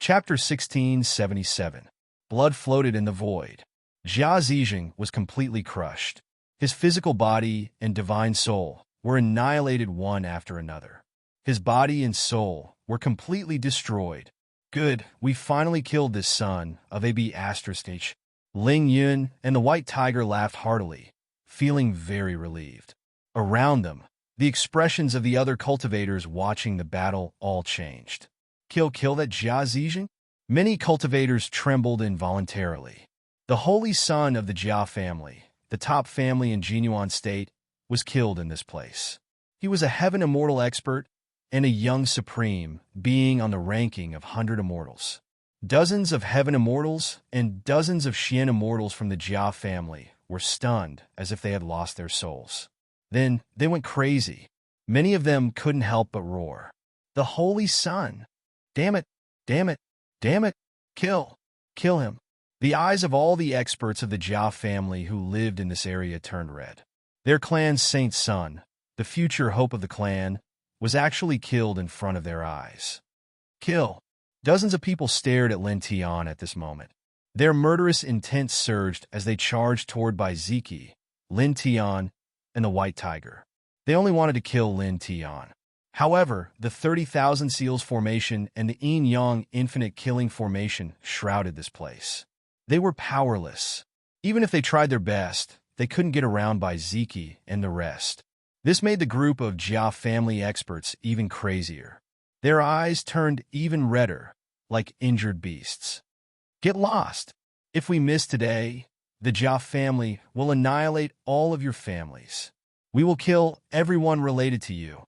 Chapter 1677. Blood floated in the void. Jia Zizheng was completely crushed. His physical body and divine soul were annihilated one after another. His body and soul were completely destroyed. Good, we finally killed this son of AB***. Ling Yun and the White Tiger laughed heartily, feeling very relieved. Around them, the expressions of the other cultivators watching the battle all changed. Kill that Jia Zizheng? Many cultivators trembled involuntarily. The holy son of the Jia family, the top family in Jinyuan State, was killed in this place. He was a heaven immortal expert and a young supreme being on the ranking of 100 immortals. Dozens of heaven immortals and dozens of Xian immortals from the Jia family were stunned as if they had lost their souls. Then they went crazy. Many of them couldn't help but roar. The holy son! Damn it! Damn it! Damn it! Kill him! The eyes of all the experts of the Jia family who lived in this area turned red. Their clan's saint's son, the future hope of the clan, was actually killed in front of their eyes. Kill! Dozens of people stared at Lin Tian at this moment. Their murderous intent surged as they charged toward Baiziki, Lin Tian, and the White Tiger. They only wanted to kill Lin Tian. However, the 30,000 Seals formation and the Yin Yang Infinite Killing formation shrouded this place. They were powerless. Even if they tried their best, they couldn't get around Baiziki and the rest. This made the group of Jia family experts even crazier. Their eyes turned even redder, like injured beasts. Get lost! If we miss today, the Jia family will annihilate all of your families. We will kill everyone related to you.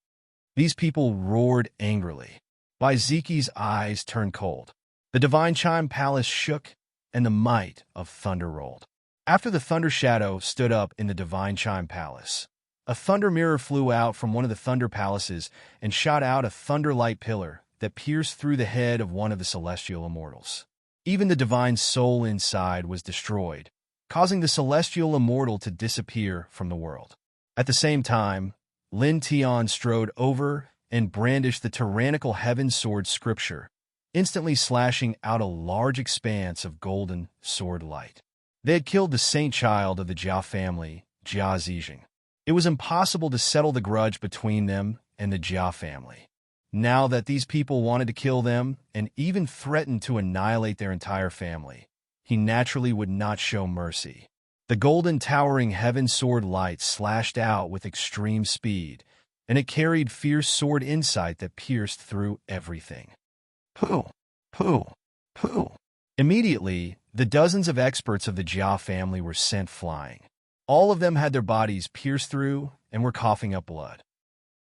These people roared angrily. Baiziki's eyes turned cold. The Divine Chime Palace shook, and the might of thunder rolled. After the Thunder Shadow stood up in the Divine Chime Palace, a thunder mirror flew out from one of the Thunder Palaces and shot out a thunder light pillar that pierced through the head of one of the Celestial Immortals. Even the divine soul inside was destroyed, causing the Celestial Immortal to disappear from the world. At the same time, Lin Tian strode over and brandished the tyrannical heaven sword scripture, instantly slashing out a large expanse of golden sword light. They had killed the saint child of the Jia family, Jia Zizheng. It was impossible to settle the grudge between them and the Jia family. Now that these people wanted to kill them and even threatened to annihilate their entire family, he naturally would not show mercy. The golden towering heaven sword light slashed out with extreme speed, and it carried fierce sword insight that pierced through everything. Pooh! Pooh! Pooh! Immediately, the dozens of experts of the Jia family were sent flying. All of them had their bodies pierced through and were coughing up blood.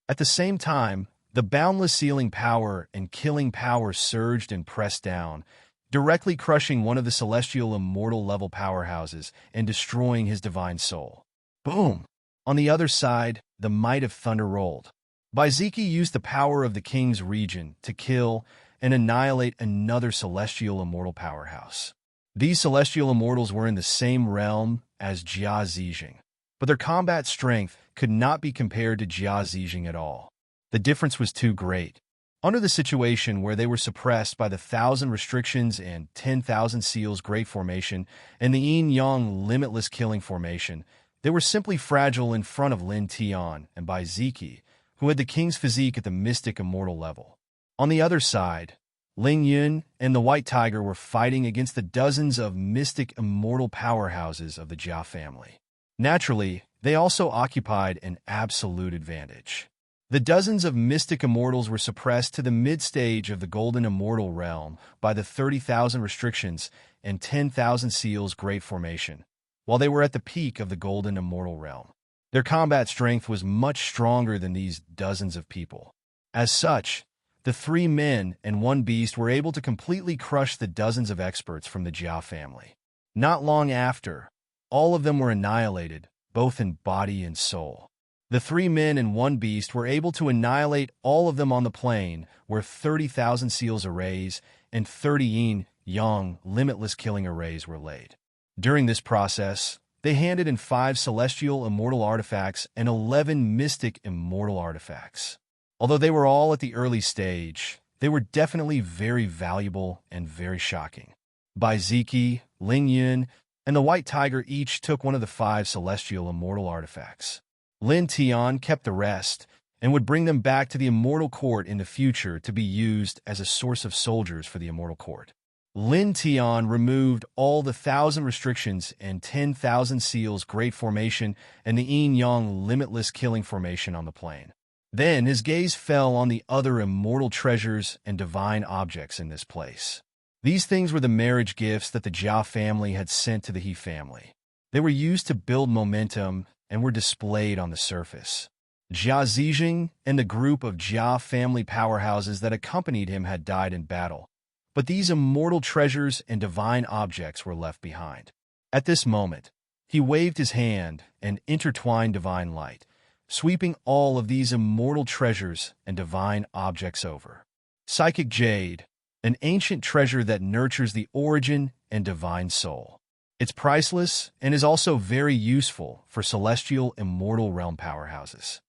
At the same time, the boundless sealing power and killing power surged and pressed down, directly crushing one of the celestial immortal level powerhouses and destroying his divine soul. Boom! On the other side, the might of thunder rolled. Baiziki used the power of the king's region to kill and annihilate another celestial immortal powerhouse. These celestial immortals were in the same realm as Jia Zizheng, but their combat strength could not be compared to Jia Zizheng at all. The difference was too great. Under the situation where they were suppressed by the 1,000 restrictions and 10,000 seals great formation and the Yin Yang limitless killing formation, they were simply fragile in front of Lin Tian and Baiziki, who had the king's physique at the mystic immortal level. On the other side, Ling Yun and the White Tiger were fighting against the dozens of mystic immortal powerhouses of the Jia family. Naturally, they also occupied an absolute advantage. The dozens of mystic immortals were suppressed to the mid-stage of the golden immortal realm by the 30,000 restrictions and 10,000 seals great formation, while they were at the peak of the golden immortal realm. Their combat strength was much stronger than these dozens of people. As such, the 3 men and 1 beast were able to completely crush the dozens of experts from the Jia family. Not long after, all of them were annihilated, both in body and soul. The 3 men and 1 beast were able to annihilate all of them on the plain where 30,000 seals arrays and 30 yin yang limitless killing arrays were laid. During this process, they handed in 5 celestial immortal artifacts and 11 mystic immortal artifacts. Although they were all at the early stage, they were definitely very valuable and very shocking. Bai Ziki, Ling Yun, and the White Tiger each took one of the 5 celestial immortal artifacts. Lin Tian kept the rest and would bring them back to the immortal court in the future to be used as a source of soldiers for the immortal court. Lin Tian removed all the 1,000 restrictions and 10,000 seals Great Formation and the Yin Yang Limitless Killing Formation on the plane. Then his gaze fell on the other immortal treasures and divine objects in this place. These things were the marriage gifts that the Jia family had sent to the He family. They were used to build momentum and were displayed on the surface. Jia Zijing and the group of Jia family powerhouses that accompanied him had died in battle, but these immortal treasures and divine objects were left behind. At this moment, he waved his hand and intertwined divine light, sweeping all of these immortal treasures and divine objects over. Psychic Jade, an ancient treasure that nurtures the origin and divine soul. It's priceless and is also very useful for celestial immortal realm powerhouses.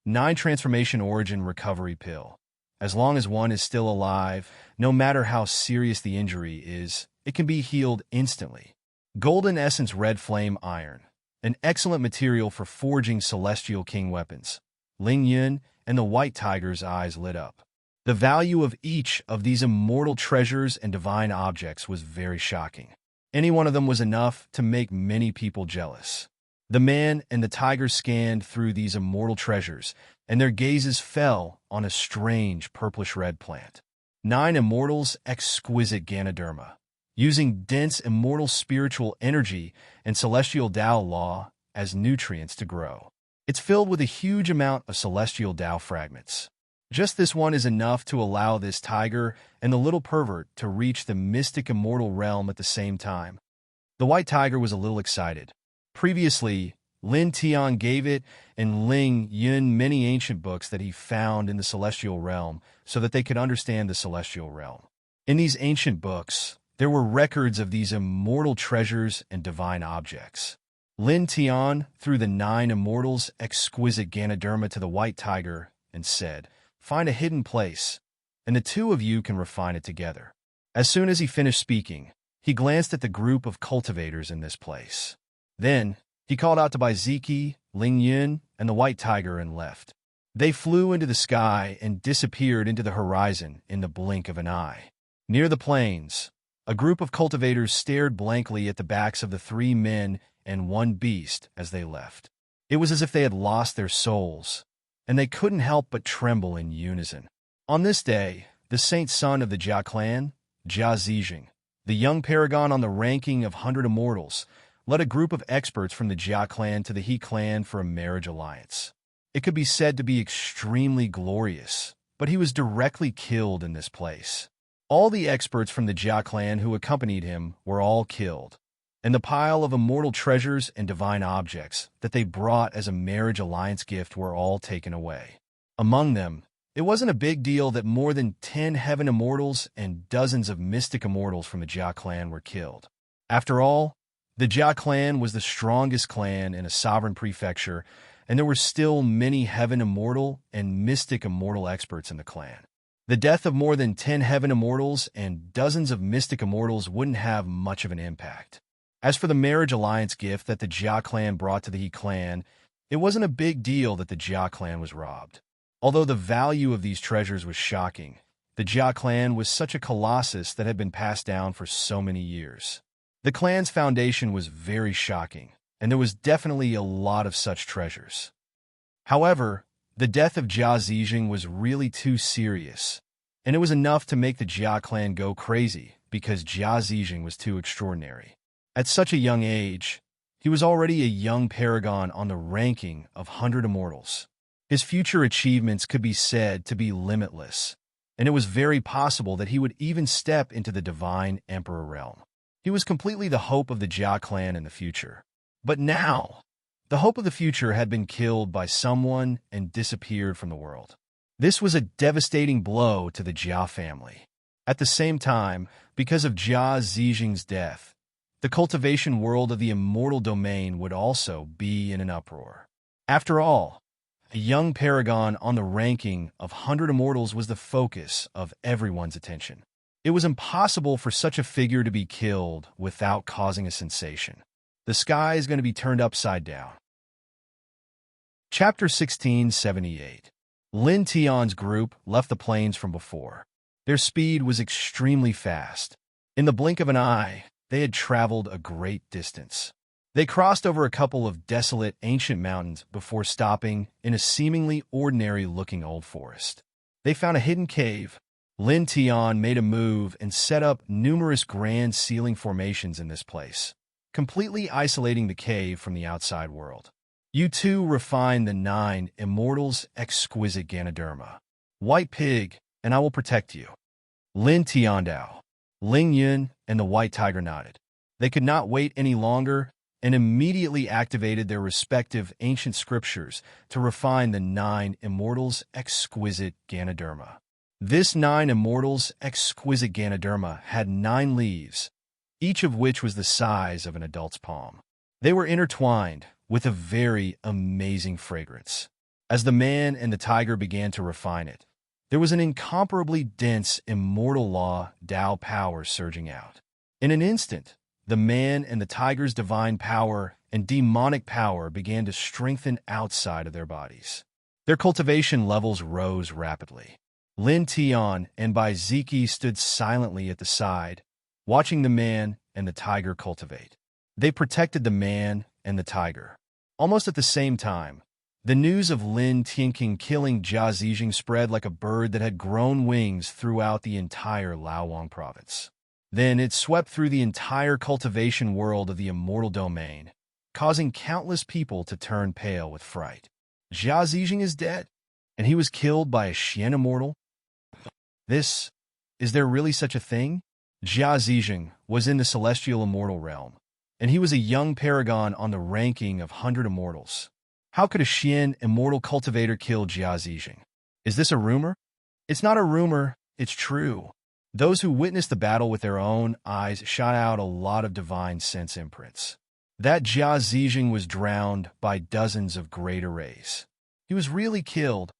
9 Transformation Origin Recovery Pill. As long as one is still alive, no matter how serious the injury is, it can be healed instantly. Golden Essence Red Flame Iron, an excellent material for forging celestial king weapons. Ling Yun and the White Tiger's eyes lit up. The value of each of these immortal treasures and divine objects was very shocking. Any one of them was enough to make many people jealous. The man and the tiger scanned through these immortal treasures, and their gazes fell on a strange purplish-red plant. 9 Immortals Exquisite Ganoderma. Using dense immortal spiritual energy and celestial Tao law as nutrients to grow. It's filled with a huge amount of celestial Tao fragments. Just this one is enough to allow this tiger and the little pervert to reach the mystic immortal realm at the same time. The White Tiger was a little excited. Previously, Lin Tian gave it and Ling Yun many ancient books that he found in the celestial realm so that they could understand the celestial realm. In these ancient books, there were records of these immortal treasures and divine objects. Lin Tian threw the 9 Immortals Exquisite Ganoderma to the White Tiger and said, "Find a hidden place, and the 2 of you can refine it together." As soon as he finished speaking, he glanced at the group of cultivators in this place. Then, he called out to Bai Ziki, Ling Yun, and the White Tiger and left. They flew into the sky and disappeared into the horizon in the blink of an eye. Near the plains, a group of cultivators stared blankly at the backs of the 3 men and 1 beast as they left. It was as if they had lost their souls, and they couldn't help but tremble in unison. On this day, the saint son of the Jia clan, Jia Zijing, the young paragon on the ranking of 100 Immortals, led a group of experts from the Jia clan to the He clan for a marriage alliance. It could be said to be extremely glorious, but he was directly killed in this place. All the experts from the Jia clan who accompanied him were all killed, and the pile of immortal treasures and divine objects that they brought as a marriage alliance gift were all taken away. Among them, it wasn't a big deal that more than 10 heaven immortals and dozens of mystic immortals from the Jia clan were killed. After all, the Jia clan was the strongest clan in a sovereign prefecture, and there were still many heaven immortal and mystic immortal experts in the clan. The death of more than 10 heaven immortals and dozens of mystic immortals wouldn't have much of an impact. As for the marriage alliance gift that the Jia clan brought to the He clan, it wasn't a big deal that the Jia clan was robbed. Although the value of these treasures was shocking, the Jia clan was such a colossus that had been passed down for so many years. The clan's foundation was very shocking, and there was definitely a lot of such treasures. However, the death of Jia Zijing was really too serious, and it was enough to make the Jia clan go crazy because Jia Zijing was too extraordinary. At such a young age, he was already a young paragon on the ranking of 100 Immortals. His future achievements could be said to be limitless, and it was very possible that he would even step into the Divine Emperor realm. He was completely the hope of the Jia clan in the future. But now, the hope of the future had been killed by someone and disappeared from the world. This was a devastating blow to the Jia family. At the same time, because of Jia Zijing's death, the cultivation world of the immortal domain would also be in an uproar. After all, A young paragon on the ranking of 100 immortals was the focus of everyone's attention. It was impossible for such a figure to be killed without causing a sensation. The sky is going to be turned upside down. Chapter 1678. Lin Tion's group left the plains from before. Their speed was extremely fast. In the blink of an eye, they had traveled a great distance. They crossed over a couple of desolate ancient mountains before stopping in a seemingly ordinary-looking old forest. They found a hidden cave. Lin Tian made a move and set up numerous grand ceiling formations in this place, completely isolating the cave from the outside world. You too refine the 9 immortals' exquisite Ganoderma. White Pig, and I will protect you. Lin Tiandao, Ling Yun, and the White Tiger nodded. They could not wait any longer and immediately activated their respective ancient scriptures to refine the 9 immortals' exquisite Ganoderma. This 9 immortals' exquisite Ganoderma had 9 leaves, each of which was the size of an adult's palm. They were intertwined with a very amazing fragrance. As the man and the tiger began to refine it, there was an incomparably dense immortal law Tao power surging out. In an instant, the man and the tiger's divine power and demonic power began to strengthen outside of their bodies. Their cultivation levels rose rapidly. Lin Tian and Bai Ziki stood silently at the side, watching the man and the tiger cultivate. They protected the man and the tiger. Almost at the same time, the news of Lin Tianqing killing Jia Zijing spread like a bird that had grown wings throughout the entire Laowang province. Then it swept through the entire cultivation world of the immortal domain, causing countless people to turn pale with fright. Jia Zijing is dead, and he was killed by a Xian immortal? Is there really such a thing? Jia Zijing was in the celestial immortal realm, and he was a young paragon on the ranking of 100 immortals. How could a Xian immortal cultivator kill Jia Zijing? Is this a rumor? It's not a rumor, it's true. Those who witnessed the battle with their own eyes shot out a lot of divine sense imprints. That Jia Zijing was drowned by dozens of great arrays. He was really killed.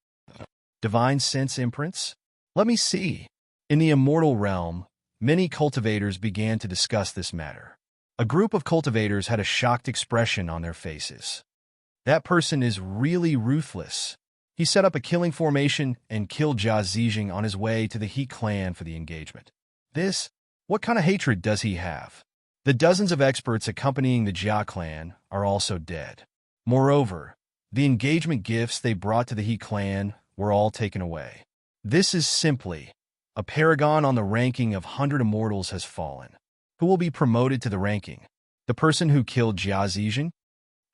Divine sense imprints? Let me see. In the immortal realm, many cultivators began to discuss this matter. A group of cultivators had a shocked expression on their faces. That person is really ruthless. He set up a killing formation and killed Jia Zijing on his way to the He clan for the engagement. What kind of hatred does he have? The dozens of experts accompanying the Jia clan are also dead. Moreover, the engagement gifts they brought to the He clan were all taken away. This is simply a paragon on the ranking of 100 immortals has fallen. Who will be promoted to the ranking? The person who killed Jia Zijing?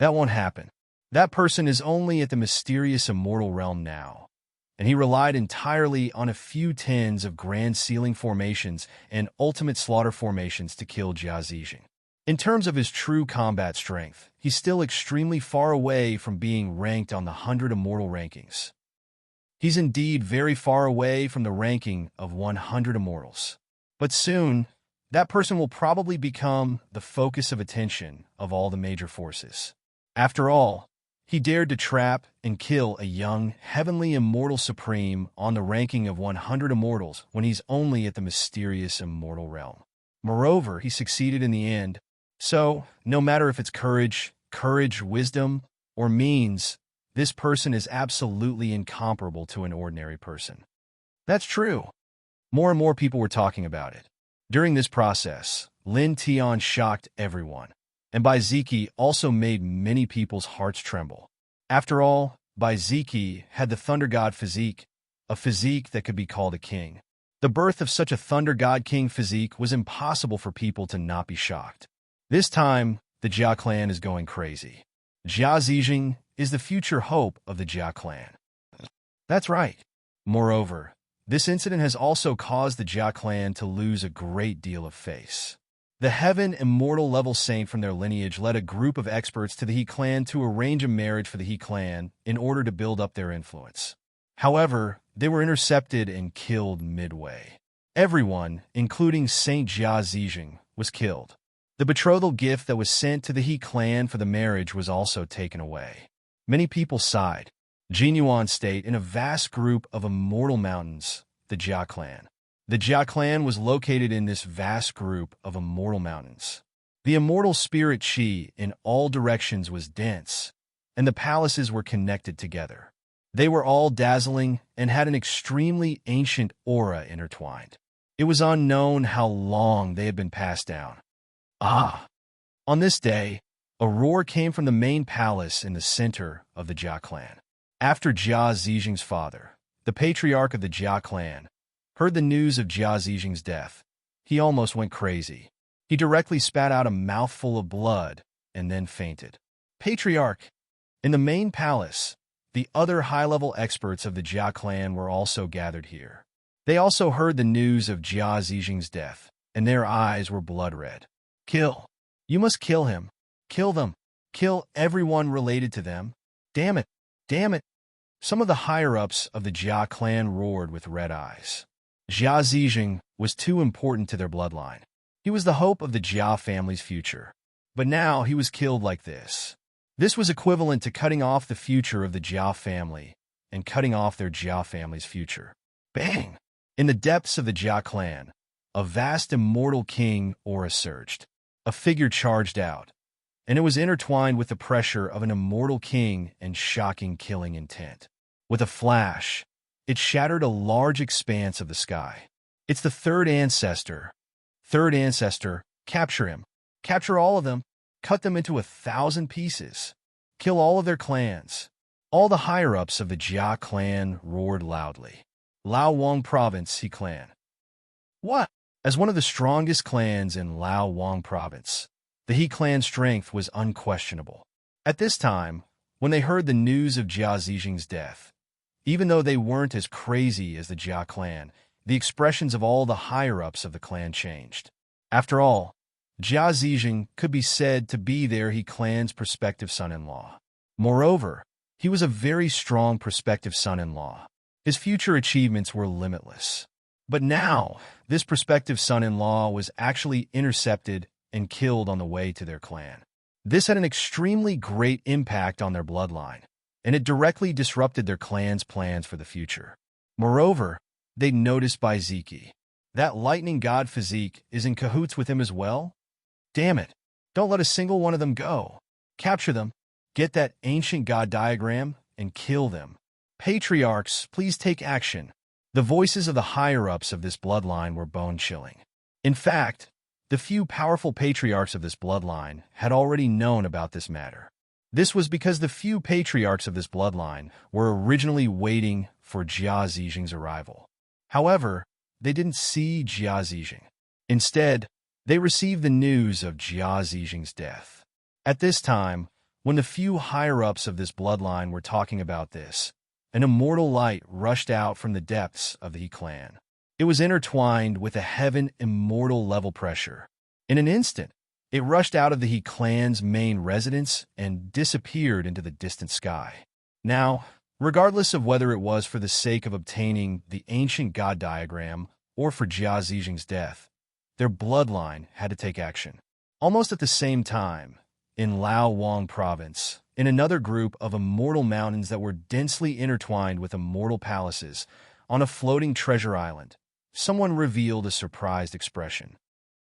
That won't happen. That person is only at the mysterious immortal realm now, and he relied entirely on a few tens of grand ceiling formations and ultimate slaughter formations to kill Jia Zijing. In terms of his true combat strength, he's still extremely far away from being ranked on the 100 immortal rankings. He's indeed very far away from the ranking of 100 immortals. But soon, that person will probably become the focus of attention of all the major forces. After all, he dared to trap and kill a young, heavenly immortal supreme on the ranking of 100 immortals when he's only at the mysterious immortal realm. Moreover, he succeeded in the end. So, no matter if it's courage, wisdom, or means, this person is absolutely incomparable to an ordinary person. That's true. More and more people were talking about it. During this process, Lin Tian shocked everyone, and Bai Ziki also made many people's hearts tremble. After all, Bai Ziki had the thunder god physique, a physique that could be called a king. The birth of such a thunder god king physique was impossible for people to not be shocked. This time, the Jia clan is going crazy. Jia Zijing is the future hope of the Jia clan. That's right. Moreover, this incident has also caused the Jia clan to lose a great deal of face. The heaven immortal level saint from their lineage led a group of experts to the He clan to arrange a marriage for the He clan in order to build up their influence. However, they were intercepted and killed midway. Everyone, including Saint Jia Zijing, was killed. The betrothal gift that was sent to the He clan for the marriage was also taken away. Many people sighed. Jinyuan State in a vast group of immortal mountains, the Jia clan. The Jia clan was located in this vast group of immortal mountains. The immortal spirit qi in all directions was dense, and the palaces were connected together. They were all dazzling and had an extremely ancient aura intertwined. It was unknown how long they had been passed down. Ah! On this day, a roar came from the main palace in the center of the Jia clan. After Jia Zijing's father, the patriarch of the Jia clan, heard the news of Jia Zijing's death, he almost went crazy. He directly spat out a mouthful of blood and then fainted. Patriarch! In the main palace, the other high-level experts of the Jia clan were also gathered here. They also heard the news of Jia Zijing's death, and their eyes were blood-red. Kill! You must kill him. Kill them. Kill everyone related to them. Damn it! Damn it! Some of the higher-ups of the Jia clan roared with red eyes. Jia Zijing was too important to their bloodline. He was the hope of the Jia family's future. But now he was killed like this. This was equivalent to cutting off the future of the Jia family and cutting off their Jia family's future. Bang! In the depths of the Jia clan, a vast immortal king aura surged. A figure charged out, and it was intertwined with the pressure of an immortal king and shocking killing intent. With a flash, it shattered a large expanse of the sky. It's the third ancestor. Third ancestor, capture him. Capture all of them. Cut them into 1,000 pieces. Kill all of their clans. All the higher-ups of the Jia clan roared loudly. Lao Wang Province, He clan. What? As one of the strongest clans in Lao Wang Province, the He clan's strength was unquestionable. At this time, when they heard the news of Jia Zijing's death, even though they weren't as crazy as the Jia clan, the expressions of all the higher-ups of the clan changed. After all, Jia Zijing could be said to be their He clan's prospective son-in-law. Moreover, he was a very strong prospective son-in-law. His future achievements were limitless. But now, this prospective son-in-law was actually intercepted and killed on the way to their clan. This had an extremely great impact on their bloodline, and it directly disrupted their clan's plans for the future. Moreover, they noticed by Ziki. That lightning god physique is in cahoots with him as well? Damn it! Don't let a single one of them go. Capture them, get that ancient god diagram, and kill them. Patriarchs, please take action. The voices of the higher-ups of this bloodline were bone-chilling. In fact, the few powerful patriarchs of this bloodline had already known about this matter. This was because the few patriarchs of this bloodline were originally waiting for Jia Zijing's arrival. However, they didn't see Jia Zijing. Instead, they received the news of Jia Zijing's death. At this time, when the few higher-ups of this bloodline were talking about this, an immortal light rushed out from the depths of the He clan. It was intertwined with a heaven immortal level pressure. In an instant, it rushed out of the He clan's main residence and disappeared into the distant sky. Now, regardless of whether it was for the sake of obtaining the ancient god diagram or for Jia Zijing's death, their bloodline had to take action. Almost at the same time, in Lao Wang Province, in another group of immortal mountains that were densely intertwined with immortal palaces, on a floating treasure island, someone revealed a surprised expression.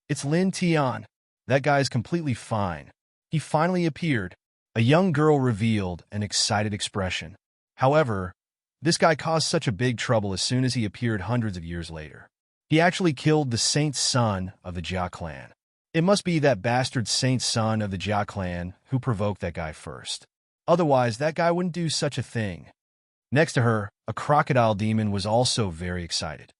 It's Lin Tian. That guy is completely fine. He finally appeared. A young girl revealed an excited expression. However, this guy caused such a big trouble as soon as he appeared hundreds of years later. He actually killed the saint's son of the Jia clan. It must be that bastard saint's son of the Jia clan who provoked that guy first. Otherwise, that guy wouldn't do such a thing. Next to her, a crocodile demon was also very excited.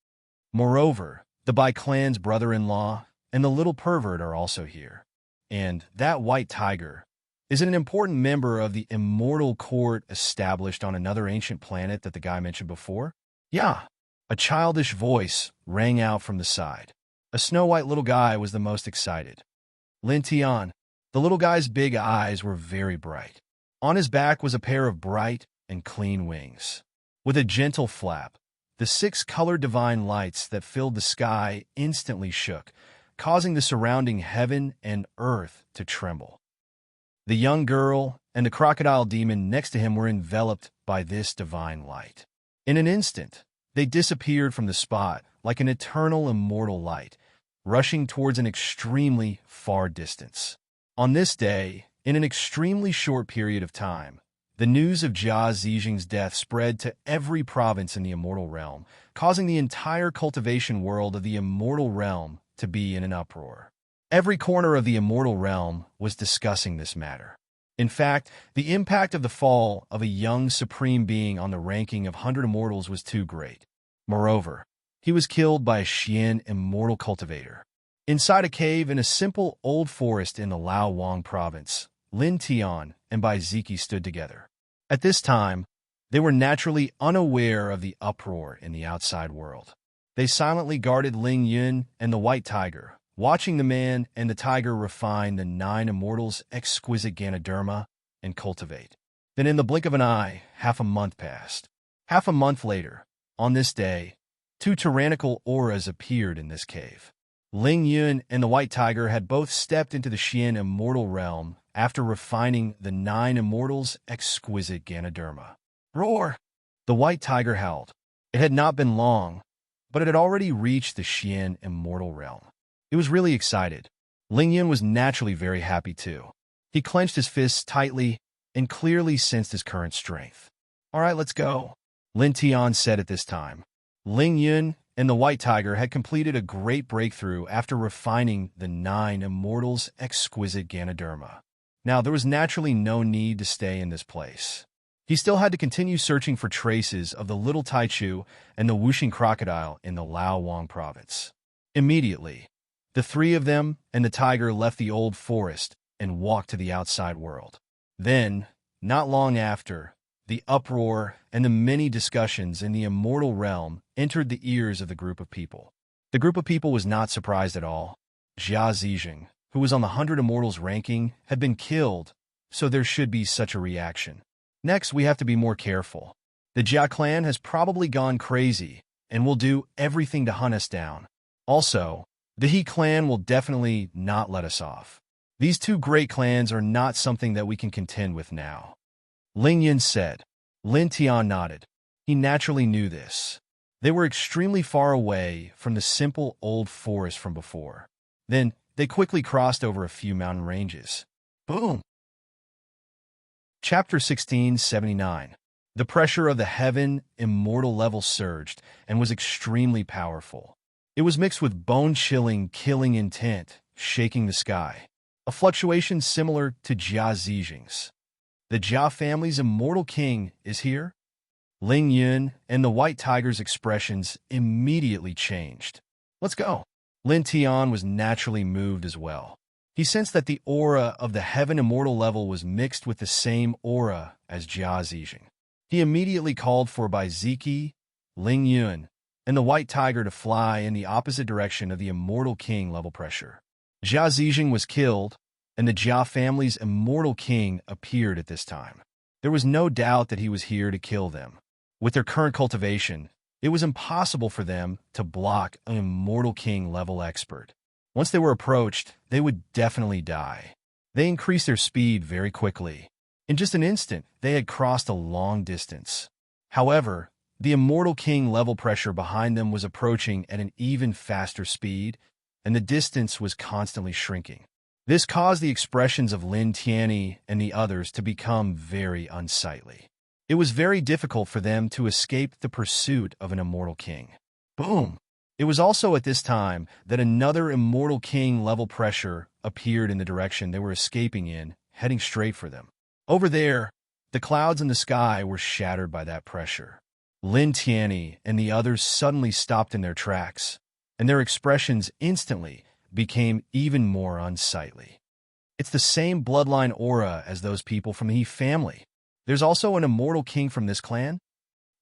Moreover, the Bai clan's brother-in-law and the little pervert are also here. And that white tiger is an important member of the immortal court established on another ancient planet that the guy mentioned before. Yeah, a childish voice rang out from the side. A snow-white little guy was the most excited. Lin Tian. The little guy's big eyes were very bright. On his back was a pair of bright and clean wings. With a gentle flap, the 6 colored divine lights that filled the sky instantly shook, causing the surrounding heaven and earth to tremble. The young girl and the crocodile demon next to him were enveloped by this divine light. In an instant, they disappeared from the spot like an eternal immortal light, rushing towards an extremely far distance. On this day, in an extremely short period of time, the news of Jia Zijing's death spread to every province in the immortal realm, causing the entire cultivation world of the immortal realm to be in an uproar. Every corner of the immortal realm was discussing this matter. In fact, the impact of the fall of a young supreme being on the ranking of 100 immortals was too great. Moreover, he was killed by a Xian immortal cultivator. Inside a cave in a simple old forest in the Lao Wang province, Lin Tian and Bai Ziki stood together. At this time, they were naturally unaware of the uproar in the outside world. They silently guarded Ling Yun and the White Tiger, watching the man and the tiger refine the 9 immortals' exquisite Ganoderma and cultivate. Then in the blink of an eye, half a month passed. Half a month later, on this day, 2 tyrannical auras appeared in this cave. Ling Yun and the White Tiger had both stepped into the Xian immortal realm after refining the 9 immortals' exquisite Ganoderma. Roar! The White Tiger howled. It had not been long, but it had already reached the Xian immortal realm. It was really excited. Ling Yun was naturally very happy too. He clenched his fists tightly and clearly sensed his current strength. "All right, let's go," Lin Tian said at this time. Ling Yun and the White Tiger had completed a great breakthrough after refining the 9 immortals' exquisite Ganoderma. Now, there was naturally no need to stay in this place. He still had to continue searching for traces of the little Taichu and the whooshing crocodile in the Lao Wang province. Immediately, the 3 of them and the tiger left the old forest and walked to the outside world. Then, not long after, the uproar and the many discussions in the immortal realm entered the ears of the group of people. The group of people was not surprised at all. Jia Zijing, who was on the 100 immortals ranking, had been killed, so there should be such a reaction. Next, we have to be more careful. The Jia clan has probably gone crazy and will do everything to hunt us down. Also, the He clan will definitely not let us off. These 2 great clans are not something that we can contend with now. Ling Yun said. Lin Tian nodded. He naturally knew this. They were extremely far away from the simple old forest from before. Then, they quickly crossed over a few mountain ranges. Boom! Chapter 1679. The pressure of the heaven immortal level surged and was extremely powerful. It was mixed with bone-chilling, killing intent, shaking the sky. A fluctuation similar to Jia Zijing's. The Jia family's immortal king is here? Ling Yun and the White Tiger's expressions immediately changed. Let's go. Lin Tian was naturally moved as well. He sensed that the aura of the heaven immortal level was mixed with the same aura as Jia Zijing. He immediately called for Bai Ziki, Ling Yun, and the White Tiger to fly in the opposite direction of the immortal king level pressure. Jia Zijing was killed, and the Jia family's immortal king appeared at this time. There was no doubt that he was here to kill them. With their current cultivation, it was impossible for them to block an immortal king level expert. Once they were approached, they would definitely die. They increased their speed very quickly. In just an instant, they had crossed a long distance. However, the immortal king level pressure behind them was approaching at an even faster speed, and the distance was constantly shrinking. This caused the expressions of Lin Tianyi and the others to become very unsightly. It was very difficult for them to escape the pursuit of an immortal king. Boom! It was also at this time that another immortal king level pressure appeared in the direction they were escaping in, heading straight for them. Over there, the clouds in the sky were shattered by that pressure. Lin Tianyi and the others suddenly stopped in their tracks, and their expressions instantly became even more unsightly. It's the same bloodline aura as those people from the He family. There's also an immortal king from this clan?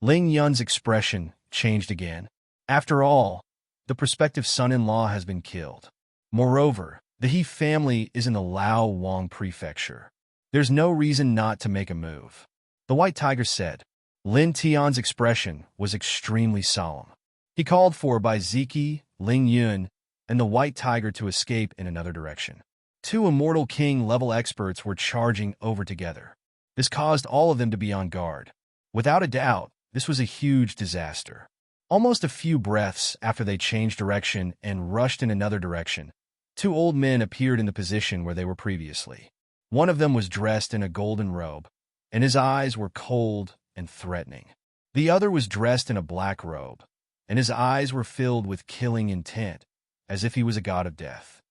Ling Yun's expression changed again. After all, the prospective son-in-law has been killed. Moreover, the He family is in the Lao Wang prefecture. There's no reason not to make a move. The White Tiger said. Lin Tian's expression was extremely solemn. He called for Bai Ziki, Ling Yun, and the White Tiger to escape in another direction. 2 immortal king level experts were charging over together. This caused all of them to be on guard. Without a doubt, this was a huge disaster. Almost a few breaths after they changed direction and rushed in another direction, two old men appeared in the position where they were previously. One of them was dressed in a golden robe, and his eyes were cold and threatening. The other was dressed in a black robe, and his eyes were filled with killing intent, as if he was a god of death.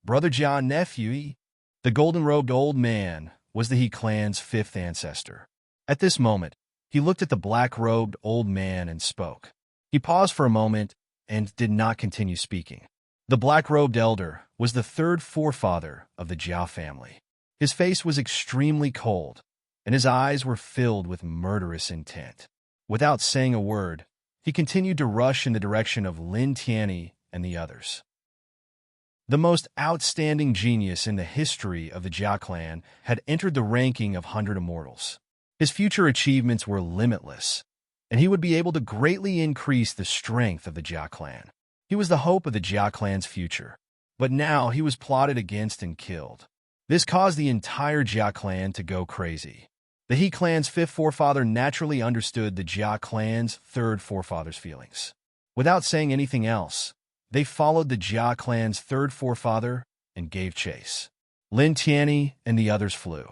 Brother John Nephew, the golden-robed old man, was the He clan's fifth ancestor. At this moment, he looked at the black-robed old man and spoke. He paused for a moment and did not continue speaking. The black-robed elder was the third forefather of the Jia family. His face was extremely cold, and his eyes were filled with murderous intent. Without saying a word, he continued to rush in the direction of Lin Tianyi and the others. The most outstanding genius in the history of the Jia clan had entered the ranking of 100 immortals. His future achievements were limitless, and he would be able to greatly increase the strength of the Jia clan. He was the hope of the Jia clan's future, but now he was plotted against and killed. This caused the entire Jia clan to go crazy. The He clan's fifth forefather naturally understood the Jia clan's third forefather's feelings. Without saying anything else, they followed the Jia clan's third forefather and gave chase. Lin Tianyi and the others flew.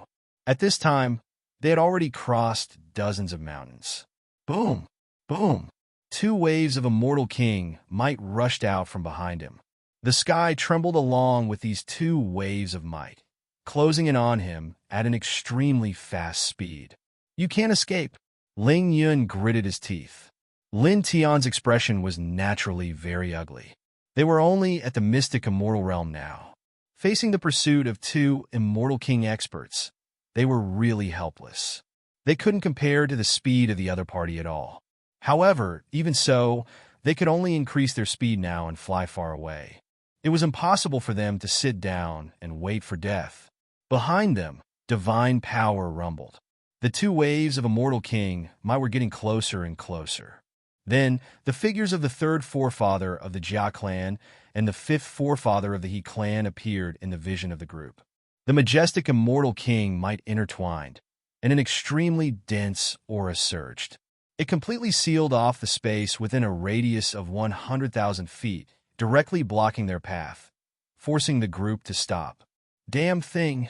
At this time, they had already crossed dozens of mountains. Boom! Boom! Two waves of Immortal King might rushed out from behind him. The sky trembled along with these two waves of might, closing in on him at an extremely fast speed. You can't escape. Ling Yun gritted his teeth. Lin Tian's expression was naturally very ugly. They were only at the mystic immortal realm now. Facing the pursuit of two Immortal King experts, they were really helpless. They couldn't compare to the speed of the other party at all. However, even so, they could only increase their speed now and fly far away. It was impossible for them to sit down and wait for death. Behind them, divine power rumbled. The two waves of Immortal King were getting closer and closer. Then, the figures of the third forefather of the Jia clan and the fifth forefather of the He clan appeared in the vision of the group. The majestic Immortal King might intertwined, and an extremely dense aura surged. It completely sealed off the space within a radius of 100,000 feet, directly blocking their path, forcing the group to stop. Damn thing!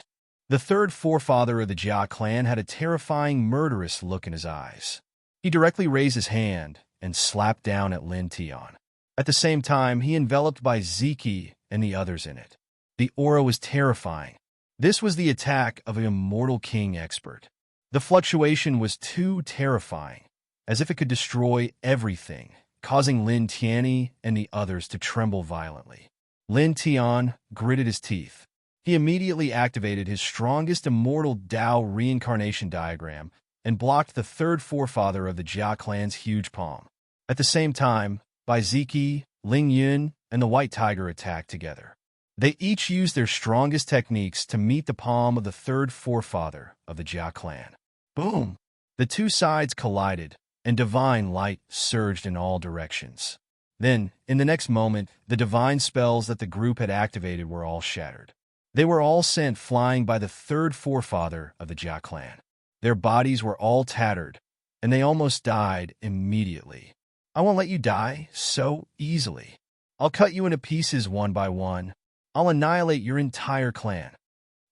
The third forefather of the Jia clan had a terrifying, murderous look in his eyes. He directly raised his hand and slapped down at Lin Tian. At the same time, he enveloped by Ziki and the others in it. The aura was terrifying. This was the attack of an Immortal King expert. The fluctuation was too terrifying, as if it could destroy everything, causing Lin Tianyi and the others to tremble violently. Lin Tian gritted his teeth. He immediately activated his strongest immortal Dao reincarnation diagram and blocked the third forefather of the Jia clan's huge palm. At the same time, Bai Ziki, Ling Yun, and the White Tiger attacked together. They each used their strongest techniques to meet the palm of the third forefather of the Jia clan. Boom! The two sides collided, and divine light surged in all directions. Then, in the next moment, the divine spells that the group had activated were all shattered. They were all sent flying by the third forefather of the Jia clan. Their bodies were all tattered, and they almost died immediately. I won't let you die so easily. I'll cut you into pieces one by one. I'll annihilate your entire clan.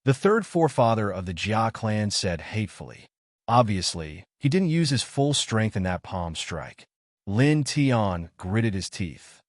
The third forefather of the Jia clan said hatefully. Obviously, he didn't use his full strength in that palm strike. Lin Tian gritted his teeth.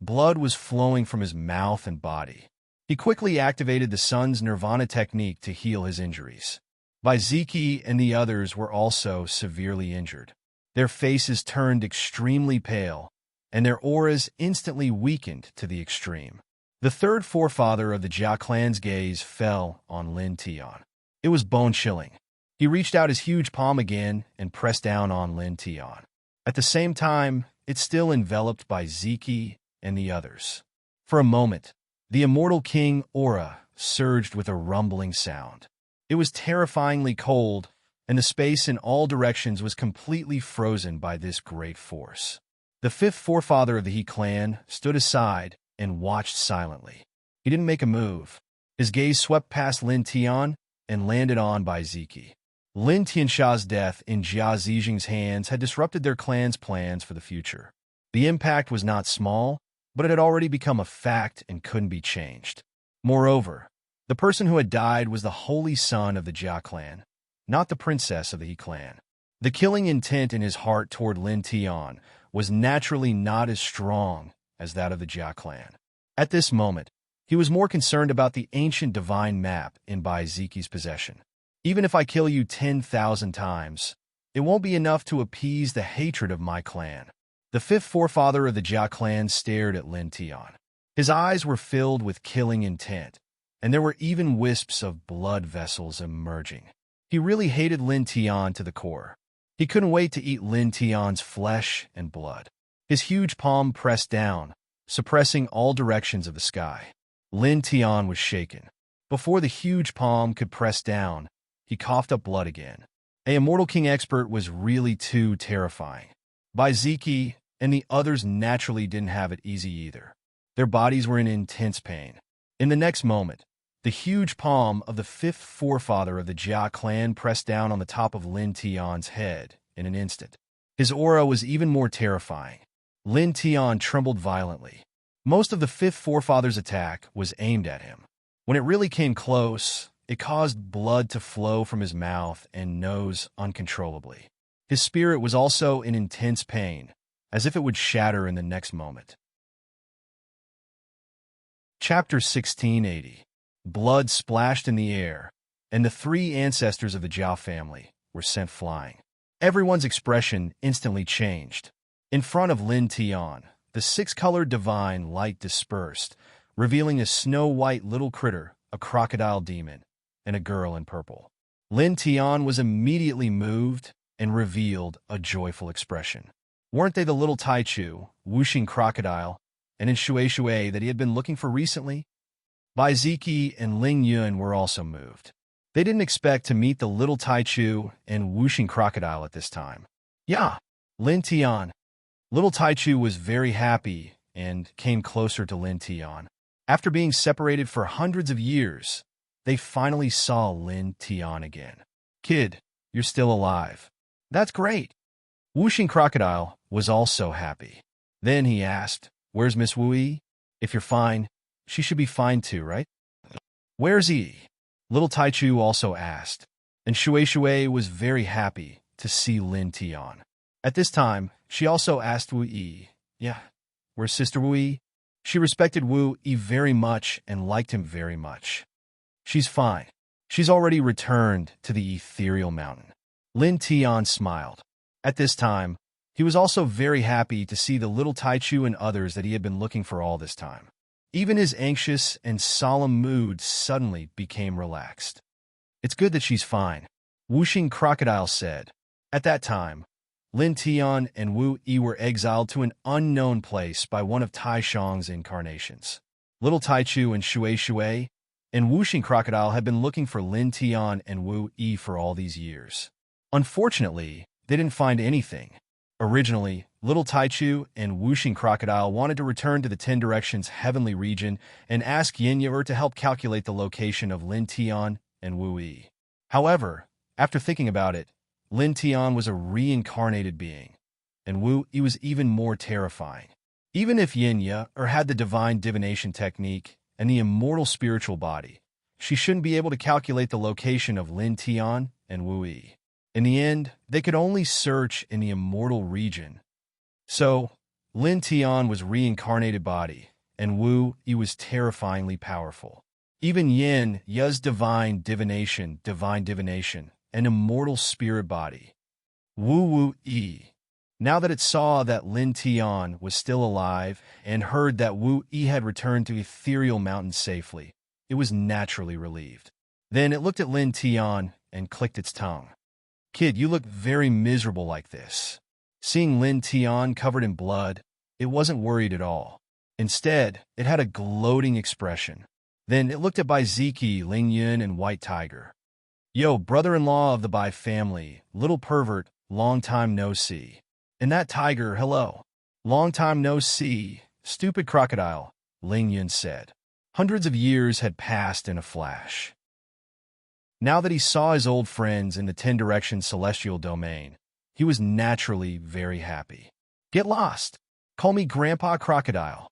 Blood was flowing from his mouth and body. He quickly activated the sun's nirvana technique to heal his injuries. Bai Ziki and the others were also severely injured. Their faces turned extremely pale, and their auras instantly weakened to the extreme. The third forefather of the Jia clan's gaze fell on Lin Tian. It was bone-chilling. He reached out his huge palm again and pressed down on Lin Tian. At the same time, it still enveloped Bai Ziki and the others. For a moment, the Immortal King aura surged with a rumbling sound. It was terrifyingly cold, and the space in all directions was completely frozen by this great force. The fifth forefather of the He clan stood aside and watched silently. He didn't make a move. His gaze swept past Lin Tian and landed on Bai Ziki. Lin Tianxia's death in Jia Zijing's hands had disrupted their clan's plans for the future. The impact was not small, but it had already become a fact and couldn't be changed. Moreover, the person who had died was the holy son of the Jia clan, not the princess of the He clan. The killing intent in his heart toward Lin Tian was naturally not as strong as that of the Jia clan. At this moment, he was more concerned about the ancient divine map in Bai Ziqi's possession. Even if I kill you 10,000 times, it won't be enough to appease the hatred of my clan. The fifth forefather of the Jia clan stared at Lin Tian. His eyes were filled with killing intent, and there were even wisps of blood vessels emerging. He really hated Lin Tian to the core. He couldn't wait to eat Lin Tian's flesh and blood. His huge palm pressed down, suppressing all directions of the sky. Lin Tian was shaken. Before the huge palm could press down, he coughed up blood again. A Immortal King expert was really too terrifying. Bai Ziqi and the others naturally didn't have it easy either. Their bodies were in intense pain. In the next moment, the huge palm of the fifth forefather of the Jia clan pressed down on the top of Lin Tian's head in an instant. His aura was even more terrifying. Lin Tian trembled violently. Most of the fifth forefather's attack was aimed at him. When it really came close, it caused blood to flow from his mouth and nose uncontrollably. His spirit was also in intense pain, as if it would shatter in the next moment. Chapter 1680. Blood splashed in the air, and the three ancestors of the Jiao family were sent flying. Everyone's expression instantly changed. In front of Lin Tian, the six-colored divine light dispersed, revealing a snow-white little critter, a crocodile demon, and a girl in purple. Lin Tian was immediately moved and revealed a joyful expression. Weren't they the little Taichu, whooshing crocodile, and in Shui that he had been looking for recently? Bai Ziqi and Ling Yun were also moved. They didn't expect to meet the little Taichu and whooshing crocodile at this time. Yeah, Lin Tian. Little Taichu was very happy and came closer to Lin Tian. After being separated for hundreds of years, they finally saw Lin Tian again. Kid, you're still alive. That's great. Whooshing Crocodile was also happy. Then he asked, where's Miss Wu Yi? If you're fine, she should be fine too, right? Where's Yi? Little Taichu also asked, and Shui was very happy to see Lin Tian. At this time, she also asked Wu Yi, yeah, where's Sister Wu Yi? She respected Wu Yi very much and liked him very much. She's fine. She's already returned to the ethereal mountain. Lin Tian smiled. At this time, he was also very happy to see the little Taichu and others that he had been looking for all this time. Even his anxious and solemn mood suddenly became relaxed. It's good that she's fine, Whooshing Crocodile said. At that time, Lin Tian and Wu Yi were exiled to an unknown place by one of Tai Shang's incarnations. Little Taichu and Shui and Whooshing Crocodile had been looking for Lin Tian and Wu Yi for all these years. Unfortunately, they didn't find anything. Originally, Little Taichu and Whooshing Crocodile wanted to return to the Ten Directions heavenly region and ask Yin Yer to help calculate the location of Lin Tian and Wu Yi. However, after thinking about it, Lin Tian was a reincarnated being, and Wu Yi was even more terrifying. Even if Yin Yer had the divine divination technique and the immortal spiritual body, she shouldn't be able to calculate the location of Lin Tian and Wu Yi. In the end, they could only search in the immortal region. So, Lin Tian was reincarnated body, and Wu Yi was terrifyingly powerful. Even Yin Yer's divine divination, an immortal spirit body. Wu Yi. Now that it saw that Lin Tian was still alive and heard that Wu Yi had returned to Ethereal Mountain safely, it was naturally relieved. Then it looked at Lin Tian and clicked its tongue. Kid, you look very miserable like this. Seeing Lin Tian covered in blood, it wasn't worried at all. Instead, it had a gloating expression. Then it looked at Bai Ziqi, Ling Yun, and White Tiger. Yo, brother-in-law of the Bai family, little pervert, long time no see. And that tiger, hello. Long time no see, stupid crocodile, Ling Yun said. Hundreds of years had passed in a flash. Now that he saw his old friends in the 10-direction celestial domain, he was naturally very happy. Get lost. Call me Grandpa Crocodile.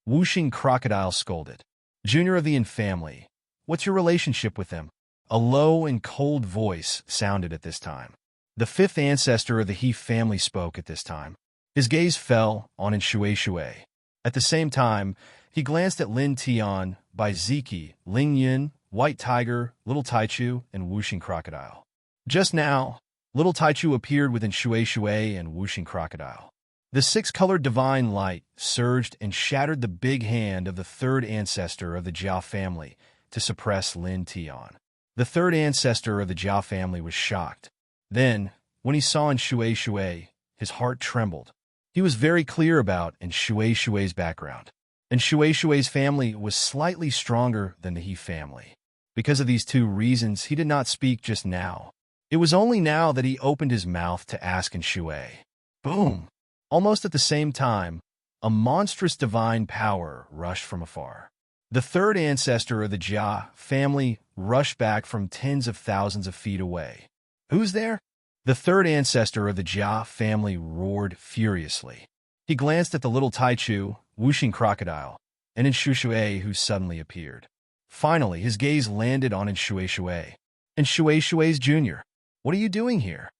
Whooshing Crocodile scolded. Junior of the Yin family, what's your relationship with them? A low and cold voice sounded at this time. The fifth ancestor of the He family spoke at this time. His gaze fell on Shui Shui. At the same time, he glanced at Lin Tian, Bai Ziki, Ling Yun, White Tiger, Little Taichu, and Whooshing Crocodile. Just now, Little Taichu appeared within Shui Shui and Whooshing Crocodile. The six-colored divine light surged and shattered the big hand of the third ancestor of the Jia family to suppress Lin Tian. The third ancestor of the Jia family was shocked. Then, when he saw Shui Shui, his heart trembled. He was very clear about Shui Shui's background. Shui Shui's family was slightly stronger than the He family. Because of these two reasons, he did not speak just now. It was only now that he opened his mouth to ask Shui. Boom! Almost at the same time, a monstrous divine power rushed from afar. The third ancestor of the Jia family rushed back from tens of thousands of feet away. Who's there? The third ancestor of the Jia family roared furiously. He glanced at the little Taichu, Whooshing Crocodile, and Shui Shui, who suddenly appeared. Finally, his gaze landed on Shui Shui. Shui Shui's junior. What are you doing here?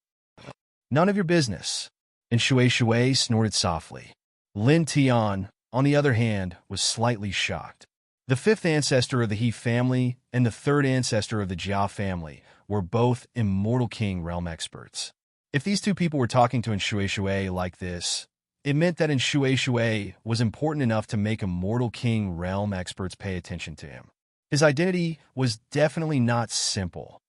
None of your business. Shui Shui snorted softly. Lin Tian, on the other hand, was slightly shocked. The fifth ancestor of the He family and the third ancestor of the Jia family were both Immortal King realm experts. If these two people were talking to Shui Shui like this, it meant that Shui Shui was important enough to make Immortal King realm experts pay attention to him. His identity was definitely not simple.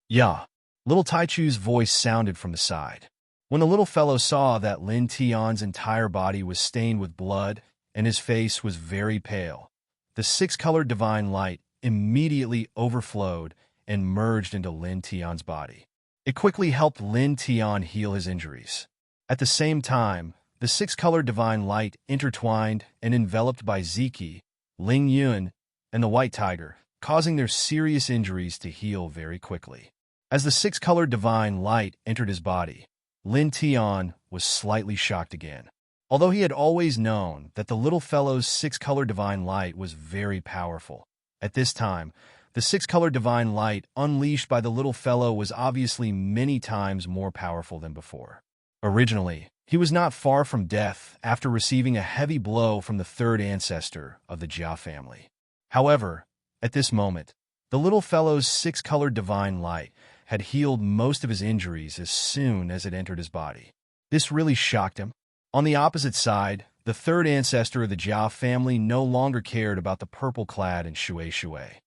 Yeah, little Taichu's voice sounded from the side. When the little fellow saw that Lin Tian's entire body was stained with blood and his face was very pale, the six-colored divine light immediately overflowed and merged into Lin Tian's body. It quickly helped Lin Tian heal his injuries. At the same time, the six-colored divine light intertwined and enveloped Bai Ziki, Ling Yun, and the White Tiger, causing their serious injuries to heal very quickly. As the six-colored divine light entered his body, Lin Tian was slightly shocked again. Although he had always known that the little fellow's six-colored divine light was very powerful, at this time, the six-colored divine light unleashed by the little fellow was obviously many times more powerful than before. Originally, he was not far from death after receiving a heavy blow from the third ancestor of the Jia family. However, at this moment, the little fellow's six-colored divine light had healed most of his injuries as soon as it entered his body. This really shocked him. On the opposite side, the third ancestor of the Jia family no longer cared about the purple-clad Shui Shui.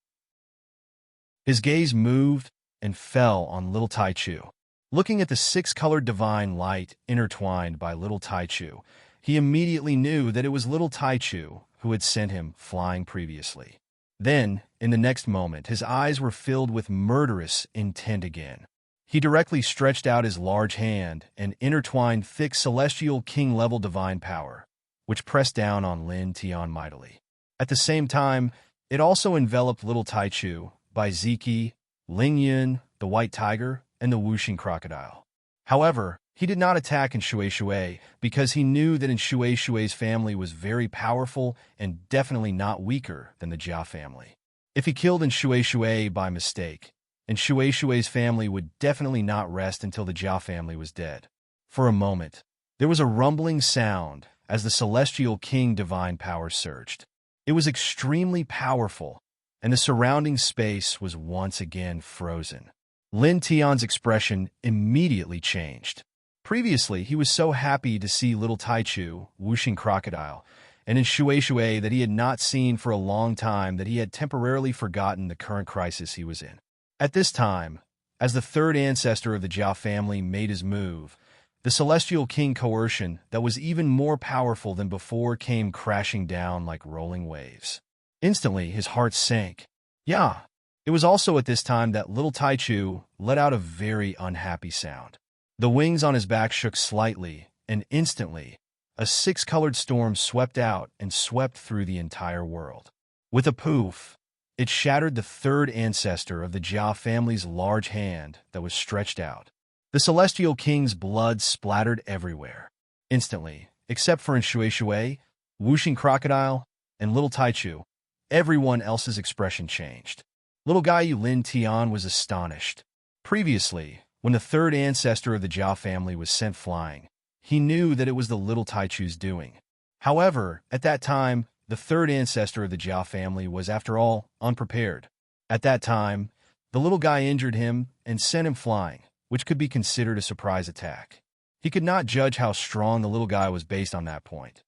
His gaze moved and fell on little Taichu. Looking at the six-colored divine light intertwined by little Taichu, he immediately knew that it was little Taichu who had sent him flying previously. Then, in the next moment, his eyes were filled with murderous intent again. He directly stretched out his large hand and intertwined thick celestial king-level divine power, which pressed down on Lin Tian mightily. At the same time, it also enveloped little Taichu, Bai Ziki, Ling Yun, the White Tiger, and the Whooshing Crocodile. However, he did not attack Shui Shui because he knew that Shui Shui's family was very powerful and definitely not weaker than the Jia family. If he killed Shui Shui by mistake, Shui Shui's family would definitely not rest until the Jia family was dead. For a moment, there was a rumbling sound as the celestial king divine power surged. It was extremely powerful, and the surrounding space was once again frozen. Lin Tian's expression immediately changed. Previously, he was so happy to see little Taichu, Whooshing Crocodile, and Shui Shui that he had not seen for a long time that he had temporarily forgotten the current crisis he was in. At this time, as the third ancestor of the Jia family made his move, the celestial king coercion that was even more powerful than before came crashing down like rolling waves. Instantly, his heart sank. Yeah, it was also at this time that little Taichu let out a very unhappy sound. The wings on his back shook slightly, and instantly, a six-colored storm swept out and swept through the entire world. With a poof, It shattered the third ancestor of the Jia family's large hand that was stretched out. The Celestial King's blood splattered everywhere. Instantly, except for Shui, Wuxing Crocodile, and Little Taichu, everyone else's expression changed. Little Gaiyu Lin Tian was astonished. Previously, when the third ancestor of the Jia family was sent flying, he knew that it was the Little Taichu's doing. However, at that time, the third ancestor of the Jia family was, after all, unprepared. At that time, the little guy injured him and sent him flying, which could be considered a surprise attack. He could not judge how strong the little guy was based on that point.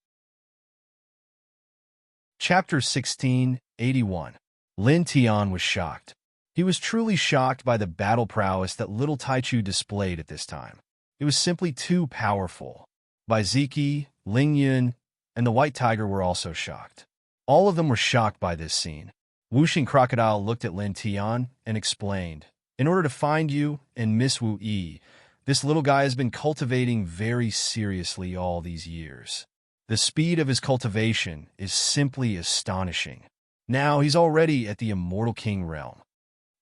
Chapter 1681. Lin Tian was shocked. He was truly shocked by the battle prowess that little Taichu displayed at this time. It was simply too powerful. Bai Ziki, Ling Yun, and the White Tiger were also shocked. All of them were shocked by this scene. Wuxing Crocodile looked at Lin Tian and explained, "In order to find you and Miss Wu Yi, this little guy has been cultivating very seriously all these years. The speed of his cultivation is simply astonishing. Now he's already at the Immortal King realm."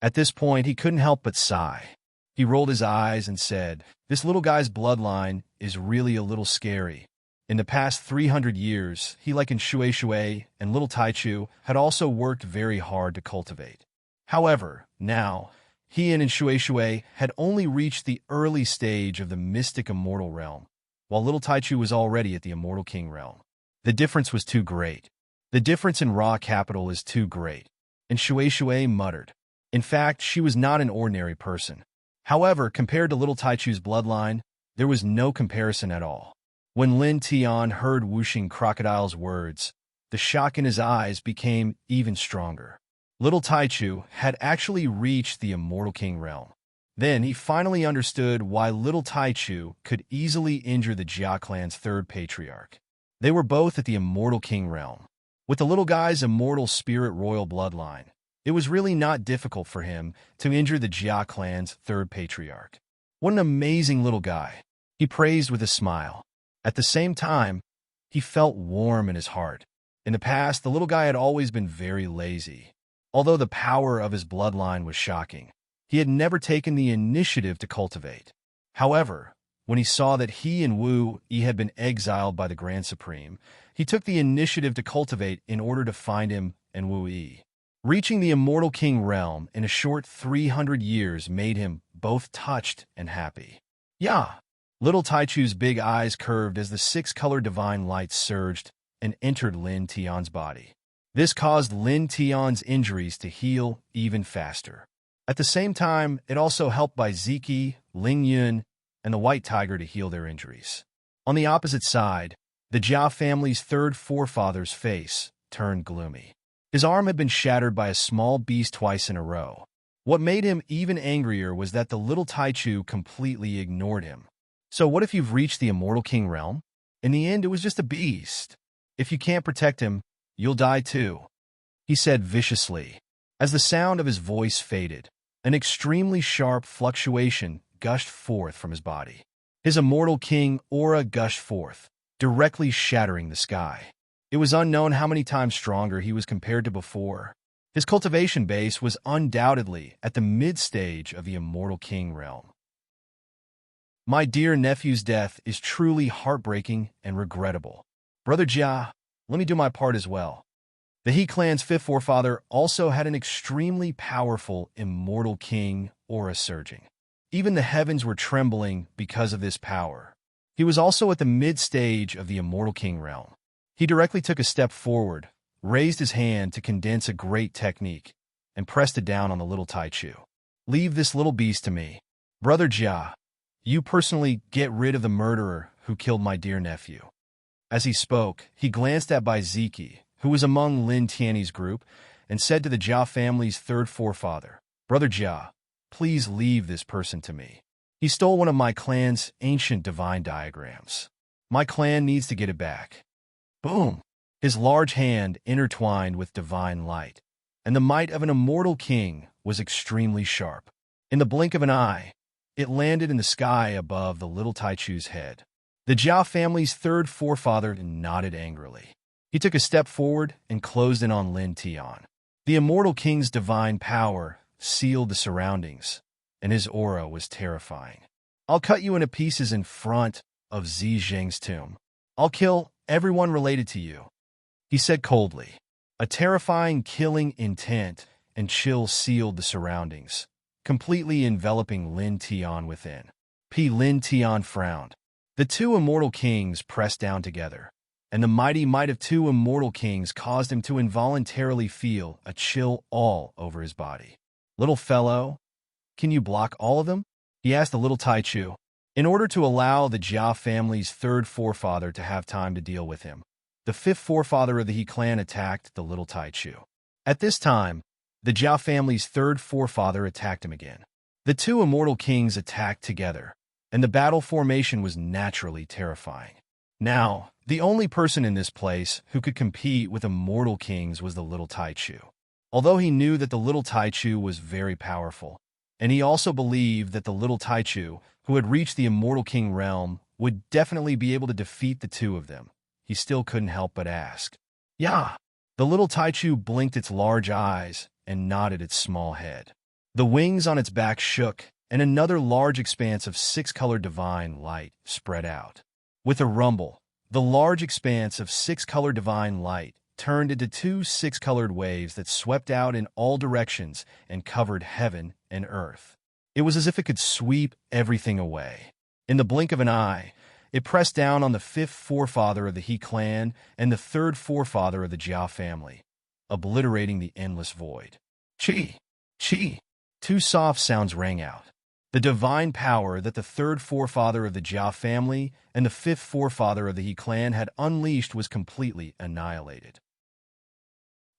At this point, he couldn't help but sigh. He rolled his eyes and said, "This little guy's bloodline is really a little scary." In the past 300 years, he, like in Shui and Little Taichu, had also worked very hard to cultivate. However, now, he and Shui had only reached the early stage of the mystic immortal realm, while Little Taichu was already at the Immortal King realm. The difference was too great. The difference in raw capital is too great. And Shui muttered. In fact, she was not an ordinary person. However, compared to Little Taichu's bloodline, there was no comparison at all. When Lin Tian heard Wuxing Crocodile's words, the shock in his eyes became even stronger. Little Taichu had actually reached the Immortal King realm. Then he finally understood why Little Taichu could easily injure the Jia clan's third patriarch. They were both at the Immortal King realm. With the little guy's immortal spirit royal bloodline, it was really not difficult for him to injure the Jia clan's third patriarch. What an amazing little guy, he praised with a smile. At the same time, he felt warm in his heart. In the past, the little guy had always been very lazy. Although the power of his bloodline was shocking, he had never taken the initiative to cultivate. However, when he saw that he and Wu Yi had been exiled by the Grand Supreme, he took the initiative to cultivate in order to find him and Wu Yi. Reaching the Immortal King realm in a short 300 years made him both touched and happy. Yeah. Little Taichu's big eyes curved as the six-color divine light surged and entered Lin Tian's body. This caused Lin Tian's injuries to heal even faster. At the same time, it also helped Bai Ziki, Ling Yun, and the White Tiger to heal their injuries. On the opposite side, the Jia family's third forefather's face turned gloomy. His arm had been shattered by a small beast twice in a row. What made him even angrier was that the little Taichu completely ignored him. So what if you've reached the Immortal King realm? In the end, it was just a beast. If you can't protect him, you'll die too, he said viciously. As the sound of his voice faded, an extremely sharp fluctuation gushed forth from his body. His Immortal King aura gushed forth, directly shattering the sky. It was unknown how many times stronger he was compared to before. His cultivation base was undoubtedly at the mid-stage of the Immortal King realm. My dear nephew's death is truly heartbreaking and regrettable. Brother Jia, let me do my part as well. The He clan's fifth forefather also had an extremely powerful Immortal King aura surging. Even the heavens were trembling because of this power. He was also at the mid-stage of the Immortal King realm. He directly took a step forward, raised his hand to condense a great technique, and pressed it down on the little Taichu. Leave this little beast to me. Brother Jia, you personally get rid of the murderer who killed my dear nephew. As he spoke, he glanced at Bai Ziki, who was among Lin Tian's group, and said to the Jia family's third forefather, Brother Jia, please leave this person to me. He stole one of my clan's ancient divine diagrams. My clan needs to get it back. Boom! His large hand intertwined with divine light, and the might of an immortal king was extremely sharp. In the blink of an eye, it landed in the sky above the little Taichu's head. The Jia family's third forefather nodded angrily. He took a step forward and closed in on Lin Tian. The Immortal King's divine power sealed the surroundings, and his aura was terrifying. I'll cut you into pieces in front of Xi Zheng's tomb. I'll kill everyone related to you, he said coldly. A terrifying killing intent and chill sealed the surroundings, completely enveloping Lin Tian within. Lin Tian frowned. The two Immortal Kings pressed down together, and the mighty might of two Immortal Kings caused him to involuntarily feel a chill all over his body. Little fellow, can you block all of them? He asked the little Taichu, in order to allow the Jia family's third forefather to have time to deal with him. The fifth forefather of the He clan attacked the little Taichu. At this time, the Jia family's third forefather attacked him again. The two Immortal Kings attacked together, and the battle formation was naturally terrifying. Now, the only person in this place who could compete with Immortal Kings was the little Taichu. Although he knew that the little Taichu was very powerful, and he also believed that the little Taichu, who had reached the Immortal King realm, would definitely be able to defeat the two of them, he still couldn't help but ask. Yeah. The little Taichu blinked its large eyes and nodded its small head. The wings on its back shook, and another large expanse of six-colored divine light spread out. With a rumble, the large expanse of six-colored divine light turned into two six-colored waves that swept out in all directions and covered heaven and earth. It was as if it could sweep everything away. In the blink of an eye, it pressed down on the fifth forefather of the He clan and the third forefather of the Jia family, obliterating the endless void. Chi! Chi! Two soft sounds rang out. The divine power that the third forefather of the Jia family and the fifth forefather of the He clan had unleashed was completely annihilated.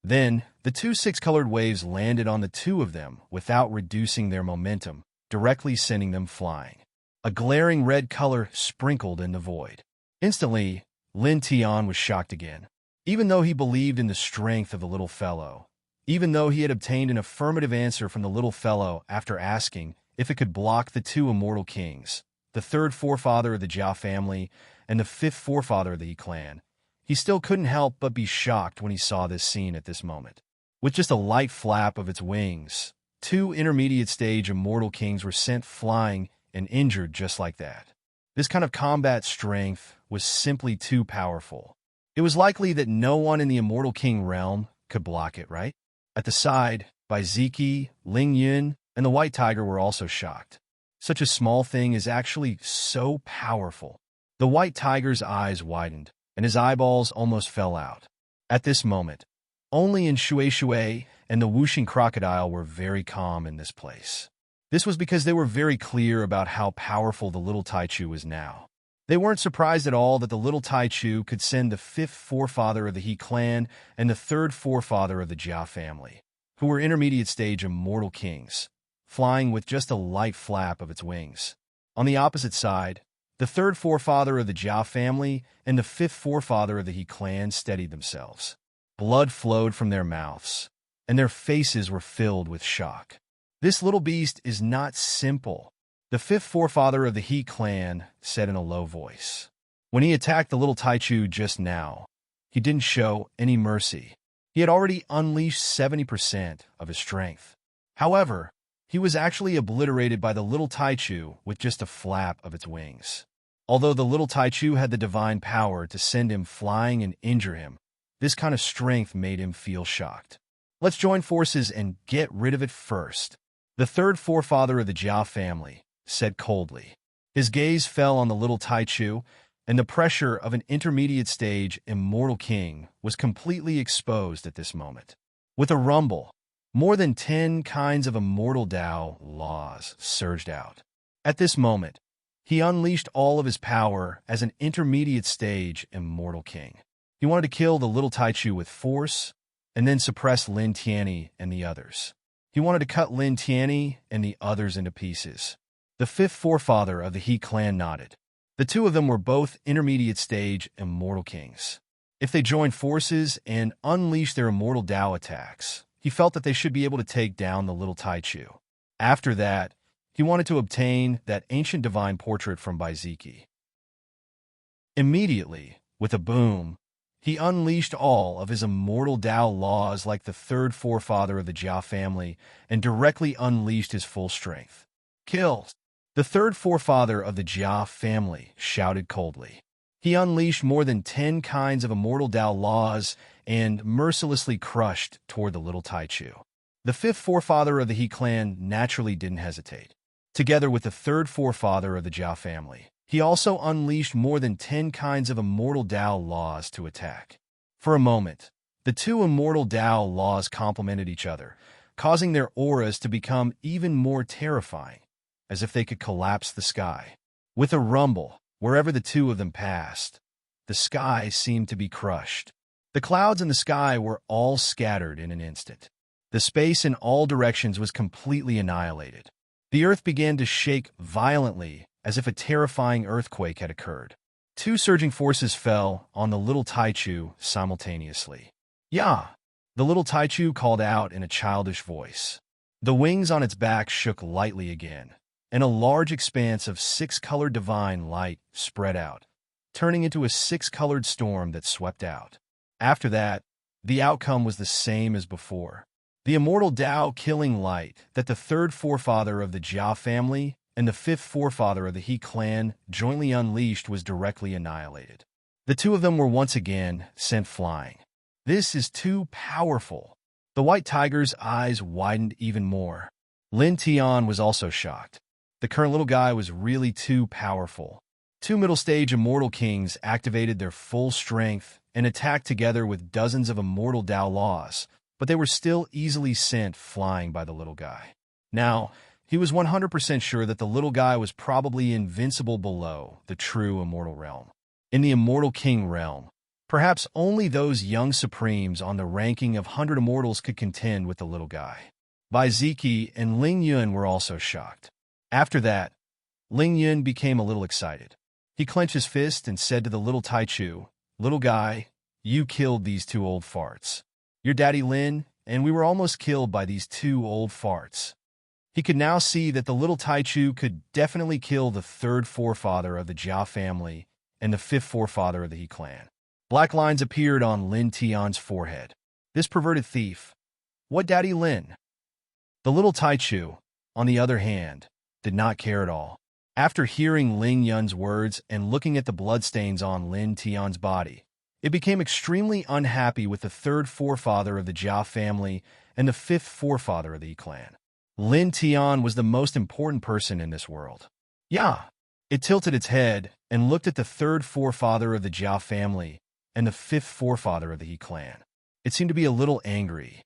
Then, the two six-colored waves landed on the two of them without reducing their momentum, directly sending them flying. A glaring red color sprinkled in the void. Instantly, Lin Tian was shocked again. Even though he believed in the strength of the little fellow, even though he had obtained an affirmative answer from the little fellow after asking if it could block the two Immortal Kings, the third forefather of the Jia family and the fifth forefather of the He clan, he still couldn't help but be shocked when he saw this scene at this moment. With just a light flap of its wings, two intermediate-stage Immortal Kings were sent flying and injured just like that. This kind of combat strength was simply too powerful. It was likely that no one in the Immortal King realm could block it, right? At the side, Baiziki, Ling Yun, and the White Tiger were also shocked. Such a small thing is actually so powerful. The White Tiger's eyes widened, and his eyeballs almost fell out. At this moment, only in Shui Shui and the Wuxing crocodile were very calm in this place. This was because they were very clear about how powerful the little Taichu was now. They weren't surprised at all that the little Taichu could send the fifth forefather of the He clan and the third forefather of the Jia family, who were intermediate-stage Immortal Kings, flying with just a light flap of its wings. On the opposite side, the third forefather of the Jia family and the fifth forefather of the He clan steadied themselves. Blood flowed from their mouths, and their faces were filled with shock. This little beast is not simple, the fifth forefather of the He clan said in a low voice. When he attacked the little Taichu just now, he didn't show any mercy. He had already unleashed 70% of his strength. However, he was actually obliterated by the little Taichu with just a flap of its wings. Although the little Taichu had the divine power to send him flying and injure him, this kind of strength made him feel shocked. Let's join forces and get rid of it first, the third forefather of the Jia family said coldly. His gaze fell on the little Taichu, and the pressure of an intermediate-stage Immortal King was completely exposed at this moment. With a rumble, more than 10 kinds of immortal Tao laws surged out. At this moment, he unleashed all of his power as an intermediate-stage Immortal King. He wanted to kill the little Taichu with force, and then suppress Lin Tianyi and the others. He wanted to cut Lin Tianyi and the others into pieces. The fifth forefather of the He clan nodded. The two of them were both intermediate-stage Immortal Kings. If they joined forces and unleashed their immortal Tao attacks, he felt that they should be able to take down the little Taichu. After that, he wanted to obtain that ancient divine portrait from Baiziki. Immediately, with a boom, he unleashed all of his immortal Tao laws like the third forefather of the Jia family and directly unleashed his full strength. Kill! The third forefather of the Jia family shouted coldly. He unleashed more than 10 kinds of immortal Tao laws and mercilessly crushed toward the little Taichu. The fifth forefather of the He clan naturally didn't hesitate. Together with the third forefather of the Jia family, he also unleashed more than 10 kinds of immortal Tao laws to attack. For a moment, the two immortal Tao laws complemented each other, causing their auras to become even more terrifying, as if they could collapse the sky. With a rumble, wherever the two of them passed, the sky seemed to be crushed. The clouds in the sky were all scattered in an instant. The space in all directions was completely annihilated. The earth began to shake violently, as if a terrifying earthquake had occurred. Two surging forces fell on the little Taichu simultaneously. "Ya!" The little Taichu called out in a childish voice. The wings on its back shook lightly again, and a large expanse of six-colored divine light spread out, turning into a six-colored storm that swept out. After that, the outcome was the same as before. The immortal Tao killing light that the third forefather of the Jia family and the fifth forefather of the He clan jointly unleashed was directly annihilated. The two of them were once again sent flying. "This is too powerful." The white tiger's eyes widened even more. Lin Tian was also shocked. The current little guy was really too powerful. Two middle-stage immortal kings activated their full strength and attacked together with dozens of immortal Tao laws, but they were still easily sent flying by the little guy. Now, he was 100% sure that the little guy was probably invincible below the true immortal realm. In the immortal king realm, perhaps only those young supremes on the ranking of 100 immortals could contend with the little guy. Bai Ziki and Ling Yun were also shocked. After that, Ling Yun became a little excited. He clenched his fist and said to the little Taichu, "Little guy, you killed these two old farts. Your daddy Lin, and we were almost killed by these two old farts." He could now see that the little Taichu could definitely kill the third forefather of the Jia family and the fifth forefather of the He clan. Black lines appeared on Lin Tian's forehead. This perverted thief. What daddy Lin? The little Taichu, on the other hand, did not care at all. After hearing Ling Yun's words and looking at the bloodstains on Lin Tian's body, it became extremely unhappy with the third forefather of the Jia family and the fifth forefather of the He clan. Lin Tian was the most important person in this world. "Yeah." It tilted its head and looked at the third forefather of the Jia family and the fifth forefather of the He clan. It seemed to be a little angry.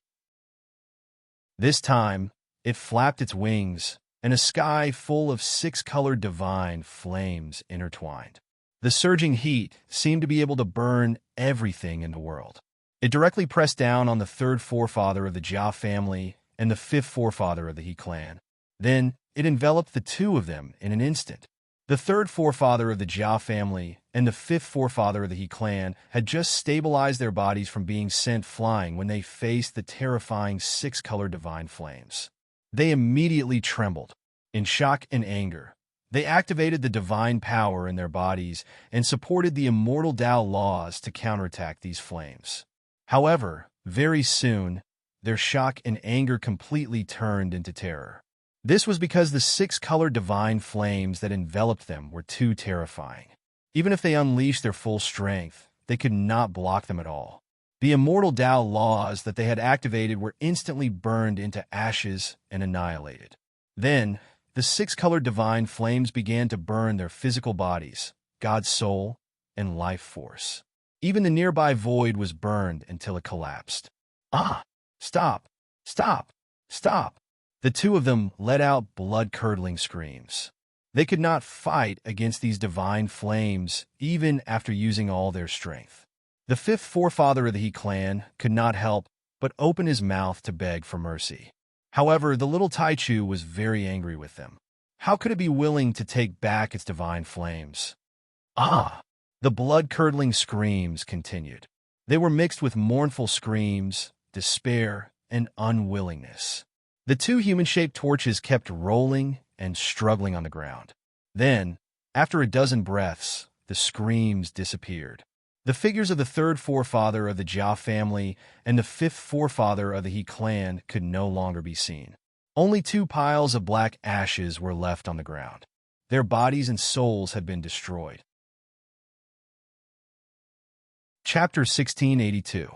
This time, it flapped its wings, and a sky full of six-colored divine flames intertwined. The surging heat seemed to be able to burn everything in the world. It directly pressed down on the third forefather of the Jia family and the fifth forefather of the He clan. Then, it enveloped the two of them in an instant. The third forefather of the Jia family and the fifth forefather of the He clan had just stabilized their bodies from being sent flying when they faced the terrifying six-colored divine flames. They immediately trembled. In shock and anger, they activated the divine power in their bodies and supported the immortal Tao laws to counterattack these flames. However, very soon, their shock and anger completely turned into terror. This was because the six-colored divine flames that enveloped them were too terrifying. Even if they unleashed their full strength, they could not block them at all. The immortal Tao laws that they had activated were instantly burned into ashes and annihilated. Then, the six-colored divine flames began to burn their physical bodies, God's soul, and life force. Even the nearby void was burned until it collapsed. "Ah! Stop! Stop! Stop!" The two of them let out blood-curdling screams. They could not fight against these divine flames even after using all their strength. The fifth forefather of the He clan could not help but open his mouth to beg for mercy. However, the little Taichu was very angry with them. How could it be willing to take back its divine flames? "Ah!" The blood-curdling screams continued. They were mixed with mournful screams, despair, and unwillingness. The two human-shaped torches kept rolling and struggling on the ground. Then, after a dozen breaths, the screams disappeared. The figures of the third forefather of the Jia family and the fifth forefather of the He clan could no longer be seen. Only two piles of black ashes were left on the ground. Their bodies and souls had been destroyed. Chapter 1682.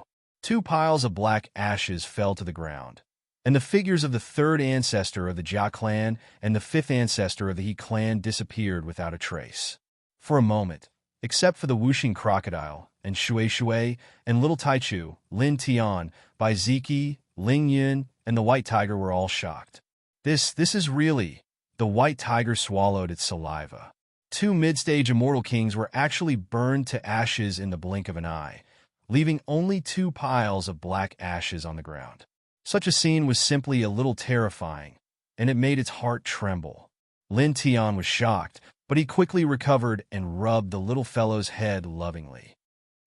Two piles of black ashes fell to the ground, and the figures of the third ancestor of the Jia clan and the fifth ancestor of the He clan disappeared without a trace. For a moment, except for the whooshing crocodile, and Shui Shui, and little Taichu, Lin Tian, Bai Ziki, Ling Yun, and the white tiger were all shocked. This is really... The white tiger swallowed its saliva. Two mid-stage immortal kings were actually burned to ashes in the blink of an eye, leaving only two piles of black ashes on the ground. Such a scene was simply a little terrifying, and it made its heart tremble. Lin Tian was shocked, but he quickly recovered and rubbed the little fellow's head lovingly.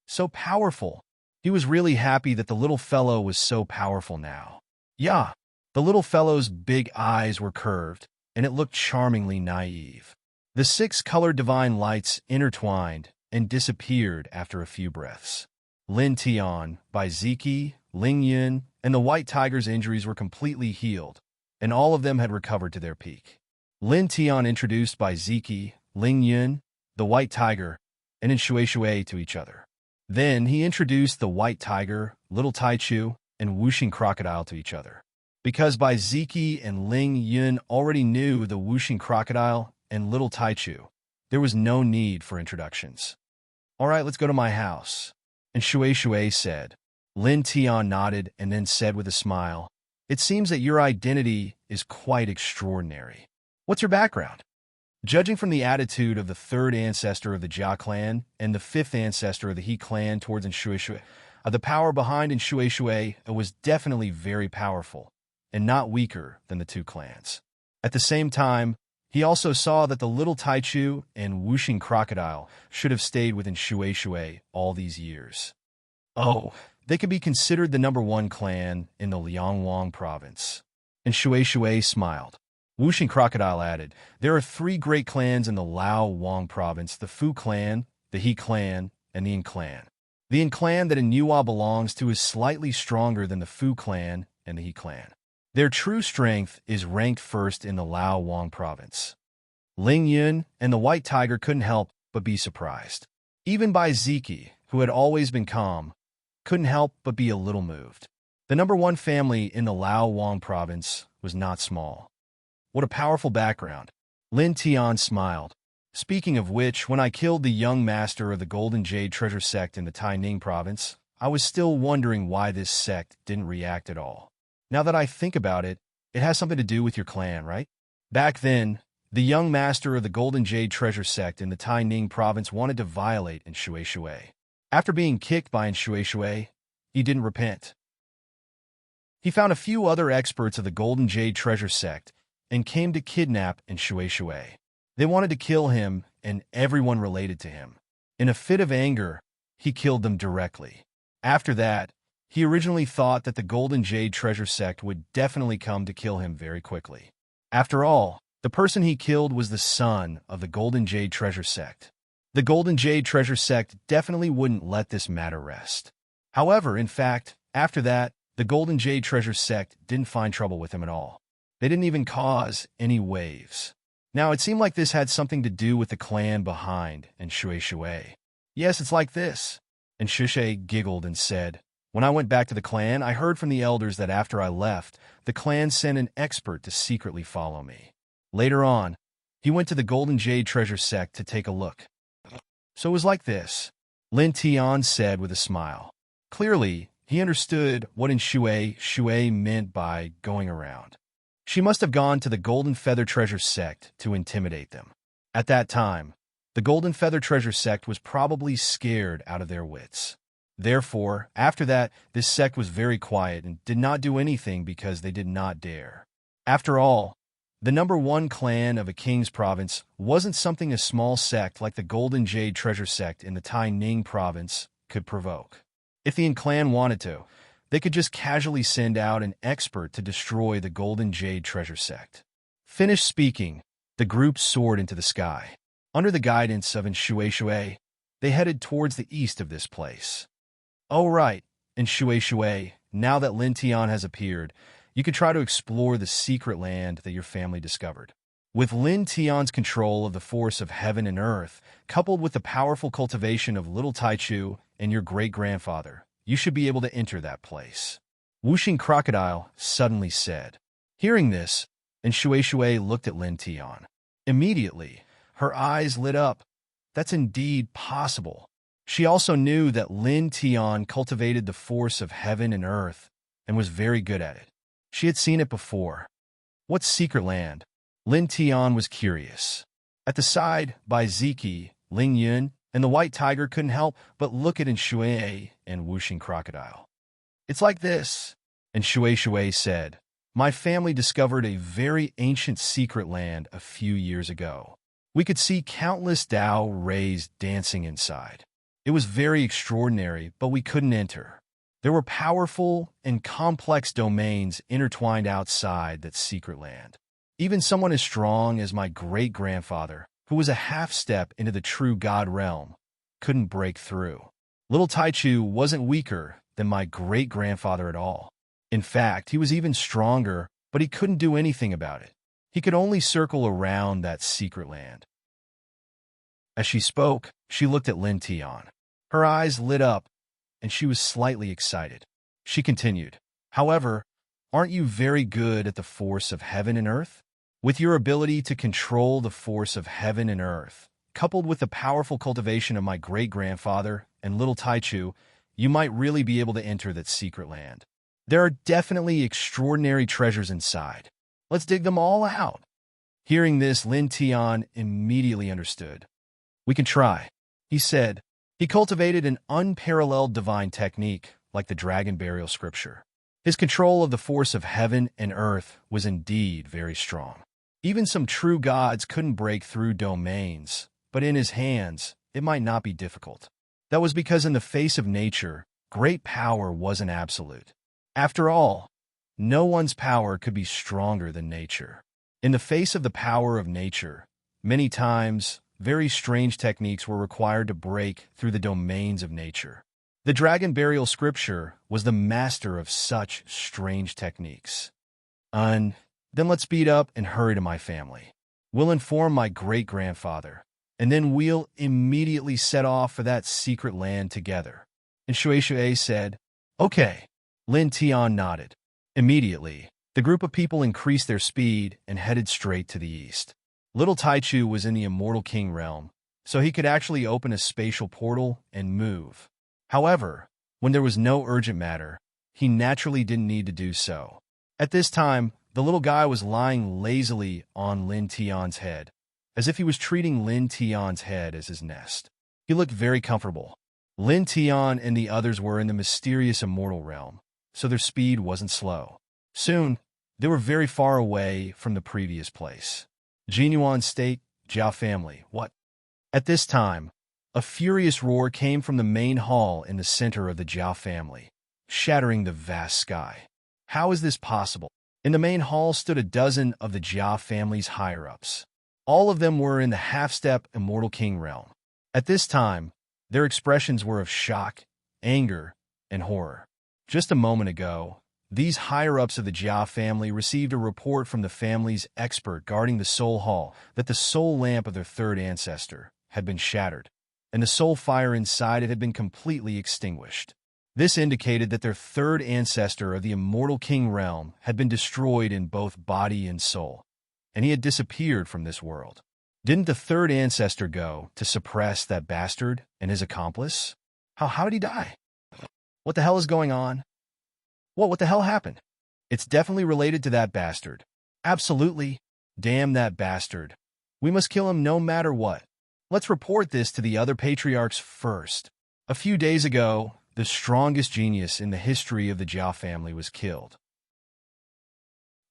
So powerful! He was really happy that the little fellow was so powerful now. Yeah, the little fellow's big eyes were curved, and it looked charmingly naive. The six colored divine lights intertwined and disappeared after a few breaths. Lin Tian, Bai Ziki, Ling Yun, and the white tiger's injuries were completely healed, and all of them had recovered to their peak. Lin Tian introduced Bai Ziki, Ling Yun, the white tiger, and Shui Shui to each other. Then he introduced the white tiger, little Taichu, and whooshing crocodile to each other. Because Bai Ziki and Ling Yun already knew the whooshing crocodile and little Taichu, there was no need for introductions. "All right, let's go to my house," and Shui Shui said. Lin Tian nodded and then said with a smile, "It seems that your identity is quite extraordinary. What's your background?" Judging from the attitude of the third ancestor of the Jia clan and the fifth ancestor of the He clan towards Shui Shui, the power behind Shui Shui was definitely very powerful, and not weaker than the two clans. At the same time, he also saw that the little Taichu and whooshing crocodile should have stayed within Shui Shui all these years. Oh, they could be considered the #1 clan in the Liangwang province. And Shui Shui smiled. Whooshing crocodile added, "There are 3 great clans in the Lao Wang province, the Fu clan, the He clan, and the Yin clan. The Yin clan that Yua belongs to is slightly stronger than the Fu clan and the He clan. Their true strength is ranked first in the Lao Wang province." Ling Yun and the white tiger couldn't help but be surprised. Even Bai Ziki, who had always been calm, couldn't help but be a little moved. The #1 family in the Lao Wang province was not small. What a powerful background. Lin Tian smiled. "Speaking of which, when I killed the young master of the Golden Jade Treasure sect in the Taining province, I was still wondering why this sect didn't react at all. Now that I think about it, it has something to do with your clan, right? Back then, the young master of the Golden Jade Treasure sect in the Taining province wanted to violate Shui Shui. After being kicked by Shui Shui, he didn't repent. He found a few other experts of the Golden Jade Treasure sect and came to kidnap Shui Shui. They wanted to kill him and everyone related to him. In a fit of anger, he killed them directly. After that, he originally thought that the Golden Jade Treasure sect would definitely come to kill him very quickly. After all, the person he killed was the son of the Golden Jade Treasure sect. The Golden Jade Treasure sect definitely wouldn't let this matter rest. However, in fact, after that, the Golden Jade Treasure sect didn't find trouble with him at all. They didn't even cause any waves. Now, it seemed like this had something to do with the clan behind Shui Shui. "Yes, it's like this." And Shui Shui giggled and said, "When I went back to the clan, I heard from the elders that after I left, the clan sent an expert to secretly follow me. Later on, he went to the Golden Jade Treasure sect to take a look. So it was like this," Lin Tian said with a smile. Clearly, he understood what Shui Shui meant by going around. She must have gone to the Golden Feather Treasure sect to intimidate them. At that time, the Golden Feather Treasure sect was probably scared out of their wits. Therefore, after that, this sect was very quiet and did not do anything because they did not dare. After all, the #1 clan of a king's province wasn't something a small sect like the Golden Jade Treasure sect in the Taining province could provoke. If the Yin clan wanted to, they could just casually send out an expert to destroy the Golden Jade Treasure sect. Finished speaking, the group soared into the sky. Under the guidance of Shui Shui, They headed towards the east of this place. Oh, right, and Shui, now that Lin Tian has appeared, you can try to explore the secret land that your family discovered. With Lin Tian's control of the force of heaven and earth, coupled with the powerful cultivation of little Taichu and your great-grandfather, you should be able to enter that place. Wuxing Crocodile suddenly said. Hearing this, and Shui looked at Lin Tian. Immediately, her eyes lit up. That's indeed possible. She also knew that Lin Tian cultivated the force of heaven and earth and was very good at it. She had seen it before. What secret land? Lin Tian was curious. At the side, by Ziki, Ling Yun, and the white tiger couldn't help but look at Shui and Wuxing Crocodile. It's like this, and Shui said. My family discovered a very ancient secret land a few years ago. We could see countless Dao rays dancing inside. It was very extraordinary, but we couldn't enter. There were powerful and complex domains intertwined outside that secret land. Even someone as strong as my great-grandfather, who was a half-step into the true God realm, couldn't break through. Little Taichu wasn't weaker than my great-grandfather at all. In fact, he was even stronger, but he couldn't do anything about it. He could only circle around that secret land. As she spoke, she looked at Lin Tian. Her eyes lit up, and she was slightly excited. She continued, However, aren't you very good at the force of heaven and earth? With your ability to control the force of heaven and earth, coupled with the powerful cultivation of my great-grandfather and little Taichu, you might really be able to enter that secret land. There are definitely extraordinary treasures inside. Let's dig them all out. Hearing this, Lin Tian immediately understood. We can try, he said. He cultivated an unparalleled divine technique, like the dragon burial scripture. His control of the force of heaven and earth was indeed very strong. Even some true gods couldn't break through domains, but in his hands, it might not be difficult. That was because in the face of nature, great power wasn't absolute. After all, no one's power could be stronger than nature. In the face of the power of nature, many times, very strange techniques were required to break through the domains of nature. The dragon burial scripture was the master of such strange techniques. Then let's speed up and hurry to my family. We'll inform my great-grandfather, and then we'll immediately set off for that secret land together. And Shui said, Okay. Lin Tian nodded. Immediately, the group of people increased their speed and headed straight to the east. Little Taichu was in the Immortal King realm, so he could actually open a spatial portal and move. However, when there was no urgent matter, he naturally didn't need to do so. At this time, the little guy was lying lazily on Lin Tian's head, as if he was treating Lin Tian's head as his nest. He looked very comfortable. Lin Tian and the others were in the mysterious immortal realm, so their speed wasn't slow. Soon, they were very far away from the previous place. Jinyuan State, Jiao family, what? At this time, a furious roar came from the main hall in the center of the Jiao family, shattering the vast sky. How is this possible? In the main hall stood a dozen of the Jiao family's higher-ups. All of them were in the half-step Immortal King realm. At this time, their expressions were of shock, anger, and horror. Just a moment ago, these higher-ups of the Jiao family received a report from the family's expert guarding the soul hall that the soul lamp of their third ancestor had been shattered, and the soul fire inside it had been completely extinguished. This indicated that their third ancestor of the Immortal King realm had been destroyed in both body and soul, and he had disappeared from this world. Didn't the third ancestor go to suppress that bastard and his accomplice? How did he die? What the hell is going on? What the hell happened? It's definitely related to that bastard. Absolutely. Damn that bastard. We must kill him no matter what. Let's report this to the other patriarchs first. A few days ago, the strongest genius in the history of the Jiao family was killed.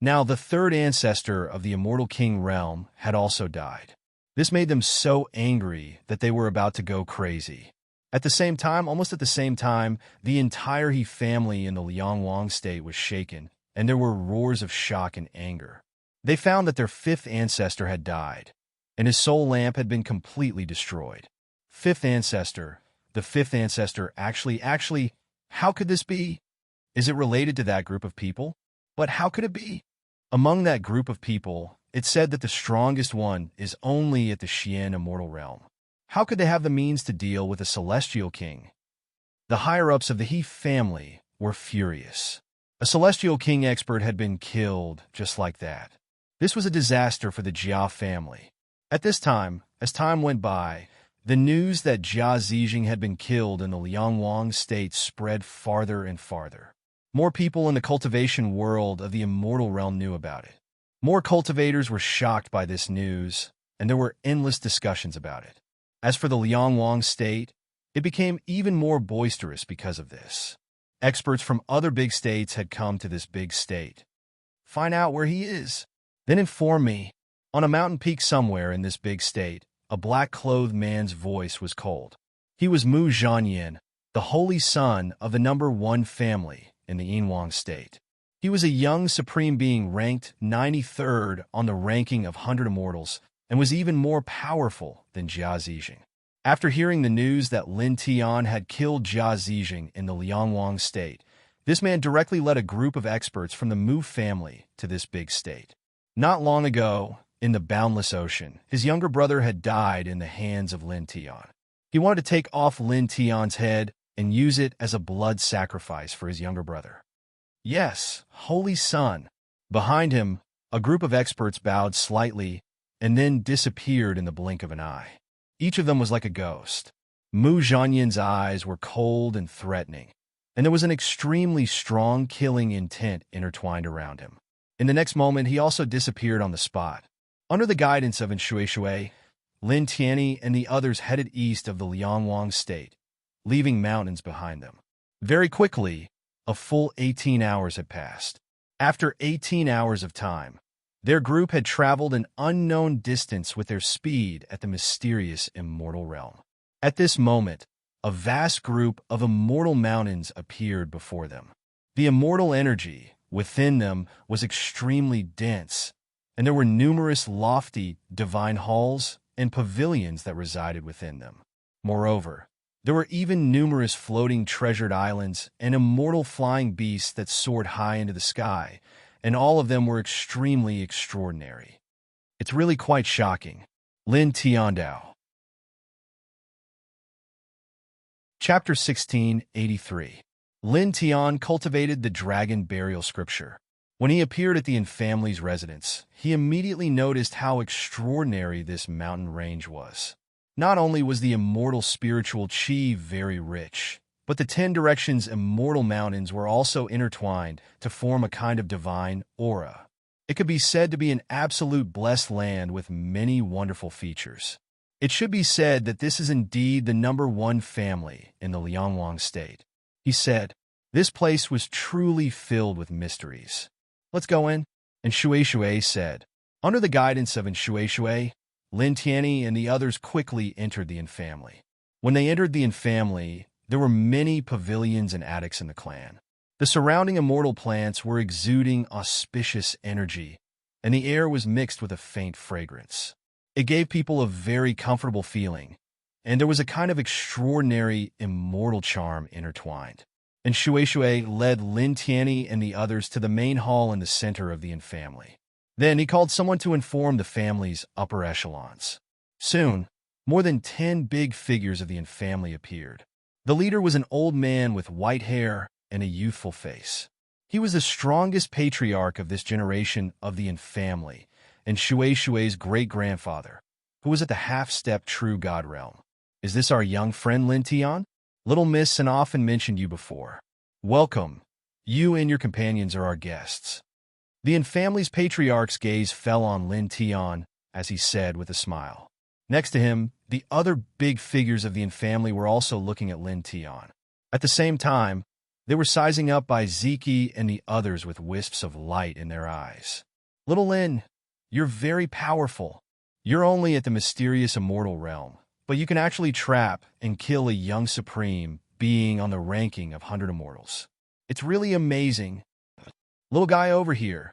Now, the third ancestor of the Immortal King realm had also died. This made them so angry that they were about to go crazy. At the same time, almost at the same time, the entire He family in the Liangwang state was shaken, and there were roars of shock and anger. They found that their fifth ancestor had died, and his soul lamp had been completely destroyed. Fifth ancestor. The fifth ancestor actually, how could this be? Is it related to that group of people? But how could it be? Among that group of people, it said that the strongest one is only at the Xian immortal realm. How could they have the means to deal with a celestial king? The higher-ups of the He family were furious. A celestial king expert had been killed just like that. This was a disaster for the Jia family. At this time, as time went by, the news that Jia Zijing had been killed in the Liangwang state spread farther and farther. More people in the cultivation world of the immortal realm knew about it. More cultivators were shocked by this news, and there were endless discussions about it. As for the Liangwang state, it became even more boisterous because of this. Experts from other big states had come to this big state. Find out where he is. Then inform me. On a mountain peak somewhere in this big state, a black-clothed man's voice was cold. He was Mu Zhanyin, the holy son of the number 1 family in the Yinhuang state. He was a young supreme being ranked 93rd on the ranking of 100 immortals and was even more powerful than Jia Zijing. After hearing the news that Lin Tian had killed Jia Zijing in the Liangwang state, this man directly led a group of experts from the Mu family to this big state. Not long ago, in the boundless ocean, his younger brother had died in the hands of Lin Tian. He wanted to take off Lin Tian's head and use it as a blood sacrifice for his younger brother. Yes, holy son. Behind him, a group of experts bowed slightly and then disappeared in the blink of an eye. Each of them was like a ghost. Mu Zhanyin's eyes were cold and threatening, and there was an extremely strong killing intent intertwined around him. In the next moment, he also disappeared on the spot. Under the guidance of Shui, Lin Tianyi and the others headed east of the Liangwang state, leaving mountains behind them. Very quickly, a full 18 hours had passed. After 18 hours of time, their group had traveled an unknown distance with their speed at the mysterious immortal realm. At this moment, a vast group of immortal mountains appeared before them. The immortal energy within them was extremely dense, and there were numerous lofty divine halls and pavilions that resided within them. Moreover, there were even numerous floating treasured islands and immortal flying beasts that soared high into the sky, and all of them were extremely extraordinary. It's really quite shocking. Lin Tiandao. Chapter 1683. Lin Tian cultivated the dragon burial scripture. When he appeared at the Yin family's residence, he immediately noticed how extraordinary this mountain range was. Not only was the immortal spiritual qi very rich, but the 10 directions immortal mountains were also intertwined to form a kind of divine aura. It could be said to be an absolute blessed land with many wonderful features. It should be said that this is indeed the number 1 family in the Liangwang state. He said, this place was truly filled with mysteries. Let's go in. And Shui said. Under the guidance of Shui, Lin Tianyi and the others quickly entered the Yin family. When they entered the Yin family, there were many pavilions and attics in the clan. The surrounding immortal plants were exuding auspicious energy, and the air was mixed with a faint fragrance. It gave people a very comfortable feeling, and there was a kind of extraordinary immortal charm intertwined. And Shui led Lin Tianyi and the others to the main hall in the center of the Yin family. Then he called someone to inform the family's upper echelons. Soon, more than 10 big figures of the Yin family appeared. The leader was an old man with white hair and a youthful face. He was the strongest patriarch of this generation of the Yin family, and Shui's great-grandfather, who was at the half-step true god realm. Is this our young friend Lin Tian? Little miss and often mentioned you before. Welcome. You and your companions are our guests. The Yin family's patriarch's gaze fell on Lin Tian as he said with a smile. Next to him, the other big figures of the Yin family were also looking at Lin Tian. At the same time, they were sizing up by Ziki and the others with wisps of light in their eyes. Little Lin, you're very powerful. You're only at the mysterious immortal realm, but you can actually trap and kill a young supreme being on the ranking of 100 immortals. It's really amazing. Little guy over here,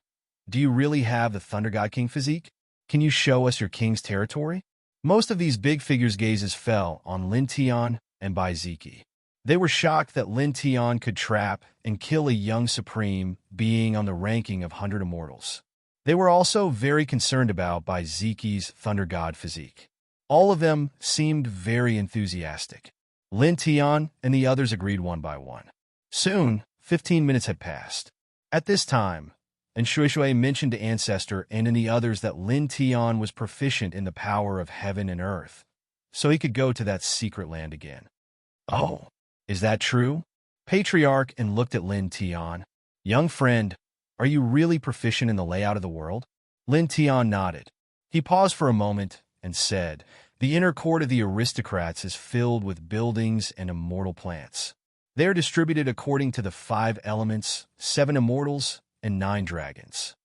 do you really have the Thunder God King physique? Can you show us your king's territory? Most of these big figures' gazes fell on Lin Tian and Bai Ziki. They were shocked that Lin Tian could trap and kill a young supreme being on the ranking of 100 immortals. They were also very concerned about Bai Ziki's thunder god physique. All of them seemed very enthusiastic. Lin Tian and the others agreed one by one. Soon, 15 minutes had passed. At this time, and Shui mentioned to Ancestor and the others that Lin Tian was proficient in the power of heaven and earth, so he could go to that secret land again. Oh, is that true? Patriarch and looked at Lin Tian. Young friend, are you really proficient in the layout of the world? Lin Tian nodded. He paused for a moment and said, the inner court of the aristocrats is filled with buildings and immortal plants. They are distributed according to the 5 elements, 7 immortals, and 9 dragons.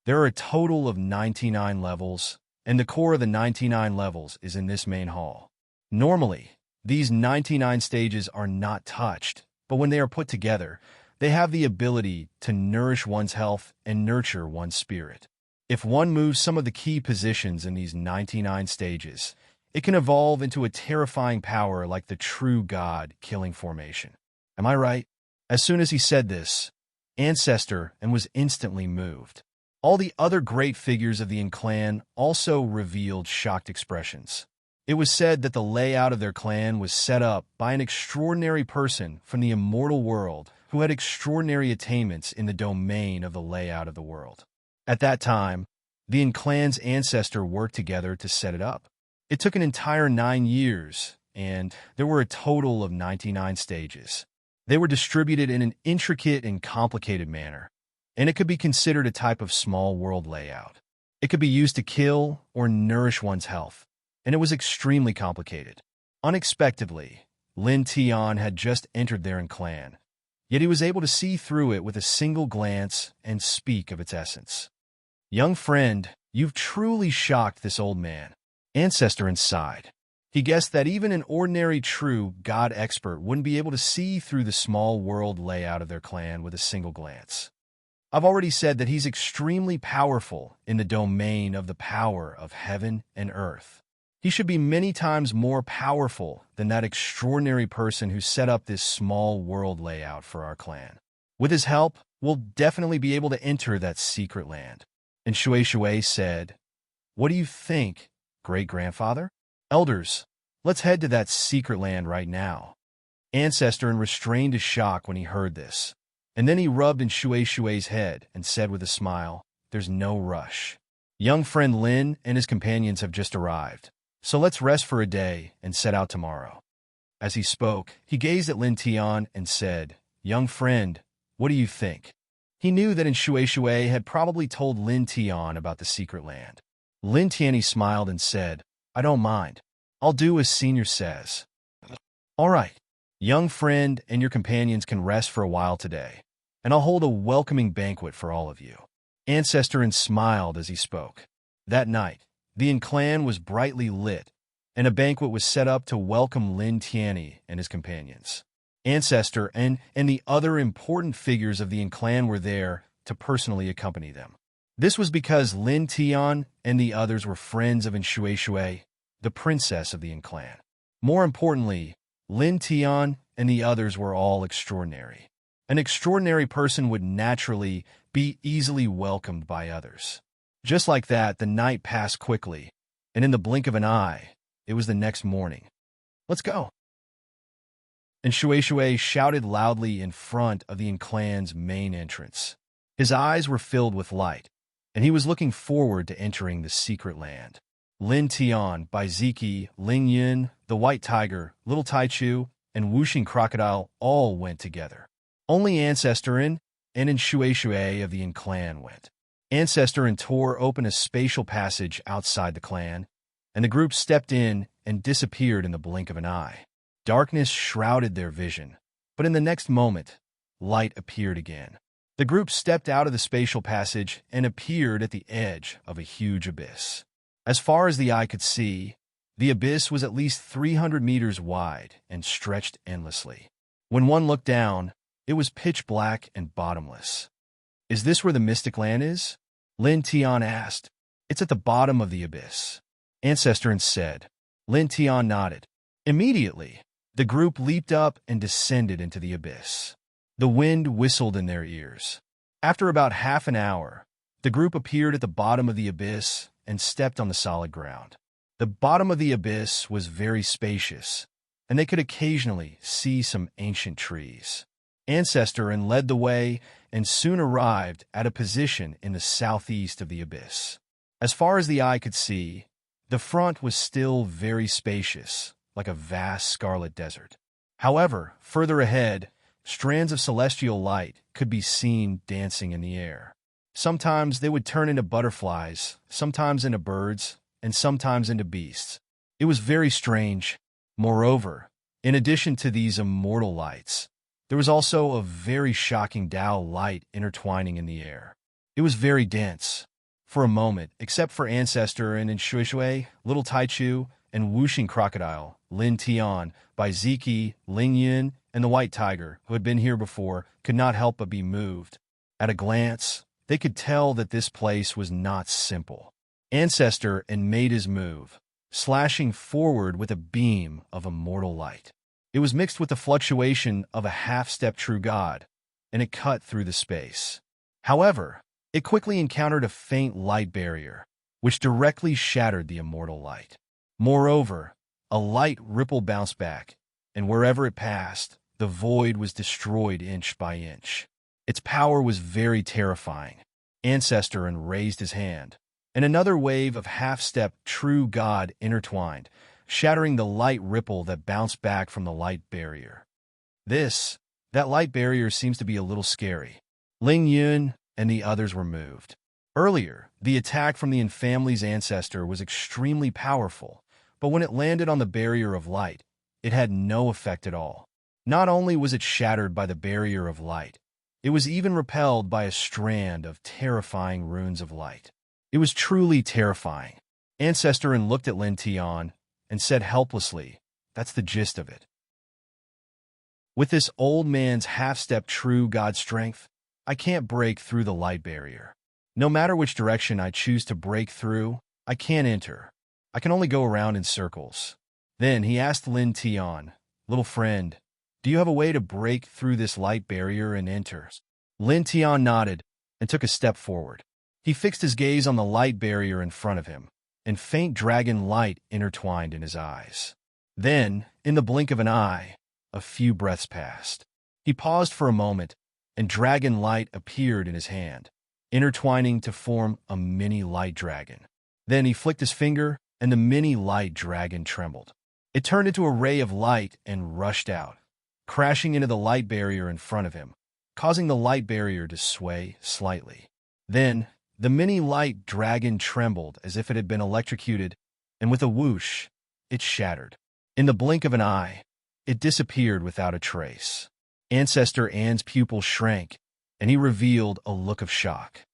There are a total of 99 levels, and the core of the 99 levels is in this main hall. Normally, these 99 stages are not touched, but when they are put together, they have the ability to nourish one's health and nurture one's spirit. If one moves some of the key positions in these 99 stages, it can evolve into a terrifying power like the true god-killing formation. Am I right? As soon as he said this, Ancestor and was instantly moved. All the other great figures of the clan also revealed shocked expressions. It was said that the layout of their clan was set up by an extraordinary person from the immortal world who had extraordinary attainments in the domain of the layout of the world. At that time, the clan's Ancestor worked together to set it up. It took an entire 9 years, and there were a total of 99 stages. They were distributed in an intricate and complicated manner, and it could be considered a type of small world layout. It could be used to kill or nourish one's health, and it was extremely complicated. Unexpectedly, Lin Tian had just entered their clan, yet he was able to see through it with a single glance and speak of its essence. Young friend, you've truly shocked this old man. Ancestor sighed. He guessed that even an ordinary true god expert wouldn't be able to see through the small world layout of their clan with a single glance. I've already said that he's extremely powerful in the domain of the power of heaven and earth. He should be many times more powerful than that extraordinary person who set up this small world layout for our clan. With his help, we'll definitely be able to enter that secret land. And Shui said, what do you think, great-grandfather? Elders, let's head to that secret land right now. Ancestor restrained his shock when he heard this, and then he rubbed in Shui's head and said with a smile, there's no rush. Young friend Lin and his companions have just arrived, so let's rest for a day and set out tomorrow. As he spoke, he gazed at Lin Tian and said, young friend, what do you think? He knew that Shui had probably told Lin Tian about the secret land. Lin Tian smiled and said, I don't mind. I'll do as Senior says. All right. Young friend and your companions can rest for a while today, and I'll hold a welcoming banquet for all of you. Ancestor smiled as he spoke. That night, the clan was brightly lit, and a banquet was set up to welcome Lin Tian and his companions. Ancestor and the other important figures of the clan were there to personally accompany them. This was because Lin Tian and the others were friends of Shui, the princess of the clan. More importantly, Lin Tian and the others were all extraordinary. An extraordinary person would naturally be easily welcomed by others. Just like that, the night passed quickly, and in the blink of an eye, it was the next morning. Let's go. And Shui shouted loudly in front of the clan's main entrance. His eyes were filled with light, and he was looking forward to entering the secret land. Lin Tian, Bai Ziki, Ling Yin, the White Tiger, Little Taichu, and Wuxing Crocodile all went together. Only Ancestor and Shui of the clan went. Ancestor tore open a spatial passage outside the clan, and the group stepped in and disappeared in the blink of an eye. Darkness shrouded their vision, but in the next moment, light appeared again. The group stepped out of the spatial passage and appeared at the edge of a huge abyss. As far as the eye could see, the abyss was at least 300 meters wide and stretched endlessly. When one looked down, it was pitch black and bottomless. Is this where the mystic land is? Lin Tian asked. It's at the bottom of the abyss. Ancestor and said. Lin Tian nodded. Immediately, the group leaped up and descended into the abyss. The wind whistled in their ears. After about half an hour, the group appeared at the bottom of the abyss and stepped on the solid ground. The bottom of the abyss was very spacious, and they could occasionally see some ancient trees. Ancestor and led the way and soon arrived at a position in the southeast of the abyss. As far as the eye could see, the front was still very spacious, like a vast scarlet desert. However, further ahead, strands of celestial light could be seen dancing in the air. Sometimes they would turn into butterflies, sometimes into birds, and sometimes into beasts. It was very strange. Moreover, in addition to these immortal lights, there was also a very shocking Tao light intertwining in the air. It was very dense. For a moment, except for Ancestor and Shui, Little Taichu, and Whooshing Crocodile, Lin Tian, by Ziki, Ling Yun, and the White Tiger, who had been here before, could not help but be moved. At a glance, they could tell that this place was not simple. Ancestor and made his move, slashing forward with a beam of immortal light. It was mixed with the fluctuation of a half-step true god, and it cut through the space. However, it quickly encountered a faint light barrier, which directly shattered the immortal light. Moreover, a light ripple bounced back, and wherever it passed, the void was destroyed inch by inch. Its power was very terrifying. Ancestor and raised his hand, and another wave of half-step true god intertwined, shattering the light ripple that bounced back from the light barrier. That light barrier seems to be a little scary. Ling Yun and the others were moved. Earlier, the attack from the family's ancestor was extremely powerful, but when it landed on the barrier of light, it had no effect at all. Not only was it shattered by the barrier of light, it was even repelled by a strand of terrifying runes of light. It was truly terrifying. Ancestor and looked at Lin Tian and said helplessly, "That's the gist of it." With this old man's half-step true god strength, I can't break through the light barrier. No matter which direction I choose to break through, I can't enter. I can only go around in circles. Then he asked Lin Tian, "Little friend, do you have a way to break through this light barrier and enter?" Lin Tian nodded and took a step forward. He fixed his gaze on the light barrier in front of him, and faint dragon light intertwined in his eyes. Then, in the blink of an eye, a few breaths passed. He paused for a moment, and dragon light appeared in his hand, intertwining to form a mini light dragon. Then he flicked his finger, and the mini light dragon trembled. It turned into a ray of light and rushed out, crashing into the light barrier in front of him, causing the light barrier to sway slightly. Then, the mini light dragon trembled as if it had been electrocuted, and with a whoosh, it shattered. In the blink of an eye, it disappeared without a trace. Ancestor An's pupil shrank, and he revealed a look of shock.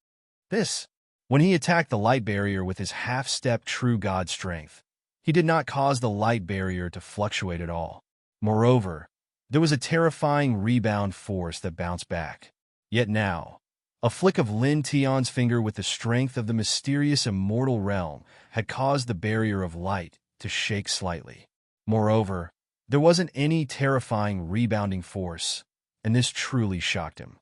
When he attacked the light barrier with his half-step true god strength, he did not cause the light barrier to fluctuate at all. Moreover, there was a terrifying rebound force that bounced back. Yet now, a flick of Lin Tian's finger with the strength of the mysterious immortal realm had caused the barrier of light to shake slightly. Moreover, there wasn't any terrifying rebounding force, and this truly shocked him.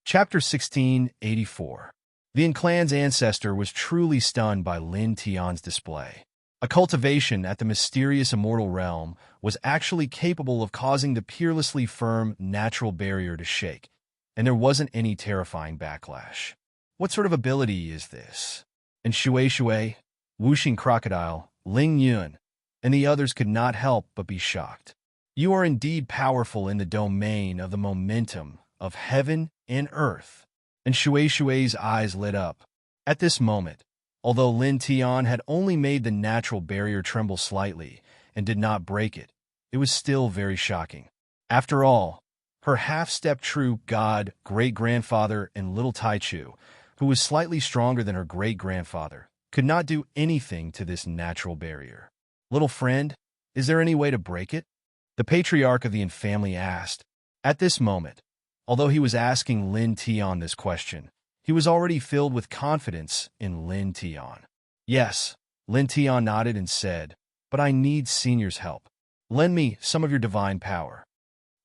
Chapter 1684. The clan's ancestor was truly stunned by Lin Tian's display. A cultivation at the mysterious immortal realm was actually capable of causing the peerlessly firm natural barrier to shake, and there wasn't any terrifying backlash. What sort of ability is this? And Shui, Whooshing Crocodile, Ling Yun, and the others could not help but be shocked. You are indeed powerful in the domain of the momentum of heaven and earth. And Shui's eyes lit up. At this moment, although Lin Tian had only made the natural barrier tremble slightly and did not break it, it was still very shocking. After all, her half-step true god, great-grandfather, and little Taichu, who was slightly stronger than her great-grandfather, could not do anything to this natural barrier. "Little friend, is there any way to break it?" the patriarch of the family asked. At this moment, although he was asking Lin Tian this question, He was already filled with confidence in Lin Tian. Yes, Lin Tian nodded and said, but I need Senior's help. Lend me some of your divine power.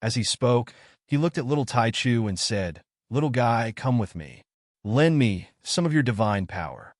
As he spoke, he looked at little Taichu and said, little guy, come with me. Lend me some of your divine power.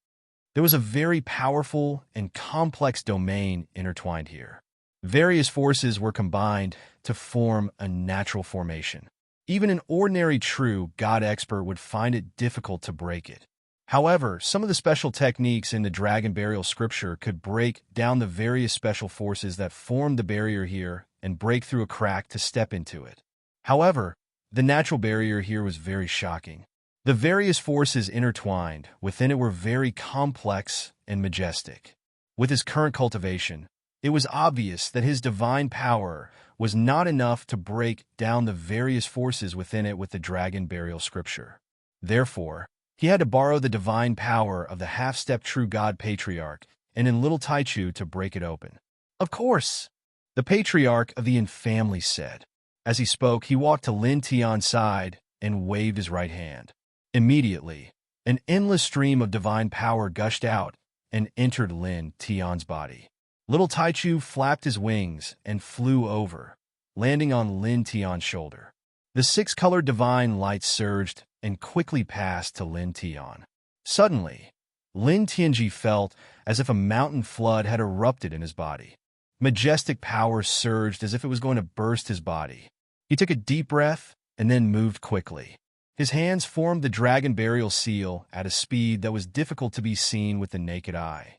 There was a very powerful and complex domain intertwined here. Various forces were combined to form a natural formation. Even an ordinary true God expert would find it difficult to break it. However, some of the special techniques in the dragon burial scripture could break down the various special forces that formed the barrier here and break through a crack to step into it. However, the natural barrier here was very shocking. The various forces intertwined within it were very complex and majestic. With his current cultivation, it was obvious that his divine power was not enough to break down the various forces within it with the dragon burial scripture. Therefore, he had to borrow the divine power of the half-step true God patriarch and in little Taichu to break it open. Of course, the patriarch of the Yin family said. As he spoke, he walked to Lin Tian's side and waved his right hand. Immediately, an endless stream of divine power gushed out and entered Lin Tian's body. Little Taichu flapped his wings and flew over, landing on Lin Tian's shoulder. The six-colored divine light surged and quickly passed to Lin Tian. Suddenly, Lin Tianji felt as if a mountain flood had erupted in his body. Majestic power surged as if it was going to burst his body. He took a deep breath and then moved quickly. His hands formed the dragon burial seal at a speed that was difficult to be seen with the naked eye.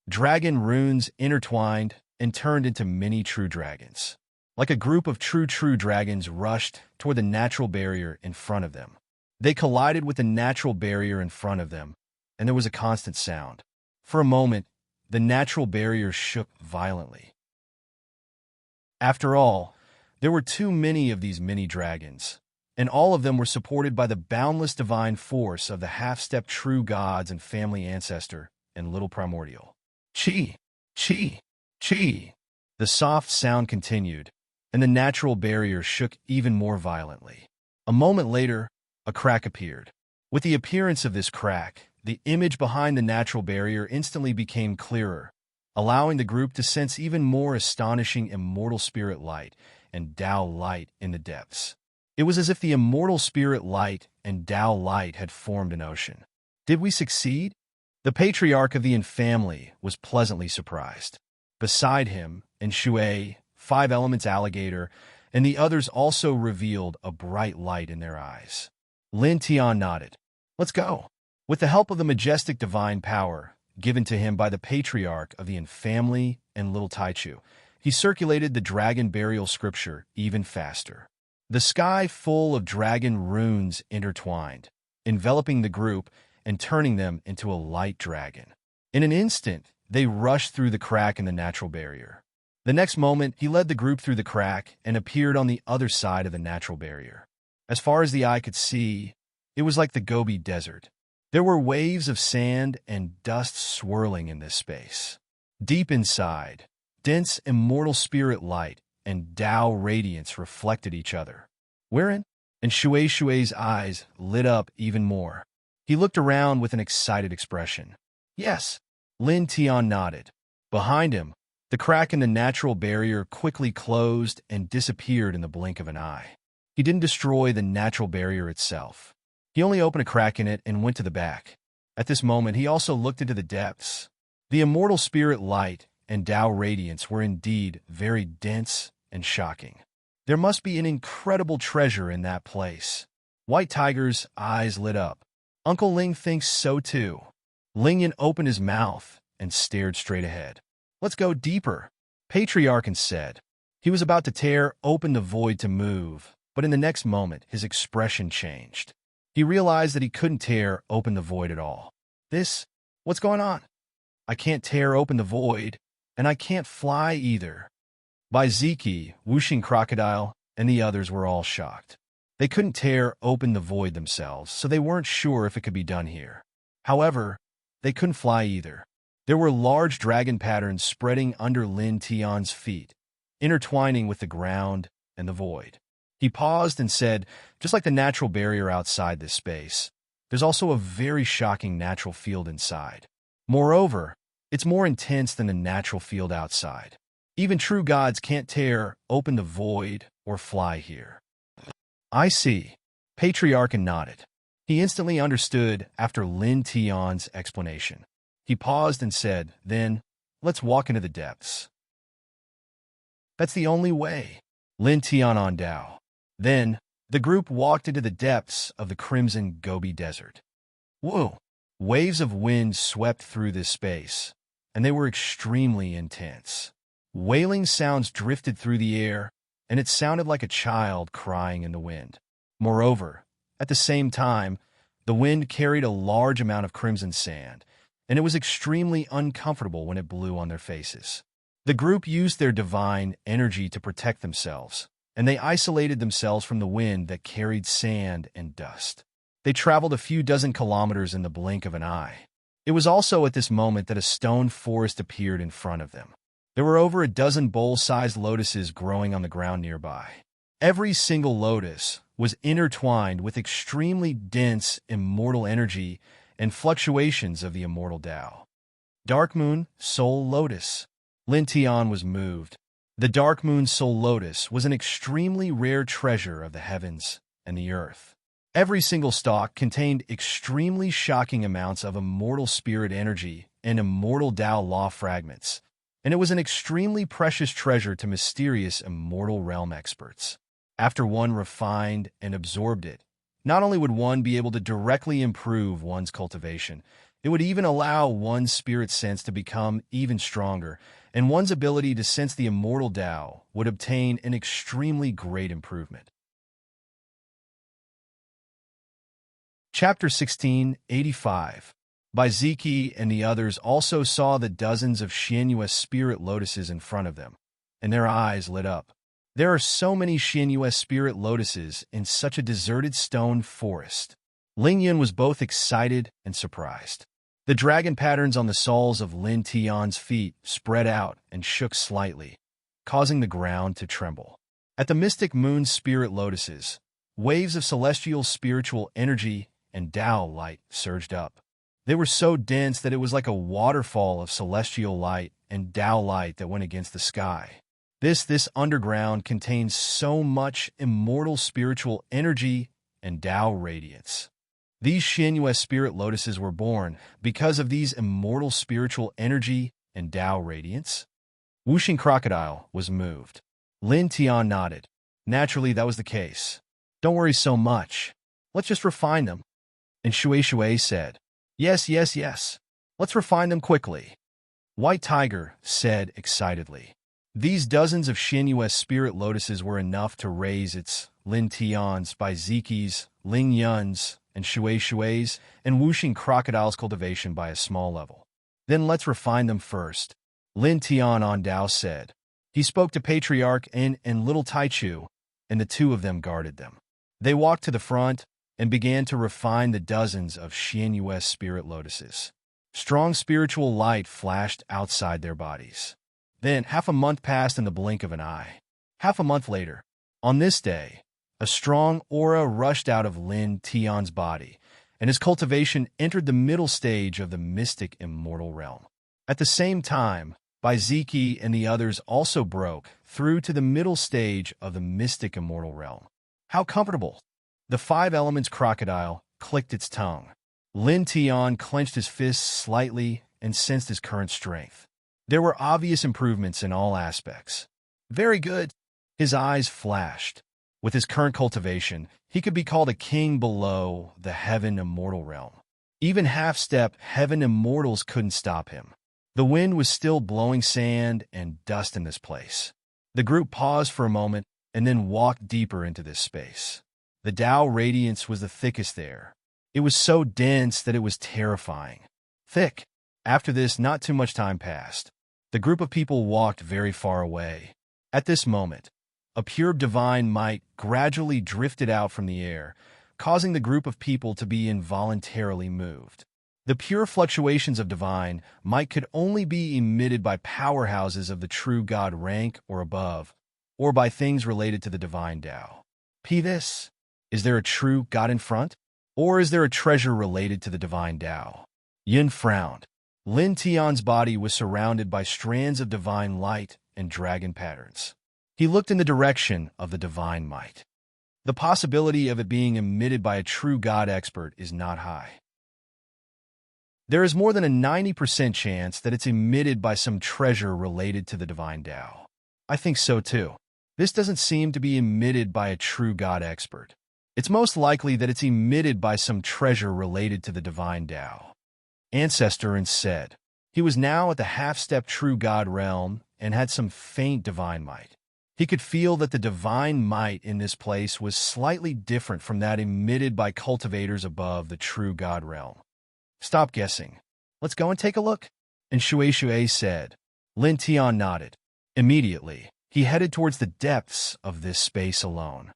Dragon runes intertwined and turned into many true dragons. Like a group of true dragons rushed toward the natural barrier in front of them. They collided with the natural barrier in front of them, and there was a constant sound. For a moment, the natural barrier shook violently. After all, there were too many of these mini dragons, and all of them were supported by the boundless divine force of the half-step true gods and family ancestor and little primordial. Chi, chi, chi. The soft sound continued, and the natural barrier shook even more violently. A moment later, a crack appeared. With the appearance of this crack, the image behind the natural barrier instantly became clearer, allowing the group to sense even more astonishing immortal spirit light and Tao light in the depths. It was as if the immortal spirit light and Tao light had formed an ocean. Did we succeed? The patriarch of the Yin family was pleasantly surprised. Beside him, and Shui, Five Elements Alligator, and the others also revealed a bright light in their eyes. Lin Tian nodded. Let's go. With the help of the majestic divine power given to him by the patriarch of the Yin family and little Taichu, he circulated the dragon burial scripture even faster. The sky full of dragon runes intertwined, enveloping the group and turning them into a light dragon. In an instant, they rushed through the crack in the natural barrier. The next moment, he led the group through the crack and appeared on the other side of the natural barrier. As far as the eye could see, it was like the Gobi Desert. There were waves of sand and dust swirling in this space. Deep inside, dense immortal spirit light and Tao radiance reflected each other. Wherein? And Shui's eyes lit up even more. He looked around with an excited expression. Yes, Lin Tian nodded. Behind him, the crack in the natural barrier quickly closed and disappeared in the blink of an eye. He didn't destroy the natural barrier itself. He only opened a crack in it and went to the back. At this moment, he also looked into the depths. The immortal spirit light and Tao radiance were indeed very dense and shocking. There must be an incredible treasure in that place. White Tiger's eyes lit up. Uncle Ling thinks so too. Lingyan opened his mouth and stared straight ahead. Let's go deeper, Patriarchan said. He was about to tear open the void to move, but in the next moment, his expression changed. He realized that he couldn't tear open the void at all. What's going on? I can't tear open the void, and I can't fly either. By Ziki, Wuxing Crocodile, and the others were all shocked. They couldn't tear open the void themselves, so they weren't sure if it could be done here. However, they couldn't fly either. There were large dragon patterns spreading under Lin Tian's feet, intertwining with the ground and the void. He paused and said, just like the natural barrier outside this space, there's also a very shocking natural field inside. Moreover, it's more intense than the natural field outside. Even true gods can't tear open the void or fly here. I see. Patriarch nodded. He instantly understood after Lin Tian's explanation. He paused and said, "Then, let's walk into the depths." "That's the only way." Lin Tian on Dao. Then, the group walked into the depths of the crimson Gobi Desert. Whoa! Waves of wind swept through this space, and they were extremely intense. Wailing sounds drifted through the air, and it sounded like a child crying in the wind. Moreover, at the same time, the wind carried a large amount of crimson sand, and it was extremely uncomfortable when it blew on their faces. The group used their divine energy to protect themselves, and they isolated themselves from the wind that carried sand and dust. They traveled a few dozen kilometers in the blink of an eye. It was also at this moment that a stone forest appeared in front of them. There were over a dozen bowl-sized lotuses growing on the ground nearby. Every single lotus was intertwined with extremely dense immortal energy and fluctuations of the immortal Tao. Dark Moon Soul Lotus. Lin Tian was moved. The Dark Moon Soul Lotus was an extremely rare treasure of the heavens and the earth. Every single stalk contained extremely shocking amounts of immortal spirit energy and immortal Tao law fragments, and it was an extremely precious treasure to mysterious immortal realm experts. After one refined and absorbed it, not only would one be able to directly improve one's cultivation, it would even allow one's spirit sense to become even stronger, and one's ability to sense the immortal Tao would obtain an extremely great improvement. Chapter 1685. Baiziki and the others also saw the dozens of Xianyue spirit lotuses in front of them, and their eyes lit up. There are so many Xianyue spirit lotuses in such a deserted stone forest. Ling Yun was both excited and surprised. The dragon patterns on the soles of Lin Tian's feet spread out and shook slightly, causing the ground to tremble. At the mystic moon spirit lotuses, waves of celestial spiritual energy and Tao light surged up. They were so dense that it was like a waterfall of celestial light and Tao light that went against the sky. This underground contains so much immortal spiritual energy and Tao radiance. These Xianyue spirit lotuses were born because of these immortal spiritual energy and Tao radiance. Wuxing Crocodile was moved. Lin Tian nodded. Naturally, that was the case. Don't worry so much. Let's just refine them. And Shui said, Yes. Let's refine them quickly. White Tiger said excitedly. These dozens of Xianyue spirit lotuses were enough to raise its Lin Tian's, Baiziki's, Ling Yun's, and Shui's, and Wuxing Crocodile's cultivation by a small level. Then let's refine them first. Lin Tian on Dao said. He spoke to Patriarch and Little Taichu, and the two of them guarded them. They walked to the front and began to refine the dozens of Xianyue spirit lotuses. Strong spiritual light flashed outside their bodies. Then, half a month passed in the blink of an eye. Half a month later, on this day, a strong aura rushed out of Lin Tian's body, and his cultivation entered the middle stage of the mystic immortal realm. At the same time, Baiziki and the others also broke through to the middle stage of the mystic immortal realm. How comfortable! The five elements crocodile clicked its tongue. Lin Tian clenched his fists slightly and sensed his current strength. There were obvious improvements in all aspects. Very good. His eyes flashed. With his current cultivation, he could be called a king below the heaven immortal realm. Even half-step heaven immortals couldn't stop him. The wind was still blowing sand and dust in this place. The group paused for a moment and then walked deeper into this space. The Tao radiance was the thickest there. It was so dense that it was terrifying. Thick. After this, not too much time passed. The group of people walked very far away. At this moment, a pure divine might gradually drifted out from the air, causing the group of people to be involuntarily moved. The pure fluctuations of divine might could only be emitted by powerhouses of the true God rank or above, or by things related to the divine Tao. This. Is there a true God in front? Or is there a treasure related to the divine Tao? Yin frowned. Lin Tian's body was surrounded by strands of divine light and dragon patterns. He looked in the direction of the divine might. The possibility of it being emitted by a true God expert is not high. There is more than a 90% chance that it's emitted by some treasure related to the divine Tao. I think so too. This doesn't seem to be emitted by a true God expert. It's most likely that it's emitted by some treasure related to the divine Tao. Ancestor and said. He was now at the half-step true God realm and had some faint divine might. He could feel that the divine might in this place was slightly different from that emitted by cultivators above the true God realm. Stop guessing. Let's go and take a look. And Shui said. Lin Tian nodded. Immediately, he headed towards the depths of this space alone.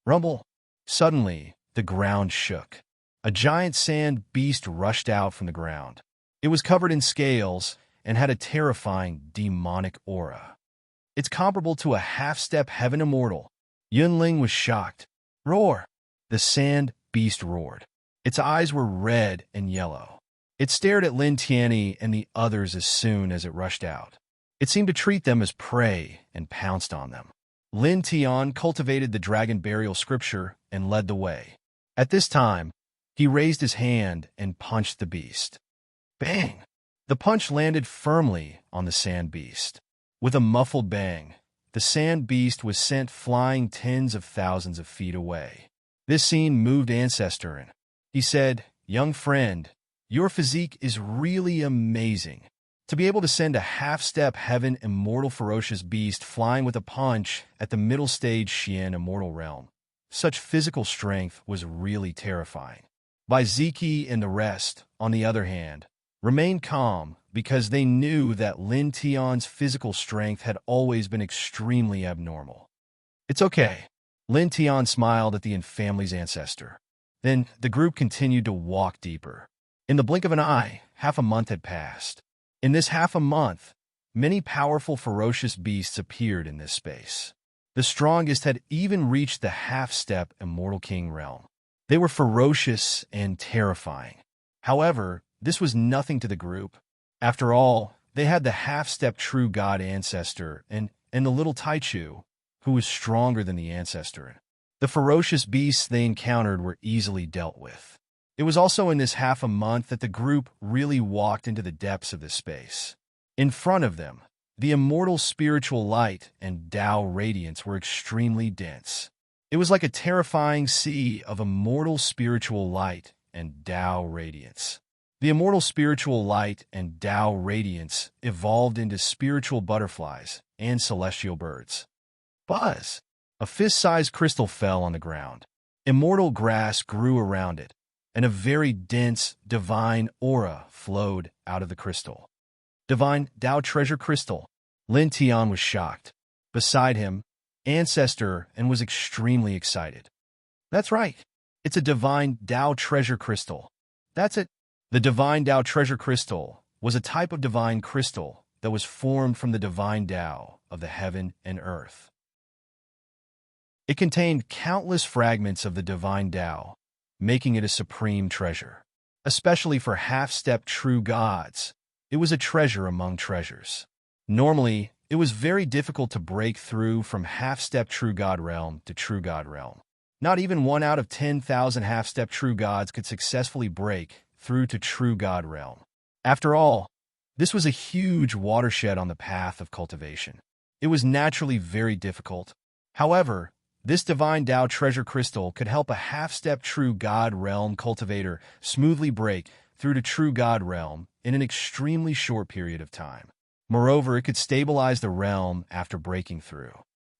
Rumble. Suddenly, the ground shook. A giant sand beast rushed out from the ground. It was covered in scales and had a terrifying demonic aura. It's comparable to a half-step heaven immortal. Yunling was shocked. Roar! The sand beast roared. Its eyes were red and yellow. It stared at Lin Tianyi and the others as soon as it rushed out. It seemed to treat them as prey and pounced on them. Lin Tian cultivated the dragon burial scripture and led the way. At this time, he raised his hand and punched the beast. Bang! The punch landed firmly on the sand beast. With a muffled bang, the sand beast was sent flying tens of thousands of feet away. This scene moved Ancestor in. He said, "Young friend, your physique is really amazing. To be able to send a half-step heaven immortal ferocious beast flying with a punch at the middle stage Xian immortal realm. Such physical strength was really terrifying." Bai Ziki and the rest, on the other hand, remained calm because they knew that Lin Tian's physical strength had always been extremely abnormal. It's okay. Lin Tian smiled at the family's ancestor. Then the group continued to walk deeper. In the blink of an eye, half a month had passed. In this half a month, many powerful ferocious beasts appeared in this space. The strongest had even reached the half-step Immortal King realm. They were ferocious and terrifying. However, this was nothing to the group. After all, they had the half-step true God ancestor and the little Taichu, who was stronger than the ancestor. The ferocious beasts they encountered were easily dealt with. It was also in this half a month that the group really walked into the depths of this space. In front of them, the immortal spiritual light and Tao radiance were extremely dense. It was like a terrifying sea of immortal spiritual light and Tao radiance. The immortal spiritual light and Tao radiance evolved into spiritual butterflies and celestial birds. Buzz! A fist-sized crystal fell on the ground. Immortal grass grew around it, and a very dense, divine aura flowed out of the crystal. Divine Tao treasure crystal. Lin Tian was shocked. Beside him, Ancestor and was extremely excited. That's right. It's a divine Tao treasure crystal. That's it. The divine Tao treasure crystal was a type of divine crystal that was formed from the divine Tao of the heaven and earth. It contained countless fragments of the divine Tao, making it a supreme treasure. Especially for half-step true gods, it was a treasure among treasures. Normally, it was very difficult to break through from half-step true god realm to true god realm. Not even 1 out of 10,000 half-step true gods could successfully break through to true god realm. After all, this was a huge watershed on the path of cultivation. It was naturally very difficult. However, this divine Tao treasure crystal could help a half-step true god realm cultivator smoothly break through to true god realm in an extremely short period of time. Moreover, it could stabilize the realm after breaking through.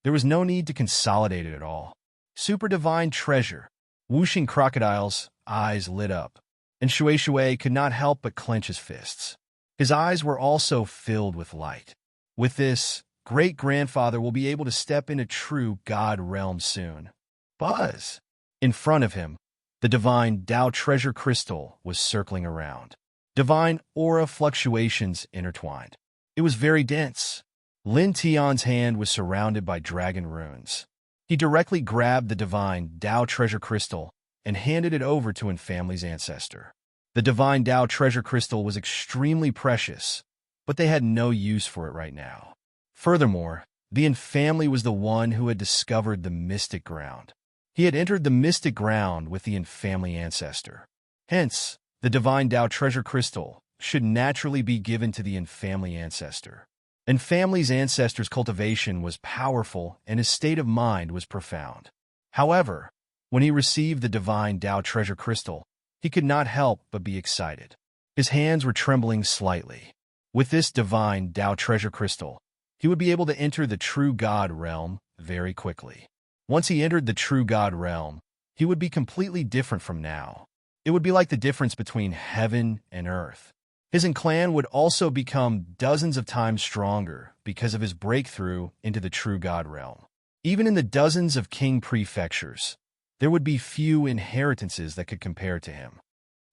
There was no need to consolidate it at all. Super divine treasure. Whooshing Crocodile's eyes lit up, and Shui could not help but clench his fists. His eyes were also filled with light. With this, great-grandfather will be able to step into true God realm soon. Buzz! In front of him, the divine Tao treasure crystal was circling around. Divine aura fluctuations intertwined. It was very dense. Lin Tian's hand was surrounded by dragon runes. He directly grabbed the divine Tao treasure crystal and handed it over to an family's ancestor. The divine Tao treasure crystal was extremely precious, but they had no use for it right now. Furthermore, the family was the one who had discovered the mystic ground. He had entered the mystic ground with the family ancestor. Hence, the divine Tao treasure crystal should naturally be given to the family ancestor. And family's ancestor's cultivation was powerful and his state of mind was profound. However, when he received the divine Tao treasure crystal, he could not help but be excited. His hands were trembling slightly. With this divine Tao treasure crystal, he would be able to enter the true God realm very quickly. Once he entered the true God realm, he would be completely different from now. It would be like the difference between heaven and earth. His clan would also become dozens of times stronger because of his breakthrough into the true God realm. Even in the dozens of king prefectures, there would be few inheritances that could compare to him.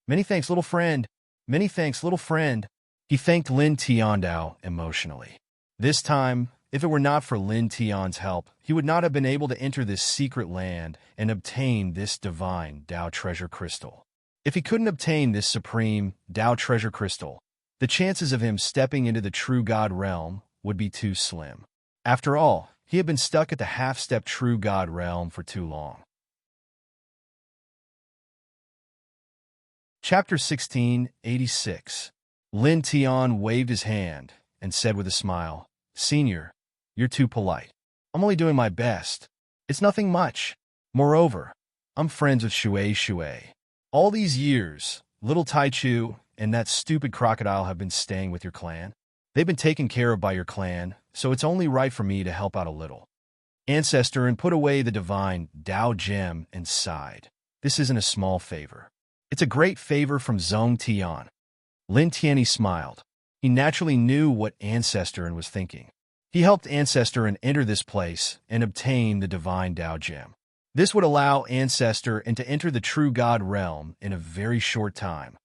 Many thanks, little friend. Many thanks, little friend. He thanked Lin Tiandao emotionally. This time, if it were not for Lin Tian's help, he would not have been able to enter this secret land and obtain this divine Tao treasure crystal. If he couldn't obtain this supreme Tao treasure crystal, the chances of him stepping into the true God realm would be too slim. After all, he had been stuck at the half-step true God realm for too long. Chapter 1686. Lin Tian waved his hand and said with a smile, "Senior, you're too polite. I'm only doing my best. It's nothing much. Moreover, I'm friends with Shui. All these years, little Taichu and that stupid crocodile have been staying with your clan. They've been taken care of by your clan, so it's only right for me to help out a little." Ancestor and put away the divine Tao gem and sighed. This isn't a small favor. It's a great favor from Zhong Tian. Lin Tianyi smiled. He naturally knew what Ancestor was thinking. He helped Ancestor enter this place and obtain the divine Tao gem. This would allow Ancestor to enter the true God realm in a very short time,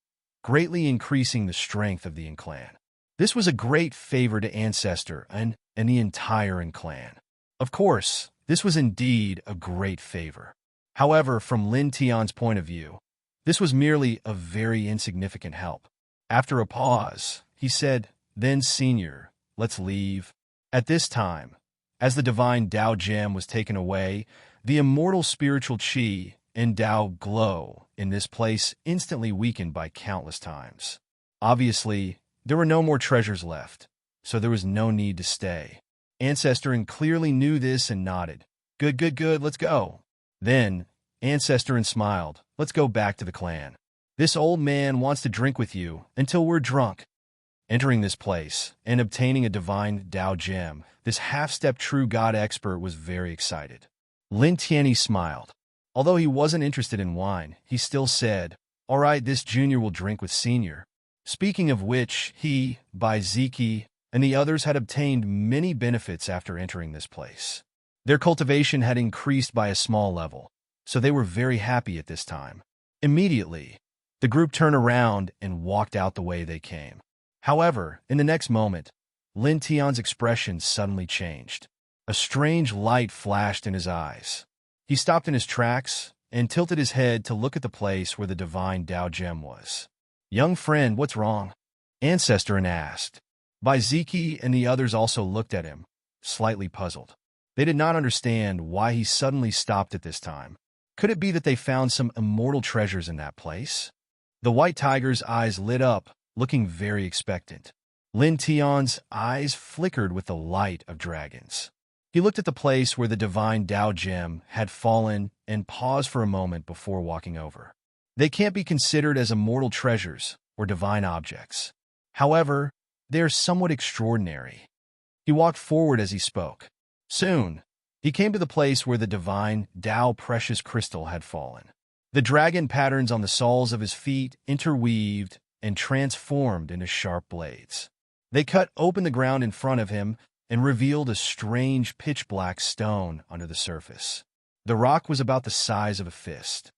greatly increasing the strength of the clan. This was a great favor to Ancestor and the entire clan. Of course, this was indeed a great favor. However, from Lin Tian's point of view, this was merely a very insignificant help. After a pause, he said, "Then, Senior, let's leave." At this time, as the divine Tao gem was taken away, the immortal spiritual chi and Tao glow in this place instantly weakened by countless times. Obviously, there were no more treasures left, so there was no need to stay. Ancestor clearly knew this and nodded. Good, let's go." Then, Ancestor smiled. "Let's go back to the clan. This old man wants to drink with you until we're drunk." Entering this place and obtaining a divine Tao gem, this half-step true God expert was very excited. Lin Tianyi smiled. Although he wasn't interested in wine, he still said, "All right, this junior will drink with senior." Speaking of which, he, Bai Ziki, and the others had obtained many benefits after entering this place. Their cultivation had increased by a small level, so they were very happy at this time. Immediately, the group turned around and walked out the way they came. However, in the next moment, Lin Tian's expression suddenly changed. A strange light flashed in his eyes. He stopped in his tracks and tilted his head to look at the place where the divine Tao gem was. "Young friend, what's wrong?" Ancestor asked. Bai Ziki and the others also looked at him, slightly puzzled. They did not understand why he suddenly stopped at this time. Could it be that they found some immortal treasures in that place? The white tiger's eyes lit up, looking very expectant. Lin Tian's eyes flickered with the light of dragons. He looked at the place where the divine Tao gem had fallen and paused for a moment before walking over. They can't be considered as immortal treasures or divine objects. However, they are somewhat extraordinary. He walked forward as he spoke. Soon, he came to the place where the divine Tao precious crystal had fallen. The dragon patterns on the soles of his feet interweaved and transformed into sharp blades. They cut open the ground in front of him and revealed a strange pitch-black stone under the surface. The rock was about the size of a fist.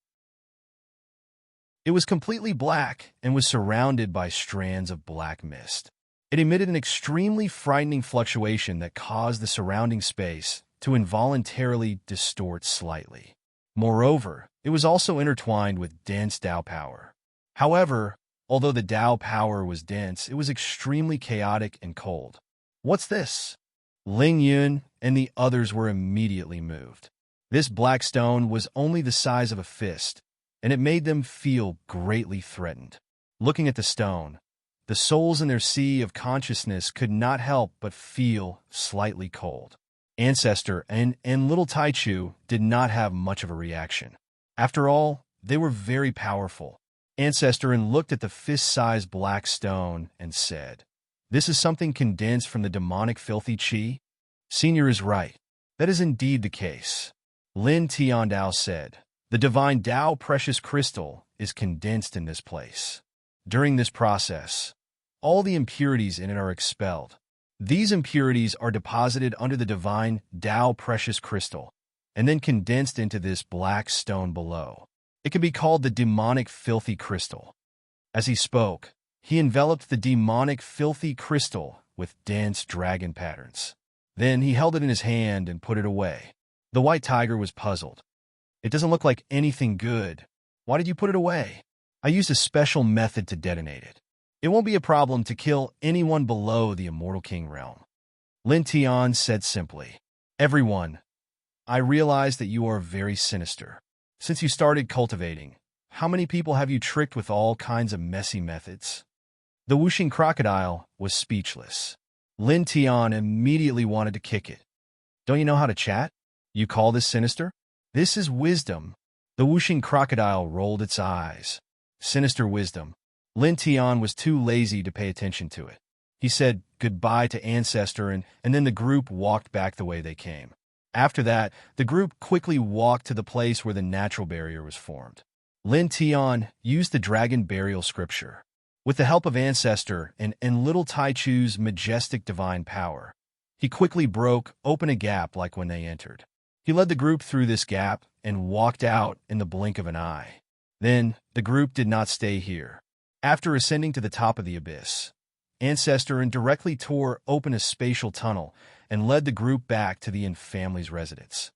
It was completely black and was surrounded by strands of black mist. It emitted an extremely frightening fluctuation that caused the surrounding space to involuntarily distort slightly. Moreover, it was also intertwined with dense Tao power. However, although the Tao power was dense, it was extremely chaotic and cold. What's this? Ling Yun and the others were immediately moved. This black stone was only the size of a fist, and it made them feel greatly threatened. Looking at the stone, the souls in their sea of consciousness could not help but feel slightly cold. Ancestor and little Taichu did not have much of a reaction. After all, they were very powerful. Ancestor looked at the fist-sized black stone and said, "This is something condensed from the demonic filthy qi?" Senior is right. That is indeed the case. Lin Tiandao said, "The divine Tao precious crystal is condensed in this place. During this process, all the impurities in it are expelled. These impurities are deposited under the divine Tao precious crystal and then condensed into this black stone below. It can be called the demonic filthy crystal." As he spoke, he enveloped the demonic filthy crystal with dense dragon patterns. Then he held it in his hand and put it away. The white tiger was puzzled. "It doesn't look like anything good. Why did you put it away?" "I used a special method to detonate it. It won't be a problem to kill anyone below the Immortal King realm." Lin Tian said simply, "Everyone, I realize that you are very sinister. Since you started cultivating, how many people have you tricked with all kinds of messy methods?" The Wuxing crocodile was speechless. Lin Tian immediately wanted to kick it. "Don't you know how to chat? You call this sinister? This is wisdom." The Wuxing crocodile rolled its eyes. Sinister wisdom. Lin Tian was too lazy to pay attention to it. He said goodbye to Ancestor and then the group walked back the way they came. After that, the group quickly walked to the place where the natural barrier was formed. Lin Tian used the dragon burial scripture. With the help of Ancestor and little Taichu's majestic divine power, he quickly broke open a gap like when they entered. He led the group through this gap and walked out in the blink of an eye. Then, the group did not stay here. After ascending to the top of the abyss, Ancestor directly tore open a spatial tunnel and led the group back to the Yin family's residence.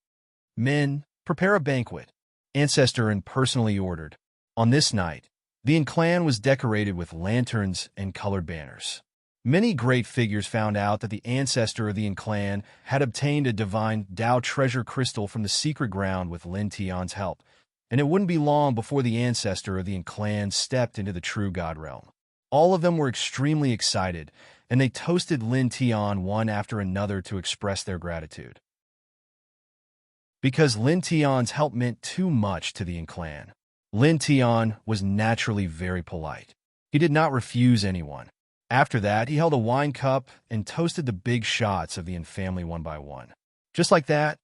"Men, prepare a banquet," Ancestor personally ordered. On this night, the Yin clan was decorated with lanterns and colored banners. Many great figures found out that the ancestor of the Yin clan had obtained a divine Tao treasure crystal from the secret ground with Lin Tian's help, and it wouldn't be long before the ancestor of the Yin clan stepped into the true God realm. All of them were extremely excited, and they toasted Lin Tian one after another to express their gratitude. Because Lin Tian's help meant too much to the Yin clan, Lin Tian was naturally very polite. He did not refuse anyone. After that, he held a wine cup and toasted the big shots of the Yin family one by one. Just like that,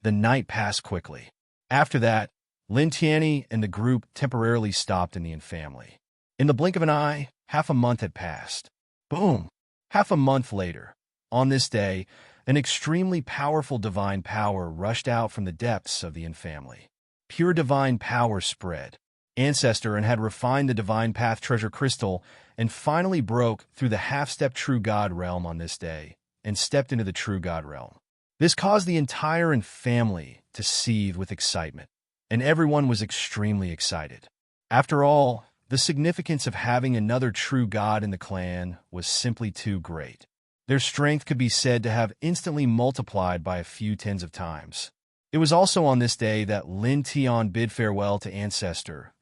the night passed quickly. After that, Lin Tianyi and the group temporarily stopped in the Yin family. In the blink of an eye, half a month had passed. Boom! Half a month later, on this day, an extremely powerful divine power rushed out from the depths of the Yin family. Pure divine power spread. Ancestor had refined the divine path treasure crystal and finally broke through the half-step true God realm on this day and stepped into the true God realm. This caused the entire Yin family to seethe with excitement, and everyone was extremely excited. After all, the significance of having another true God in the clan was simply too great. Their strength could be said to have instantly multiplied by a few tens of times. It was also on this day that Lin Tian bid farewell to Ancestor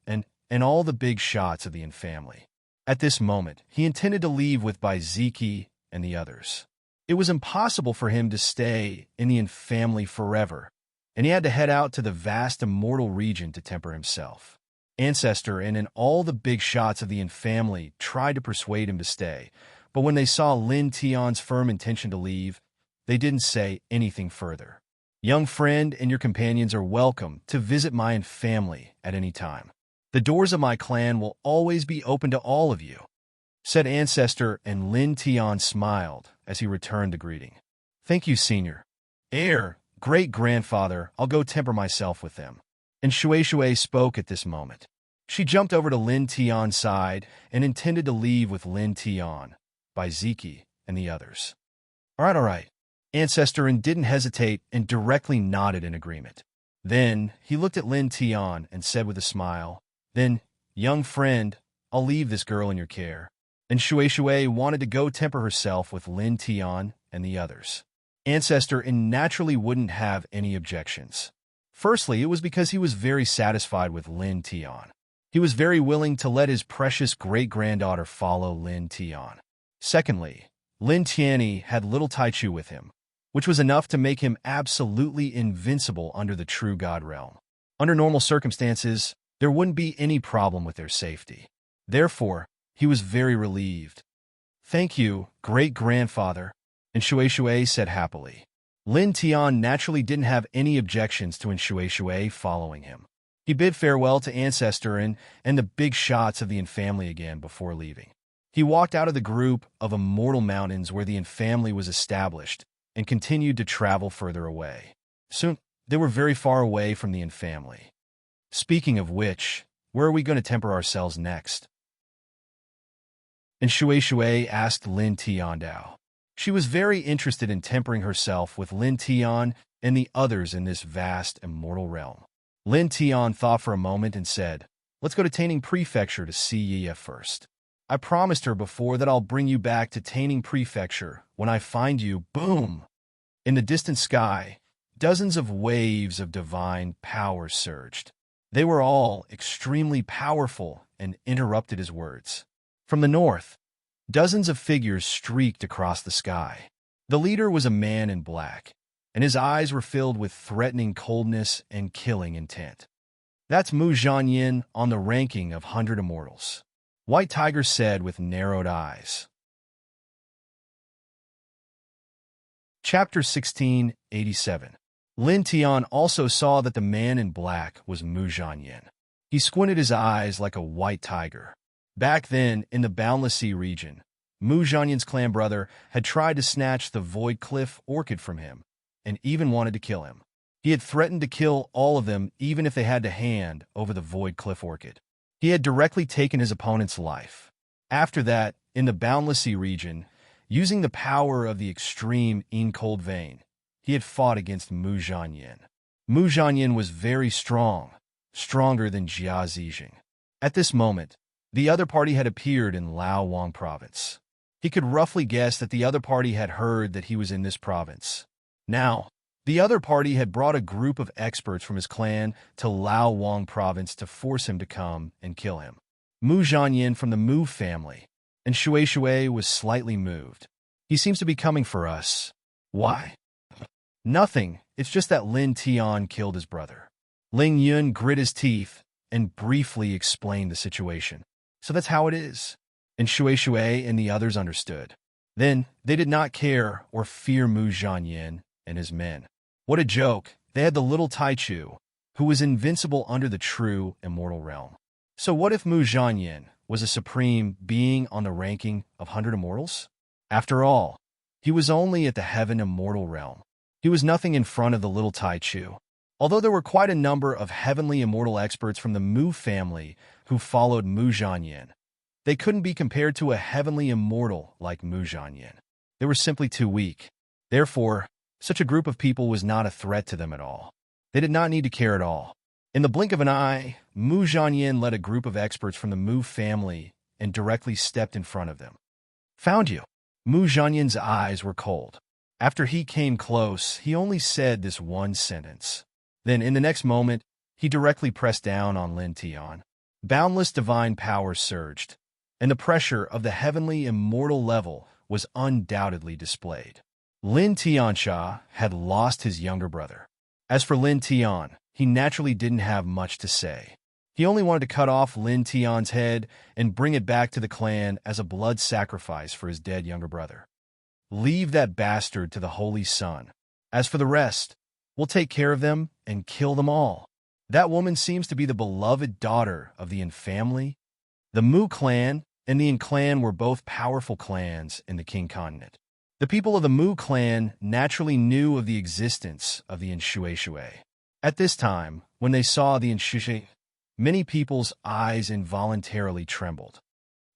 and all the big shots of the Yin family. At this moment, he intended to leave with Bai Ziki and the others. It was impossible for him to stay in the Yin family forever, and he had to head out to the vast immortal region to temper himself. Ancestor and all the big shots of the Yin family tried to persuade him to stay, but when they saw Lin Tian's firm intention to leave, they didn't say anything further. "Young friend and your companions are welcome to visit my Yin family at any time. The doors of my clan will always be open to all of you," said Ancestor, and Lin Tian smiled as he returned the greeting. "Thank you, Senior. Heir, great-grandfather, I'll go temper myself with them." And Shui spoke at this moment. She jumped over to Lin Tian's side and intended to leave with Lin Tian, Bai Ziki, and the others. All right. Ancestor didn't hesitate and directly nodded in agreement. Then he looked at Lin Tian and said with a smile, "Then, young friend, I'll leave this girl in your care." And Shui wanted to go temper herself with Lin Tian and the others. Ancestor and naturally wouldn't have any objections. Firstly, it was because he was very satisfied with Lin Tian. He was very willing to let his precious great-granddaughter follow Lin Tian. Secondly, Lin Tianyi had little Taichu with him, which was enough to make him absolutely invincible under the true God realm. Under normal circumstances, there wouldn't be any problem with their safety. Therefore, he was very relieved. "Thank you, great-grandfather," and Shui said happily. Lin Tian naturally didn't have any objections to Shui following him. He bid farewell to Ancestor and the big shots of the Yin family again before leaving. He walked out of the group of immortal mountains where the Yin family was established and continued to travel further away. Soon, they were very far away from the Yin family. Speaking of which, where are we going to temper ourselves next? And Shui asked Lin Tiandao. She was very interested in tempering herself with Lin Tian and the others in this vast immortal realm. Lin Tian thought for a moment and said, "Let's go to Taining Prefecture to see Yi first. I promised her before that I'll bring you back to Taining Prefecture when I find you." Boom! In the distant sky, dozens of waves of divine power surged. They were all extremely powerful and interrupted his words. From the north, dozens of figures streaked across the sky. The leader was a man in black, and his eyes were filled with threatening coldness and killing intent. "That's Mu Zhanyin on the ranking of 100 Immortals," White Tiger said with narrowed eyes. Chapter 1687. Lin Tian also saw that the man in black was Mu Zhanyin. He squinted his eyes like a white tiger. Back then, in the Boundless Sea region, Mu Zhanyin's clan brother had tried to snatch the Void Cliff Orchid from him, and even wanted to kill him. He had threatened to kill all of them even if they had to hand over the Void Cliff Orchid. He had directly taken his opponent's life. After that, in the Boundless Sea region, using the power of the extreme Yin Cold Vein, he had fought against Mu Zhanyin. Mu Zhanyin was very strong, stronger than Jia Zijing. At this moment, the other party had appeared in Lao Wang province. He could roughly guess that the other party had heard that he was in this province. Now, the other party had brought a group of experts from his clan to Lao Wang province to force him to come and kill him. Mu Zhanyin from the Mu family, and Shui was slightly moved. "He seems to be coming for us." "Why?" "Nothing, it's just that Lin Tian killed his brother." Ling Yun grit his teeth and briefly explained the situation. "So that's how it is." And Shui and the others understood. Then, they did not care or fear Mu Zhanyin and his men. What a joke, they had the little Taichu, who was invincible under the true immortal realm. So what if Mu Zhanyin was a supreme being on the ranking of 100 Immortals? After all, he was only at the heaven immortal realm. He was nothing in front of the little Taichu. Although there were quite a number of heavenly immortal experts from the Mu family who followed Mu Zhanyin, they couldn't be compared to a heavenly immortal like Mu Zhanyin. They were simply too weak. Therefore, such a group of people was not a threat to them at all. They did not need to care at all. In the blink of an eye, Mu Zhanyin led a group of experts from the Mu family and directly stepped in front of them. "Found you." Mu Zhanyin's eyes were cold. After he came close, he only said this one sentence. Then, in the next moment, he directly pressed down on Lin Tian. Boundless divine power surged, and the pressure of the heavenly immortal level was undoubtedly displayed. Lin Tiansha had lost his younger brother. As for Lin Tian, he naturally didn't have much to say. He only wanted to cut off Lin Tian's head and bring it back to the clan as a blood sacrifice for his dead younger brother. Leave that bastard to the Holy Sun. As for the rest, we'll take care of them and kill them all. That woman seems to be the beloved daughter of the Yin family. The Mu clan and the Yin clan were both powerful clans in the King Continent. The people of the Mu clan naturally knew of the existence of the Yin Shui. At this time, when they saw the Yin Shui, many people's eyes involuntarily trembled.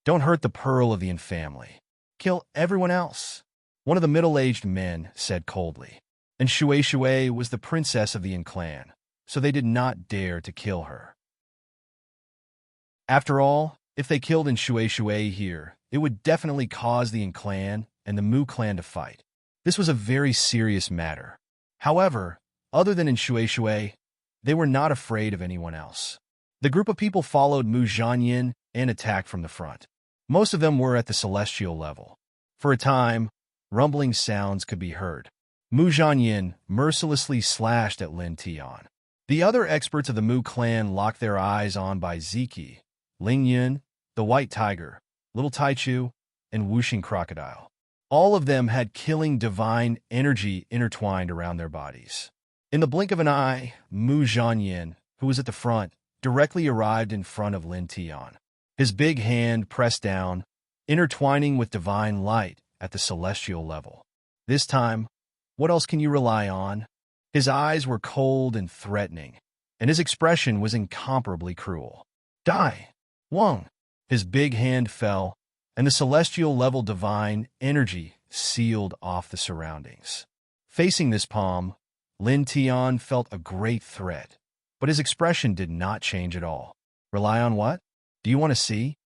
Don't hurt the pearl of the Yin family. Kill everyone else, one of the middle-aged men said coldly. And Shui was the princess of the Yin clan, so they did not dare to kill her. After all, if they killed in Shui here, it would definitely cause the Yin clan and the Mu clan to fight. This was a very serious matter. However, other than in Shui, they were not afraid of anyone else. The group of people followed Mu Zhanyin and attacked from the front. Most of them were at the celestial level. For a time, rumbling sounds could be heard. Mu Zhanyin mercilessly slashed at Lin Tian. The other experts of the Mu clan locked their eyes on by Ziki, Ling Yun, the White Tiger, Little Taichu, and Wuxing Crocodile. All of them had killing divine energy intertwined around their bodies. In the blink of an eye, Mu Zhanyin, who was at the front, directly arrived in front of Lin Tian. His big hand pressed down, intertwining with divine light at the celestial level. This time, what else can you rely on? His eyes were cold and threatening, and his expression was incomparably cruel. Die! Wang! His big hand fell, and the celestial level divine energy sealed off the surroundings. Facing this palm, Lin Tian felt a great threat, but his expression did not change at all. Rely on what? Do you want to see?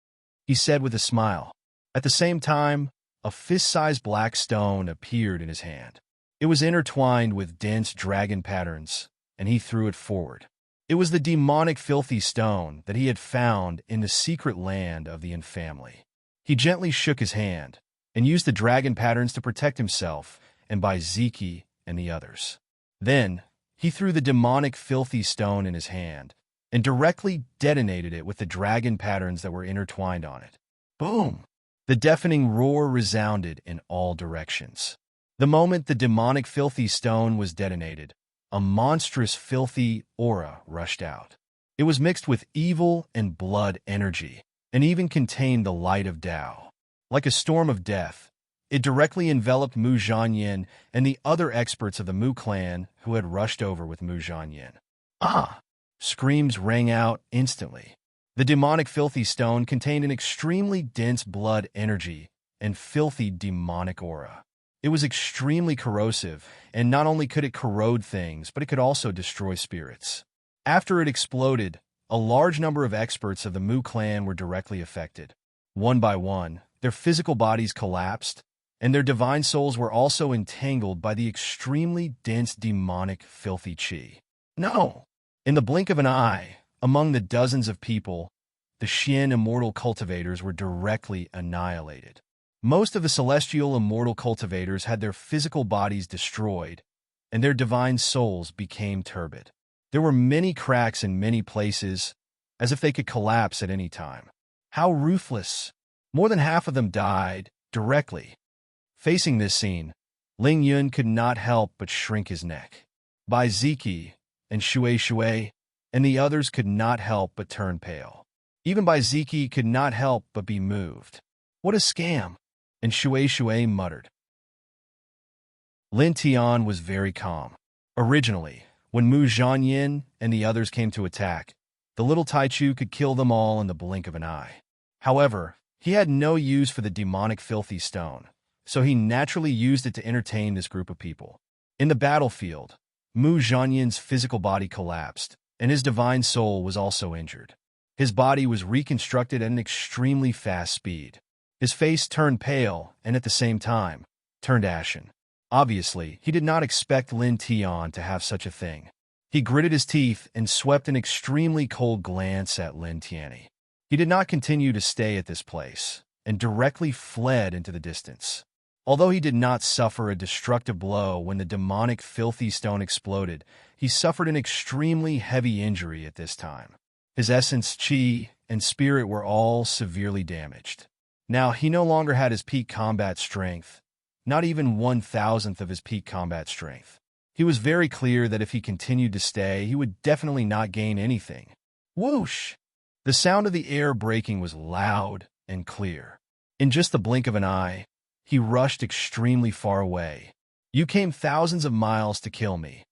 He said with a smile. At the same time, a fist-sized black stone appeared in his hand. It was intertwined with dense dragon patterns, and he threw it forward. It was the demonic filthy stone that he had found in the secret land of the Yin family. He gently shook his hand and used the dragon patterns to protect himself and by Ziki and the others. Then, he threw the demonic filthy stone in his hand and directly detonated it with the dragon patterns that were intertwined on it. Boom! The deafening roar resounded in all directions. The moment the demonic filthy stone was detonated, a monstrous filthy aura rushed out. It was mixed with evil and blood energy, and even contained the light of Tao. Like a storm of death, it directly enveloped Mu Zhanyin and the other experts of the Mu clan who had rushed over with Mu Zhanyin. Ah! Screams rang out instantly. The demonic filthy stone contained an extremely dense blood energy and filthy demonic aura. It was extremely corrosive, and not only could it corrode things, but it could also destroy spirits. After it exploded, a large number of experts of the Mu clan were directly affected. One by one, their physical bodies collapsed, and their divine souls were also entangled by the extremely dense demonic filthy qi. No! In the blink of an eye, among the dozens of people, the Xian immortal cultivators were directly annihilated. Most of the celestial immortal cultivators had their physical bodies destroyed, and their divine souls became turbid. There were many cracks in many places, as if they could collapse at any time. How ruthless! More than half of them died, directly. Facing this scene, Ling Yun could not help but shrink his neck. Bai Ziki and Shui and the others could not help but turn pale. Even Bai Ziki could not help but be moved. What a scam! And Shui muttered. Lin Tian was very calm. Originally, when Mu Zhanyin and the others came to attack, the little Taichu could kill them all in the blink of an eye. However, he had no use for the demonic filthy stone, so he naturally used it to entertain this group of people. In the battlefield, Mu Zhanyin's physical body collapsed, and his divine soul was also injured. His body was reconstructed at an extremely fast speed. His face turned pale and at the same time, turned ashen. Obviously, he did not expect Lin Tian to have such a thing. He gritted his teeth and swept an extremely cold glance at Lin Tianyi. He did not continue to stay at this place, and directly fled into the distance. Although he did not suffer a destructive blow when the demonic filthy stone exploded, he suffered an extremely heavy injury at this time. His essence, chi, and spirit were all severely damaged. Now, he no longer had his peak combat strength, not even 1,000th of his peak combat strength. He was very clear that if he continued to stay, he would definitely not gain anything. Whoosh! The sound of the air breaking was loud and clear. In just the blink of an eye, he rushed extremely far away. You came thousands of miles to kill me.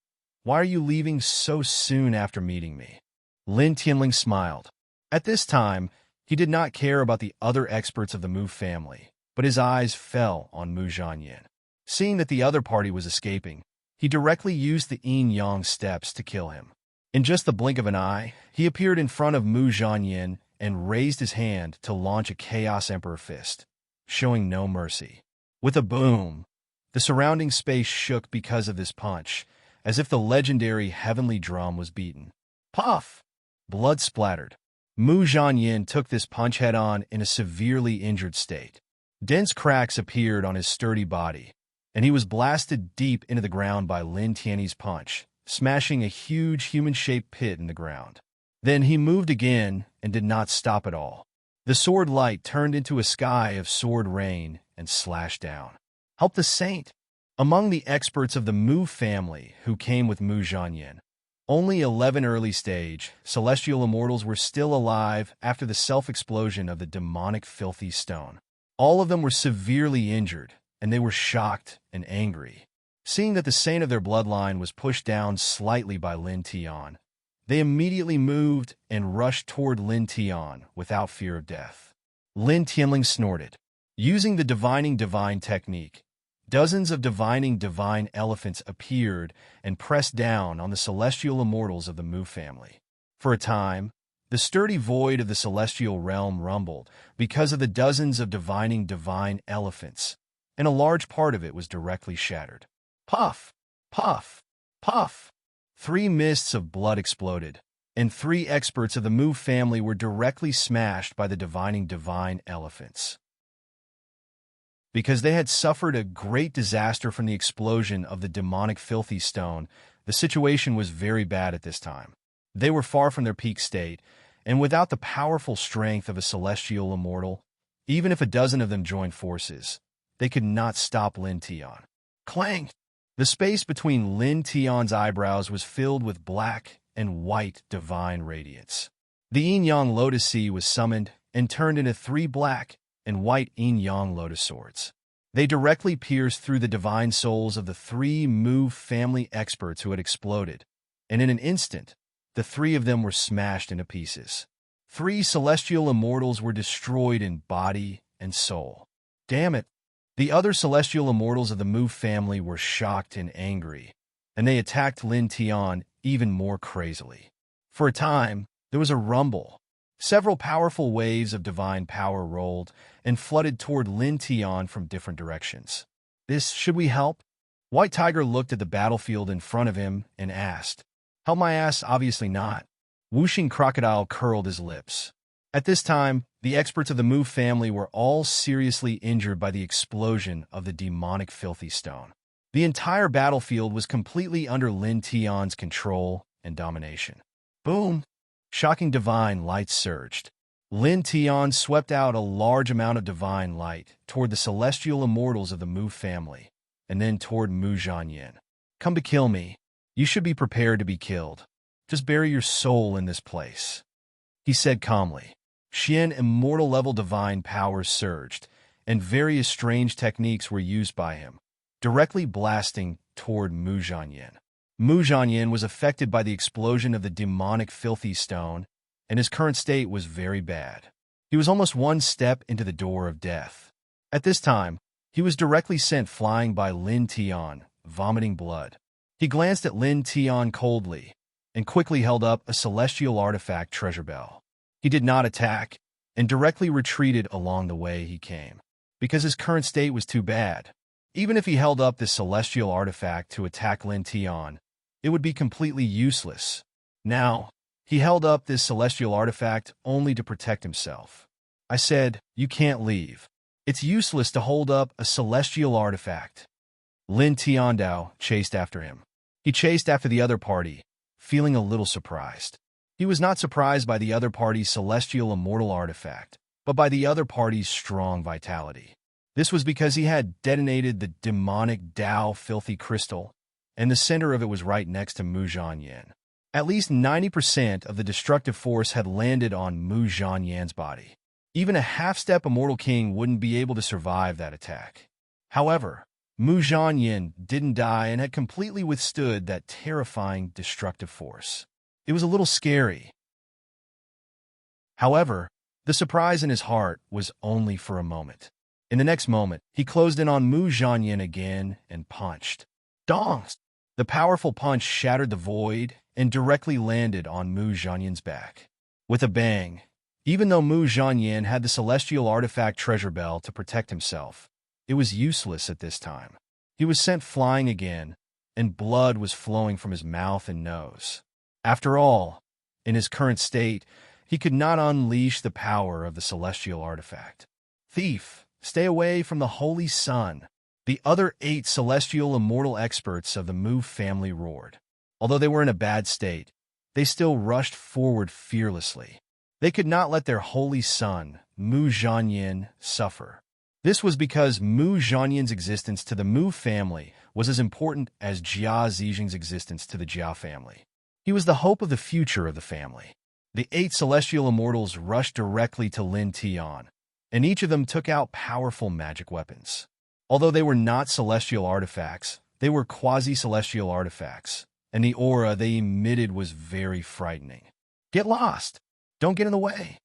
Why are you leaving so soon after meeting me? Lin Tianling smiled. At this time, he did not care about the other experts of the Mu family, but his eyes fell on Mu Zhanyin. Seeing that the other party was escaping, he directly used the yin-yang steps to kill him. In just the blink of an eye, he appeared in front of Mu Zhanyin and raised his hand to launch a Chaos Emperor fist, showing no mercy. With a boom, the surrounding space shook because of this punch, as if the legendary heavenly drum was beaten. Puff! Blood splattered. Mu Zhanyin took this punch head-on in a severely injured state. Dense cracks appeared on his sturdy body, and he was blasted deep into the ground by Lin Tiany's punch, smashing a huge human-shaped pit in the ground. Then he moved again and did not stop at all. The sword light turned into a sky of sword rain and slashed down. Help the saint! Among the experts of the Mu family who came with Mu Zhanyin, only 11 early-stage celestial immortals were still alive after the self-explosion of the demonic filthy stone. All of them were severely injured, and they were shocked and angry. Seeing that the saint of their bloodline was pushed down slightly by Lin Tian, they immediately moved and rushed toward Lin Tian without fear of death. Lin Tianling snorted. Using the divining divine technique, dozens of divining divine elephants appeared and pressed down on the celestial immortals of the Mu family. For a time, the sturdy void of the celestial realm rumbled because of the dozens of divining divine elephants, and a large part of it was directly shattered. Puff! Puff! Puff! 3 mists of blood exploded, and 3 experts of the Mu family were directly smashed by the divining divine elephants. Because they had suffered a great disaster from the explosion of the demonic filthy stone, the situation was very bad at this time. They were far from their peak state, and without the powerful strength of a celestial immortal, even if a dozen of them joined forces, they could not stop Lin Tian. Clang! The space between Lin Tian's eyebrows was filled with black and white divine radiance. The yin-yang lotus sea was summoned and turned into 3 black and white yin-yang lotus swords. They directly pierced through the divine souls of the 3 Mu family experts who had exploded, and in an instant, the 3 of them were smashed into pieces. 3 celestial immortals were destroyed in body and soul. Damn it! The other celestial immortals of the Mu family were shocked and angry, and they attacked Lin Tian even more crazily. For a time, there was a rumble. Several powerful waves of divine power rolled and flooded toward Lin Tian from different directions. Should we help? White Tiger looked at the battlefield in front of him and asked. Help my ass, obviously not. Whooshing Crocodile curled his lips. At this time, the experts of the Mu family were all seriously injured by the explosion of the demonic filthy stone. The entire battlefield was completely under Lin Tian's control and domination. Boom! Shocking divine light surged. Lin Tian swept out a large amount of divine light toward the celestial immortals of the Mu family, and then toward Mu Zhanyin. Come to kill me. You should be prepared to be killed. Just bury your soul in this place, he said calmly. Xian immortal-level divine powers surged, and various strange techniques were used by him, directly blasting toward Mu Zhanyin. Mu Zhanyin was affected by the explosion of the demonic filthy stone, and his current state was very bad. He was almost one step into the door of death. At this time, he was directly sent flying by Lin Tian, vomiting blood. He glanced at Lin Tian coldly, and quickly held up a celestial artifact treasure bell. He did not attack, and directly retreated along the way he came, because his current state was too bad. Even if he held up this celestial artifact to attack Lin Tian, it would be completely useless. Now, he held up this celestial artifact only to protect himself. I said, you can't leave. It's useless to hold up a celestial artifact. Lin Tiandao chased after him. He chased after the other party, feeling a little surprised. He was not surprised by the other party's celestial immortal artifact, but by the other party's strong vitality. This was because he had detonated the demonic Dao filthy crystal, and the center of it was right next to Mu Zhanyin. At least 90% of the destructive force had landed on Mu Zhanyin's body. Even a half-step immortal king wouldn't be able to survive that attack. However, Mu Zhanyin didn't die and had completely withstood that terrifying destructive force. It was a little scary. However, the surprise in his heart was only for a moment. In the next moment, he closed in on Mu Zhanyin again and punched. Dongs! The powerful punch shattered the void and directly landed on Mu Zhanyan's back. With a bang, even though Mu Zhanyan had the celestial artifact treasure bell to protect himself, it was useless at this time. He was sent flying again, and blood was flowing from his mouth and nose. After all, in his current state, he could not unleash the power of the celestial artifact. Thief, stay away from the Holy Sun! The other 8 celestial immortal experts of the Mu family roared. Although they were in a bad state, they still rushed forward fearlessly. They could not let their holy son, Mu Zhanyan, suffer. This was because Mu Zhanyan's existence to the Mu family was as important as Jia Zijing's existence to the Jia family. He was the hope of the future of the family. The 8 celestial immortals rushed directly to Lin Tian, and each of them took out powerful magic weapons. Although they were not celestial artifacts, they were quasi-celestial artifacts, and the aura they emitted was very frightening. Get lost! Don't get in the way!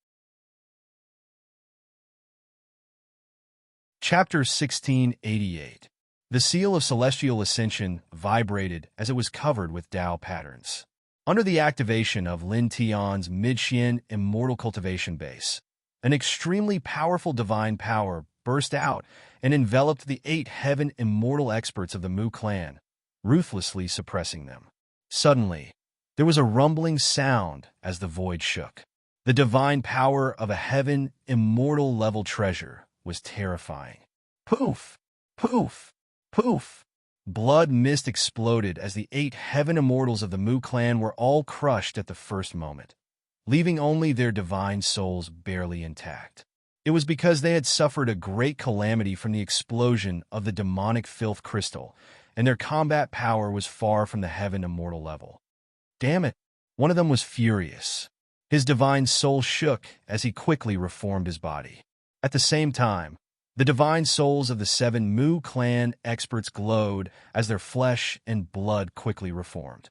Chapter 1688. The seal of celestial ascension vibrated as it was covered with Tao patterns. Under the activation of Lin Tian's Mid-Xian immortal cultivation base, an extremely powerful divine power burst out and enveloped the 8 heaven immortal experts of the Mu clan, ruthlessly suppressing them. Suddenly, there was a rumbling sound as the void shook. The divine power of a heaven immortal level treasure was terrifying. Poof! Poof! Poof! Blood mist exploded as the 8 heaven immortals of the Mu clan were all crushed at the first moment, leaving only their divine souls barely intact. It was because they had suffered a great calamity from the explosion of the demonic filth crystal, and their combat power was far from the heaven immortal level. Damn it! One of them was furious. His divine soul shook as he quickly reformed his body. At the same time, the divine souls of the 7 Mu clan experts glowed as their flesh and blood quickly reformed.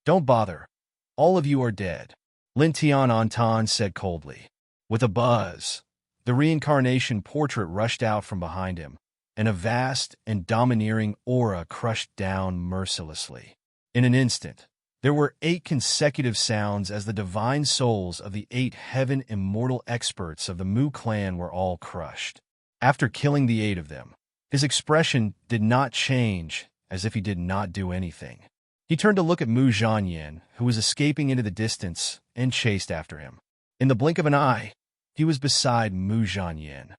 Don't bother. All of you are dead, Lin Tian Antan said coldly. With a buzz, the reincarnation portrait rushed out from behind him, and a vast and domineering aura crushed down mercilessly. In an instant, there were 8 consecutive sounds as the divine souls of the 8 heaven immortal experts of the Mu clan were all crushed. After killing the 8 of them, his expression did not change, as if he did not do anything. He turned to look at Mu Zhanyan, who was escaping into the distance, and chased after him. In the blink of an eye, he was beside Mu Zhanyan.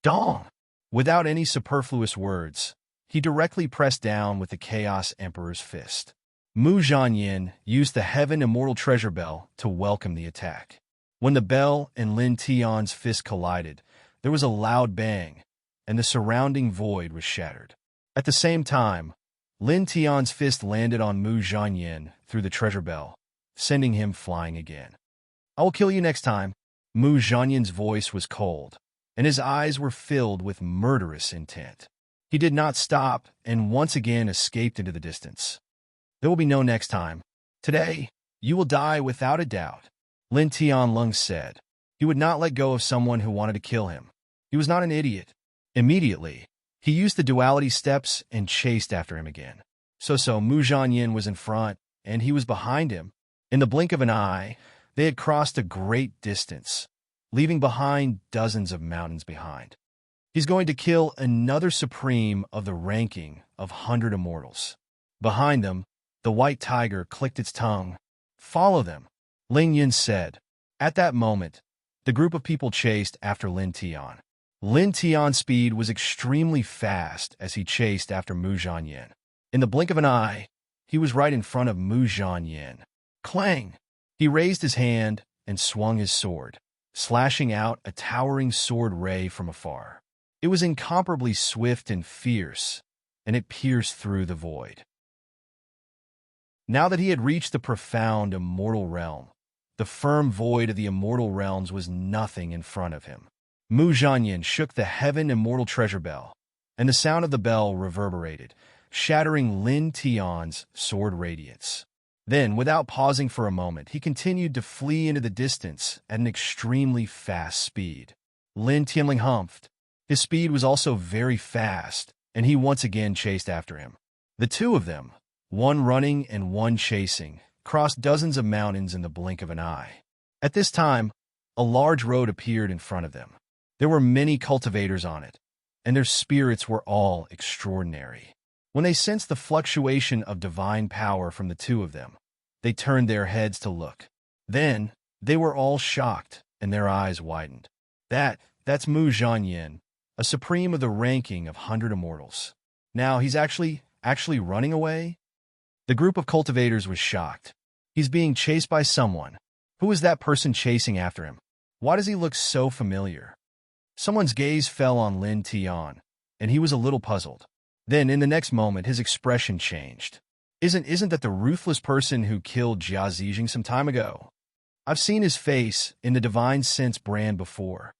Dong! Without any superfluous words, he directly pressed down with the Chaos Emperor's fist. Mu Zhanyan used the Heaven Immortal Treasure Bell to welcome the attack. When the bell and Lin Tian's fist collided, there was a loud bang, and the surrounding void was shattered. At the same time, Lin Tian's fist landed on Mu Zhanyan through the treasure bell, sending him flying again. I will kill you next time. Mu Zhanyan's voice was cold, and his eyes were filled with murderous intent. He did not stop and once again escaped into the distance. There will be no next time. Today, you will die without a doubt, Lin Tianlong said. He would not let go of someone who wanted to kill him. He was not an idiot. Immediately, he used the duality steps and chased after him again. So Mu Zhanyan was in front, and he was behind him. In the blink of an eye, they had crossed a great distance, leaving behind dozens of mountains behind. He's going to kill another supreme of the ranking of 100 immortals. Behind them, the white tiger clicked its tongue. Follow them, Ling Yin said. At that moment, the group of people chased after Lin Tian. Lin Tian's speed was extremely fast as he chased after Mu Zhanyan. In the blink of an eye, he was right in front of Mu Zhanyan. Clang! He raised his hand and swung his sword, slashing out a towering sword ray from afar. It was incomparably swift and fierce, and it pierced through the void. Now that he had reached the profound immortal realm, the firm void of the immortal realms was nothing in front of him. Mu Zhanyan shook the heaven immortal treasure bell, and the sound of the bell reverberated, shattering Lin Tian's sword radiance. Then, without pausing for a moment, he continued to flee into the distance at an extremely fast speed. Lin Tianling humphed. His speed was also very fast, and he once again chased after him. The two of them, one running and one chasing, crossed dozens of mountains in the blink of an eye. At this time, a large road appeared in front of them. There were many cultivators on it, and their spirits were all extraordinary. When they sensed the fluctuation of divine power from the two of them, they turned their heads to look. Then, they were all shocked, and their eyes widened. That's Mu Zhanyin, a supreme of the ranking of 100 immortals. Now, he's actually running away? The group of cultivators was shocked. He's being chased by someone. Who is that person chasing after him? Why does he look so familiar? Someone's gaze fell on Lin Tian, and he was a little puzzled. Then, in the next moment, his expression changed. Isn't that the ruthless person who killed Jia Zijing some time ago? I've seen his face in the Divine Sense brand before.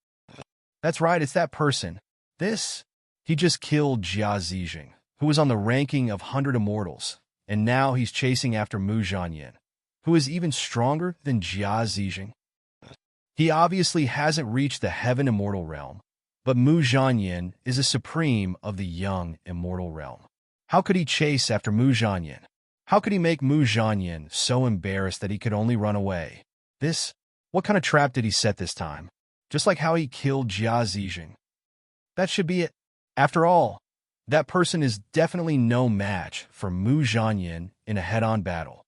That's right, it's that person. He just killed Jia Zijing, who was on the ranking of 100 immortals, and now he's chasing after Mu Zhanyin, who is even stronger than Jia Zijing. He obviously hasn't reached the heaven immortal realm, but Mu Zhanyin is a supreme of the young immortal realm. How could he chase after Mu Zhanyin? How could he make Mu Zhanyin so embarrassed that he could only run away? What kind of trap did he set this time? Just like how he killed Jia Zijing. That should be it. After all, that person is definitely no match for Mu Zhanyin in a head-on battle.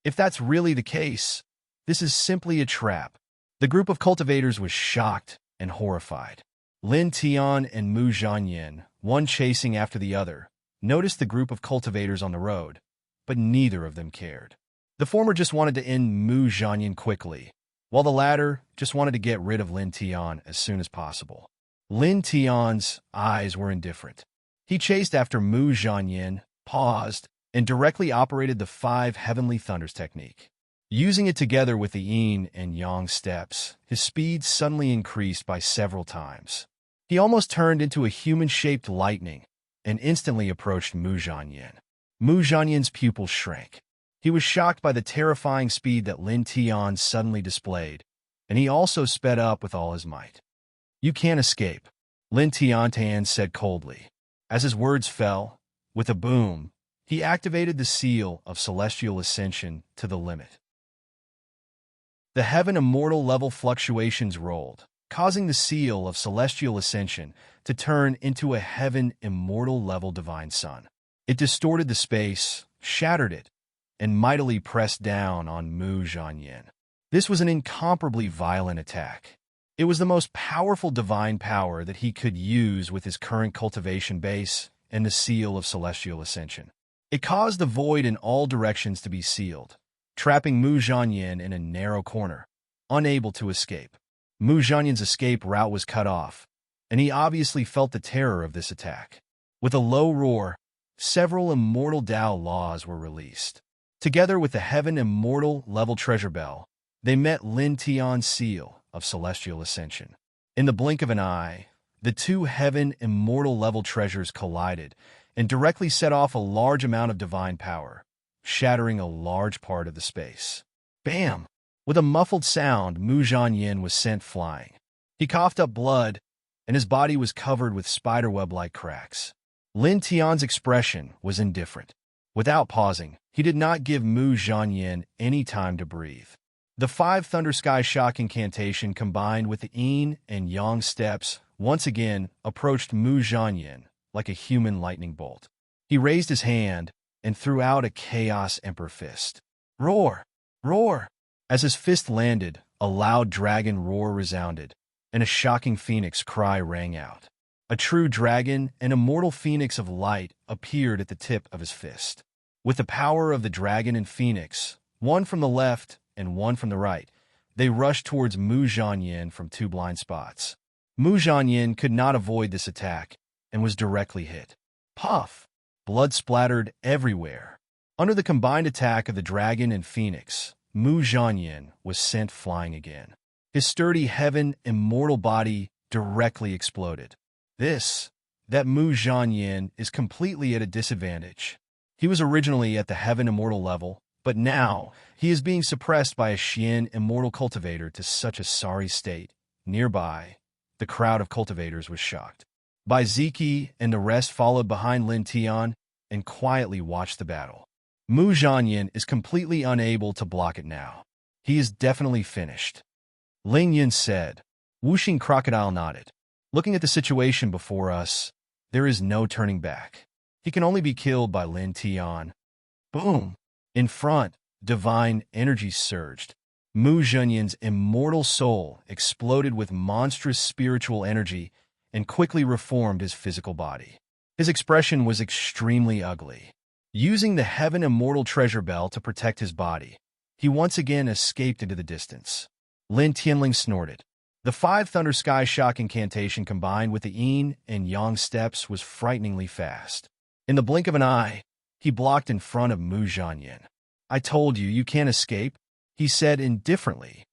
If that's really the case, this is simply a trap. The group of cultivators was shocked and horrified. Lin Tian and Mu Zhanyin, one chasing after the other, noticed the group of cultivators on the road, but neither of them cared. The former just wanted to end Mu Zhanyin quickly, while the latter just wanted to get rid of Lin Tian as soon as possible. Lin Tian's eyes were indifferent. He chased after Mu Zhanyin, paused, and directly operated the 5 heavenly thunders technique. Using it together with the yin and yang steps, his speed suddenly increased by several times. He almost turned into a human-shaped lightning and instantly approached Mu Zhanyin. Mu Zhanyin's pupils shrank. He was shocked by the terrifying speed that Lin Tian suddenly displayed, and he also sped up with all his might. "You can't escape," Lin Tian said coldly. As his words fell, with a boom, he activated the seal of celestial ascension to the limit. The heaven immortal level fluctuations rolled, causing the seal of celestial ascension to turn into a heaven immortal level divine sun. It distorted the space, shattered it, and mightily pressed down on Mu Zhanyin. This was an incomparably violent attack. It was the most powerful divine power that he could use with his current cultivation base and the seal of celestial ascension. It caused the void in all directions to be sealed, trapping Mu Zhanyin in a narrow corner, unable to escape. Mu Zhanyin's escape route was cut off, and he obviously felt the terror of this attack. With a low roar, several immortal Dao laws were released. Together with the heaven immortal level treasure bell, they met Lin Tian's seal of celestial ascension. In the blink of an eye, the two heaven immortal level treasures collided and directly set off a large amount of divine power, shattering a large part of the space. Bam! With a muffled sound, Mu Zhanyin was sent flying. He coughed up blood, and his body was covered with spiderweb-like cracks. Lin Tian's expression was indifferent. Without pausing, he did not give Mu Zhanyin any time to breathe. The 5 Thunder Sky Shock incantation combined with the yin and yang steps once again approached Mu Zhanyin like a human lightning bolt. He raised his hand and threw out a Chaos Emperor fist. Roar! Roar! As his fist landed, a loud dragon roar resounded, and a shocking phoenix cry rang out. A true dragon, an immortal phoenix of light, appeared at the tip of his fist. With the power of the dragon and phoenix, one from the left and one from the right, they rushed towards Mu Zhanyin from 2 blind spots. Mu Zhanyin could not avoid this attack and was directly hit. Puff! Blood splattered everywhere. Under the combined attack of the dragon and phoenix, Mu Zhanyin was sent flying again. His sturdy heaven immortal body directly exploded. That Mu Zhanyin is completely at a disadvantage. He was originally at the heaven immortal level, but now he is being suppressed by a Xian immortal cultivator to such a sorry state. Nearby, the crowd of cultivators was shocked. Bai Ziki and the rest followed behind Lin Tian and quietly watched the battle. Mu Zhanyin is completely unable to block it now. He is definitely finished. Ling Yin said. Wuxing Crocodile nodded. Looking at the situation before us, there is no turning back. He can only be killed by Lin Tian. Boom! In front, divine energy surged. Mu Zhanyin's immortal soul exploded with monstrous spiritual energy and quickly reformed his physical body. His expression was extremely ugly. Using the Heaven Immortal Treasure Bell to protect his body, he once again escaped into the distance. Lin Tianling snorted. The 5 Thunder Sky Shock incantation combined with the Yin and Yang steps was frighteningly fast. In the blink of an eye, he blocked in front of Mu Zhanyin. I told you, you can't escape, he said indifferently.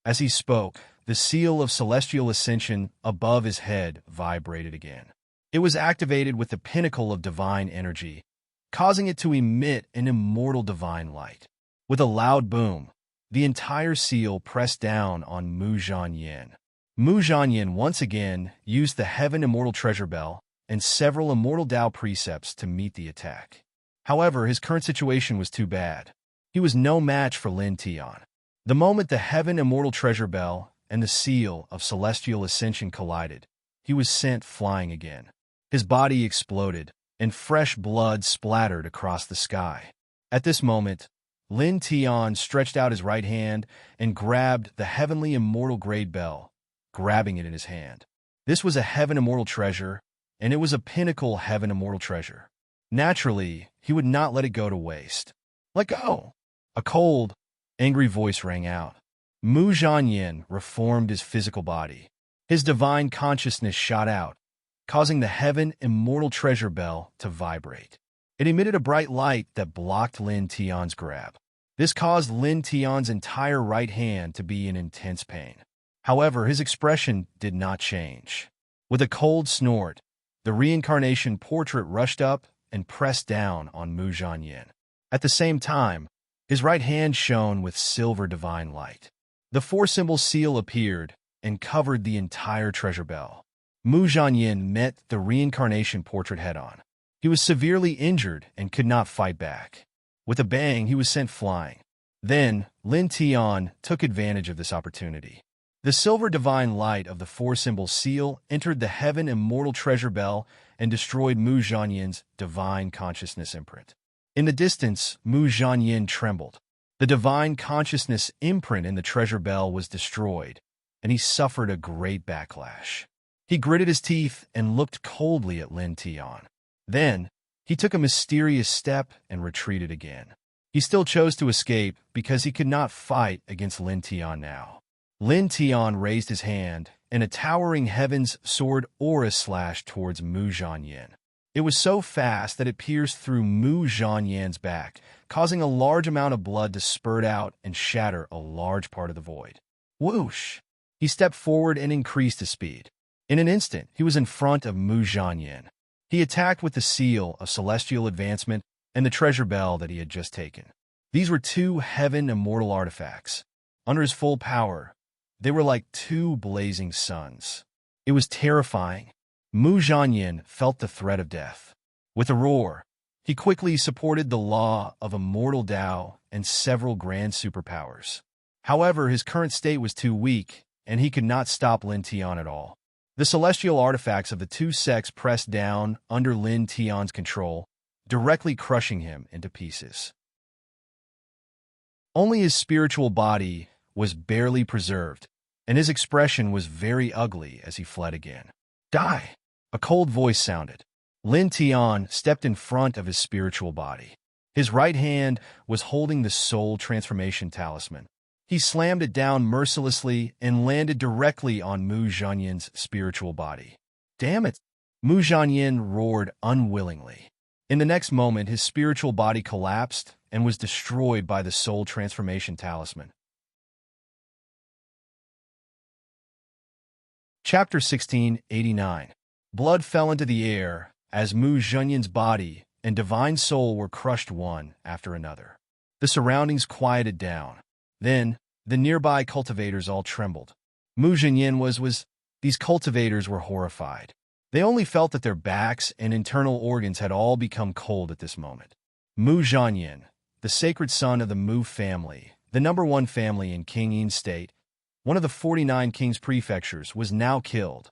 As he spoke, the seal of celestial ascension above his head vibrated again. It was activated with the pinnacle of divine energy, causing it to emit an immortal divine light. With a loud boom, the entire seal pressed down on Mu Zhanyin. Mu Zhanyin once again used the Heaven Immortal Treasure Bell and several Immortal Dao precepts to meet the attack. However, his current situation was too bad. He was no match for Lin Tian. The moment the Heaven Immortal Treasure Bell and the seal of celestial ascension collided, he was sent flying again. His body exploded, and fresh blood splattered across the sky. At this moment, Lin Tian stretched out his right hand and grabbed the heavenly immortal grade bell, grabbing it in his hand. This was a Heaven Immortal Treasure, and it was a pinnacle Heaven Immortal Treasure. Naturally, he would not let it go to waste. Let go! A cold, angry voice rang out. Mu Zhanyin reformed his physical body. His divine consciousness shot out, causing the Heaven Immortal Treasure Bell to vibrate. It emitted a bright light that blocked Lin Tian's grab. This caused Lin Tian's entire right hand to be in intense pain. However, his expression did not change. With a cold snort, the reincarnation portrait rushed up and pressed down on Mu Zhanyin. At the same time, his right hand shone with silver divine light. The 4-symbol seal appeared and covered the entire treasure bell. Mu Zhanyin met the reincarnation portrait head-on. He was severely injured and could not fight back. With a bang, he was sent flying. Then, Lin Tian took advantage of this opportunity. The silver divine light of the 4-symbol seal entered the Heaven Immortal Treasure Bell and destroyed Mu Zhanyin's divine consciousness imprint. In the distance, Mu Zhanyin trembled. The divine consciousness imprint in the treasure bell was destroyed, and he suffered a great backlash. He gritted his teeth and looked coldly at Lin Tian. Then, he took a mysterious step and retreated again. He still chose to escape because he could not fight against Lin Tian now. Lin Tian raised his hand, and a towering heaven's sword aura slashed towards Mu Zhanyin. It was so fast that it pierced through Mu Zhanyin's back, causing a large amount of blood to spurt out and shatter a large part of the void. Whoosh! He stepped forward and increased his speed. In an instant, he was in front of Mu Zhanyin. He attacked with the seal of celestial advancement and the treasure bell that he had just taken. These were 2 Heaven Immortal artifacts. Under his full power, they were like 2 blazing suns. It was terrifying. Mu Zhanyin felt the threat of death. With a roar, he quickly supported the law of immortal Dao and several grand superpowers. However, his current state was too weak, and he could not stop Lin Tian at all. The celestial artifacts of the 2 sects pressed down under Lin Tian's control, directly crushing him into pieces. Only his spiritual body was barely preserved, and his expression was very ugly as he fled again. Die! A cold voice sounded. Lin Tian stepped in front of his spiritual body. His right hand was holding the soul transformation talisman. He slammed it down mercilessly and landed directly on Mu Zhanyin's spiritual body. Damn it! Mu Zhanyin roared unwillingly. In the next moment, his spiritual body collapsed and was destroyed by the soul transformation talisman. Chapter 1689. Blood fell into the air as Mu Zhanyin's body and divine soul were crushed one after another. The surroundings quieted down. Then, the nearby cultivators all trembled. Mu Zhanyin was. These cultivators were horrified. They only felt that their backs and internal organs had all become cold at this moment. Mu Zhanyin, the sacred son of the Mu family, the #1 family in King Yin State, one of the 49 king's prefectures, was now killed.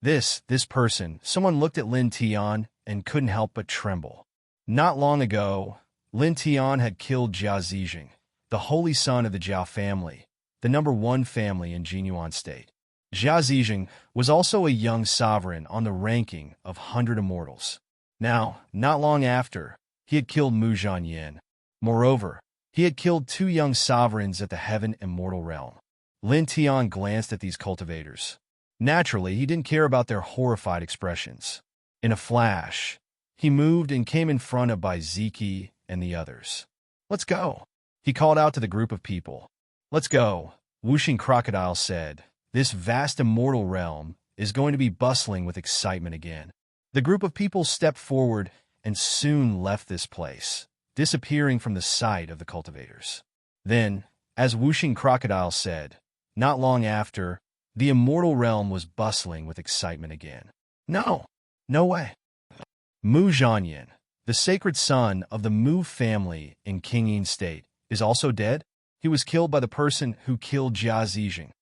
This person, someone looked at Lin Tian and couldn't help but tremble. Not long ago, Lin Tian had killed Jia Zijing, the holy son of the Jiao family, the #1 family in Jinyuan State. Jia Zijing was also a young sovereign on the ranking of 100 immortals. Now, not long after, he had killed Mu Zhanyin. Moreover, he had killed 2 young sovereigns at the heaven immortal realm. Lin Tian glanced at these cultivators. Naturally, he didn't care about their horrified expressions. In a flash, he moved and came in front of Bai Ziki and the others. "Let's go," he called out to the group of people. "Let's go," Whooshing Crocodile said. "This vast immortal realm is going to be bustling with excitement again." The group of people stepped forward and soon left this place, disappearing from the sight of the cultivators. Then, as Whooshing Crocodile said, not long after, the immortal realm was bustling with excitement again. No way. Mu Zhanyin, the sacred son of the Mu family in King Yin State, is also dead. He was killed by the person who killed Jia Zijing.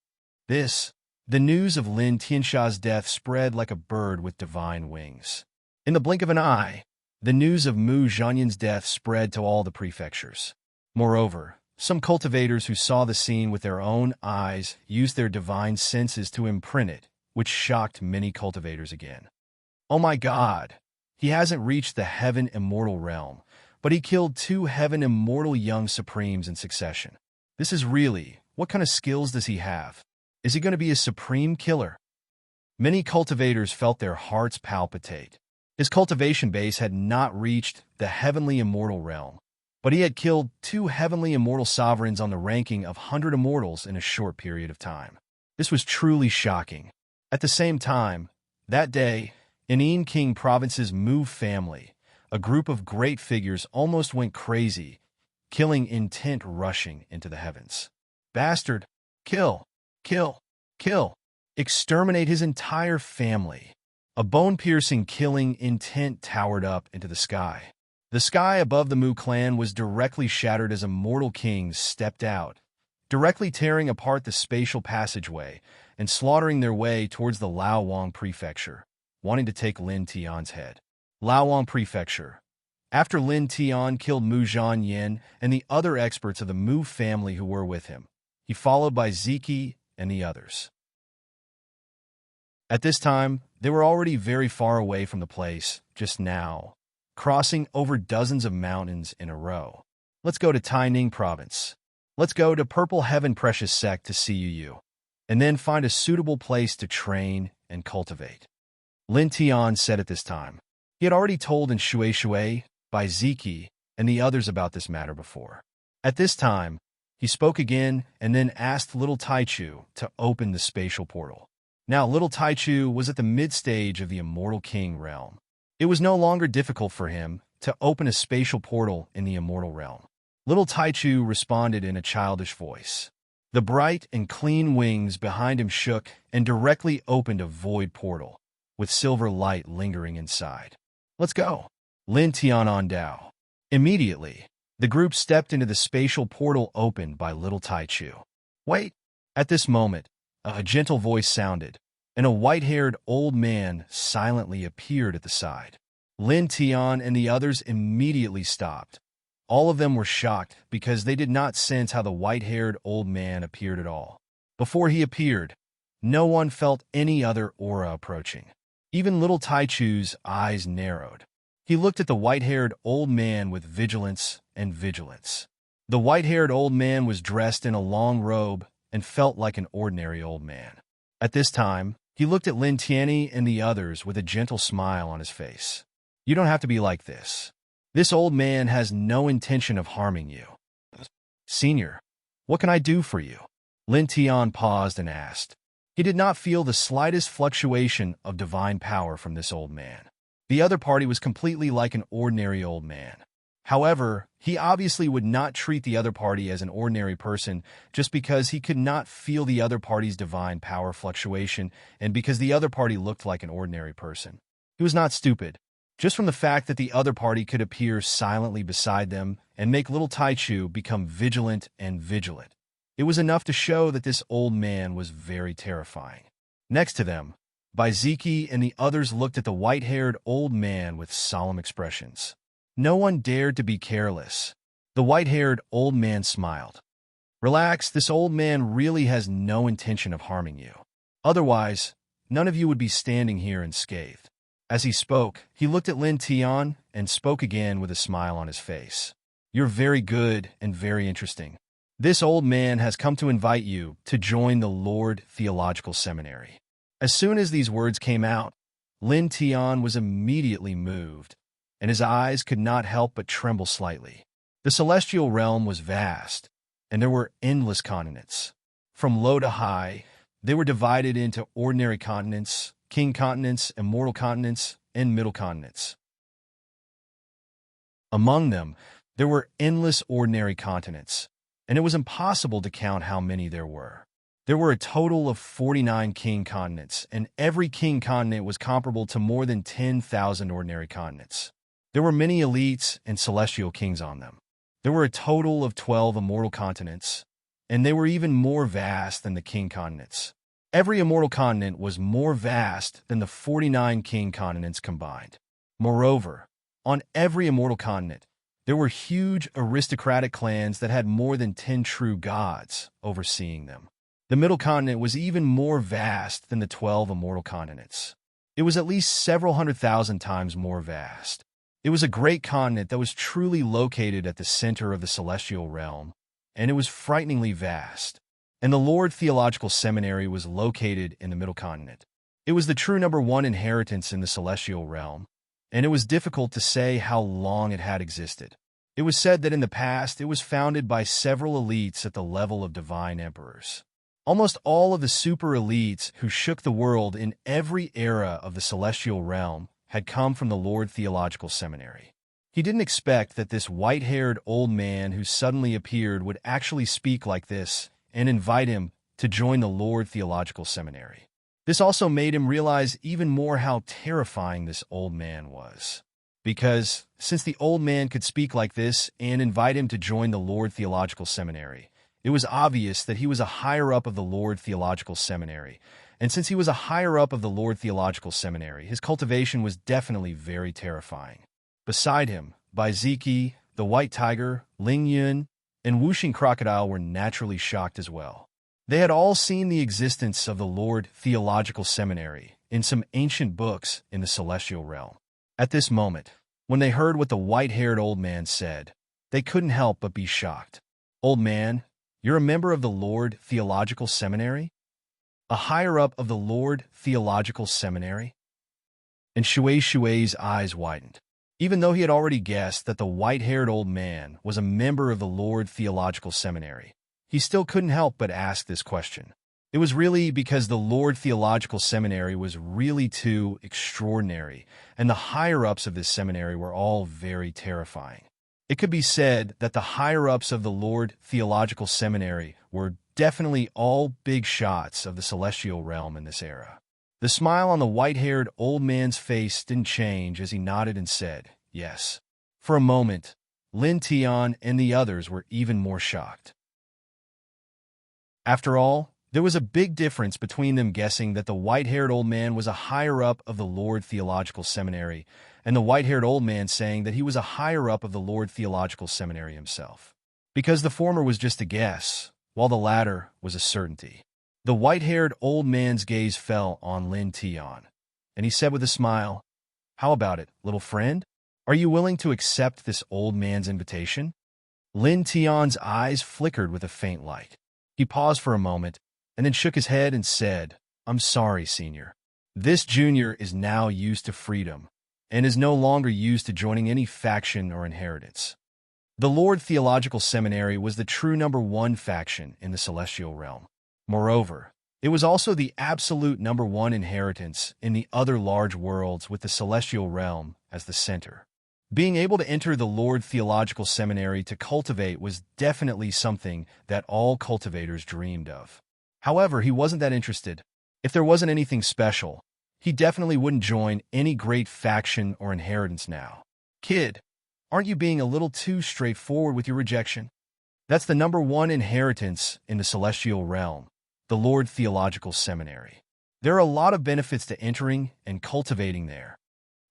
The news of Lin Tianxia's death spread like a bird with divine wings. In the blink of an eye, the news of Mu Zhanyin's death spread to all the prefectures. Moreover, some cultivators who saw the scene with their own eyes used their divine senses to imprint it, which shocked many cultivators again. "Oh my God! He hasn't reached the heaven immortal realm, but he killed 2 heaven immortal young supremes in succession. This is really, what kind of skills does he have? Is he going to be a supreme killer?" Many cultivators felt their hearts palpitate. His cultivation base had not reached the heavenly immortal realm, but he had killed 2 heavenly immortal sovereigns on the ranking of 100 immortals in a short period of time. This was truly shocking. At the same time, that day, in Yin King Province's Mu family, a group of great figures almost went crazy, killing intent rushing into the heavens. "Bastard! Kill! Kill! Kill! Exterminate his entire family!" A bone-piercing killing intent towered up into the sky. The sky above the Mu clan was directly shattered as immortal kings stepped out, directly tearing apart the spatial passageway and slaughtering their way towards the Laowang prefecture, wanting to take Lin Tian's head. Laowang prefecture. After Lin Tian killed Mu Zhanyin and the other experts of the Mu family who were with him, he followed by Ziki and the others. At this time, they were already very far away from the place, just now, crossing over dozens of mountains in a row. "Let's go to Taining Province. Let's go to Purple Heaven Precious Sect to see you, and then find a suitable place to train and cultivate," Lin Tian said at this time. He had already told in Shui, Bai Ziki, and the others about this matter before. At this time, he spoke again and then asked little Taichu to open the spatial portal. Now, little Taichu was at the mid-stage of the Immortal King realm. It was no longer difficult for him to open a spatial portal in the immortal realm. Little Taichu responded in a childish voice. The bright and clean wings behind him shook and directly opened a void portal, with silver light lingering inside. "Let's go," Lin Tian Dao. Immediately, the group stepped into the spatial portal opened by little Taichu. "Wait!" At this moment, a gentle voice sounded, and a white-haired old man silently appeared at the side. Lin Tian and the others immediately stopped. All of them were shocked because they did not sense how the white-haired old man appeared at all. Before he appeared, no one felt any other aura approaching. Even little Taichu's eyes narrowed. He looked at the white-haired old man with vigilance and vigilance. The white-haired old man was dressed in a long robe and felt like an ordinary old man. At this time, he looked at Lin Tianyi and the others with a gentle smile on his face. "You don't have to be like this. This old man has no intention of harming you." "Senior, what can I do for you?" Lin Tian paused and asked. He did not feel the slightest fluctuation of divine power from this old man. The other party was completely like an ordinary old man. However, he obviously would not treat the other party as an ordinary person just because he could not feel the other party's divine power fluctuation and because the other party looked like an ordinary person. He was not stupid. Just from the fact that the other party could appear silently beside them and make little Taichu become vigilant and vigilant. It was enough to show that this old man was very terrifying. Next to them, Baiziki and the others looked at the white-haired old man with solemn expressions. No one dared to be careless. The white-haired old man smiled. Relax, this old man really has no intention of harming you. Otherwise, none of you would be standing here unscathed. As he spoke, he looked at Lin Tian and spoke again with a smile on his face. You're very good and very interesting. This old man has come to invite you to join the Lord Theological Seminary. As soon as these words came out, Lin Tian was immediately moved, and his eyes could not help but tremble slightly. The celestial realm was vast, and there were endless continents. From low to high, they were divided into ordinary continents, king continents, immortal continents, and middle continents. Among them, there were endless ordinary continents, and it was impossible to count how many there were. There were a total of 49 king continents, and every king continent was comparable to more than 10,000 ordinary continents. There were many elites and celestial kings on them. There were a total of 12 immortal continents, and they were even more vast than the king continents. Every immortal continent was more vast than the 49 king continents combined. Moreover, on every immortal continent, there were huge aristocratic clans that had more than 10 true gods overseeing them. The middle continent was even more vast than the 12 immortal continents. It was at least several 100,000 times more vast. It was a great continent that was truly located at the center of the celestial realm, and it was frighteningly vast. And the Lord Theological Seminary was located in the middle continent. It was the true number one inheritance in the celestial realm, and it was difficult to say how long it had existed. It was said that in the past it was founded by several elites at the level of divine emperors. Almost all of the super elites who shook the world in every era of the celestial realm had come from the Lord Theological Seminary. He didn't expect that this white-haired old man who suddenly appeared would actually speak like this and invite him to join the Lord Theological Seminary. This also made him realize even more how terrifying this old man was. Because, since the old man could speak like this and invite him to join the Lord Theological Seminary, it was obvious that he was a higher-up of the Lord Theological Seminary, and since he was a higher-up of the Lord Theological Seminary, his cultivation was definitely very terrifying. Beside him, Baiziki, the White Tiger, Ling Yun, and Wuxing Crocodile were naturally shocked as well. They had all seen the existence of the Lord Theological Seminary in some ancient books in the celestial realm. At this moment, when they heard what the white-haired old man said, they couldn't help but be shocked. Old man, you're a member of the Lord Theological Seminary? A higher-up of the Lord Theological Seminary? And Shui's eyes widened. Even though he had already guessed that the white-haired old man was a member of the Lord Theological Seminary, he still couldn't help but ask this question. It was really because the Lord Theological Seminary was really too extraordinary, and the higher-ups of this seminary were all very terrifying. It could be said that the higher-ups of the Lord Theological Seminary were definitely all big shots of the celestial realm in this era. The smile on the white-haired old man's face didn't change as he nodded and said, yes. For a moment, Lin Tian and the others were even more shocked. After all, there was a big difference between them guessing that the white-haired old man was a higher-up of the Lord Theological Seminary and the white-haired old man saying that he was a higher-up of the Lord Theological Seminary himself. Because the former was just a guess, while the latter was a certainty. The white-haired old man's gaze fell on Lin Tian, and he said with a smile, "How about it, little friend? Are you willing to accept this old man's invitation?" Lin Tian's eyes flickered with a faint light. He paused for a moment, and then shook his head and said, "I'm sorry, senior. This junior is now used to freedom, and is no longer used to joining any faction or inheritance." The Lord Theological Seminary was the true number one faction in the celestial realm. Moreover, it was also the absolute number one inheritance in the other large worlds with the celestial realm as the center. Being able to enter the Lord Theological Seminary to cultivate was definitely something that all cultivators dreamed of. However, he wasn't that interested. If there wasn't anything special, he definitely wouldn't join any great faction or inheritance now. Kid, aren't you being a little too straightforward with your rejection? That's the number one inheritance in the celestial realm, the Lord Theological Seminary. There are a lot of benefits to entering and cultivating there.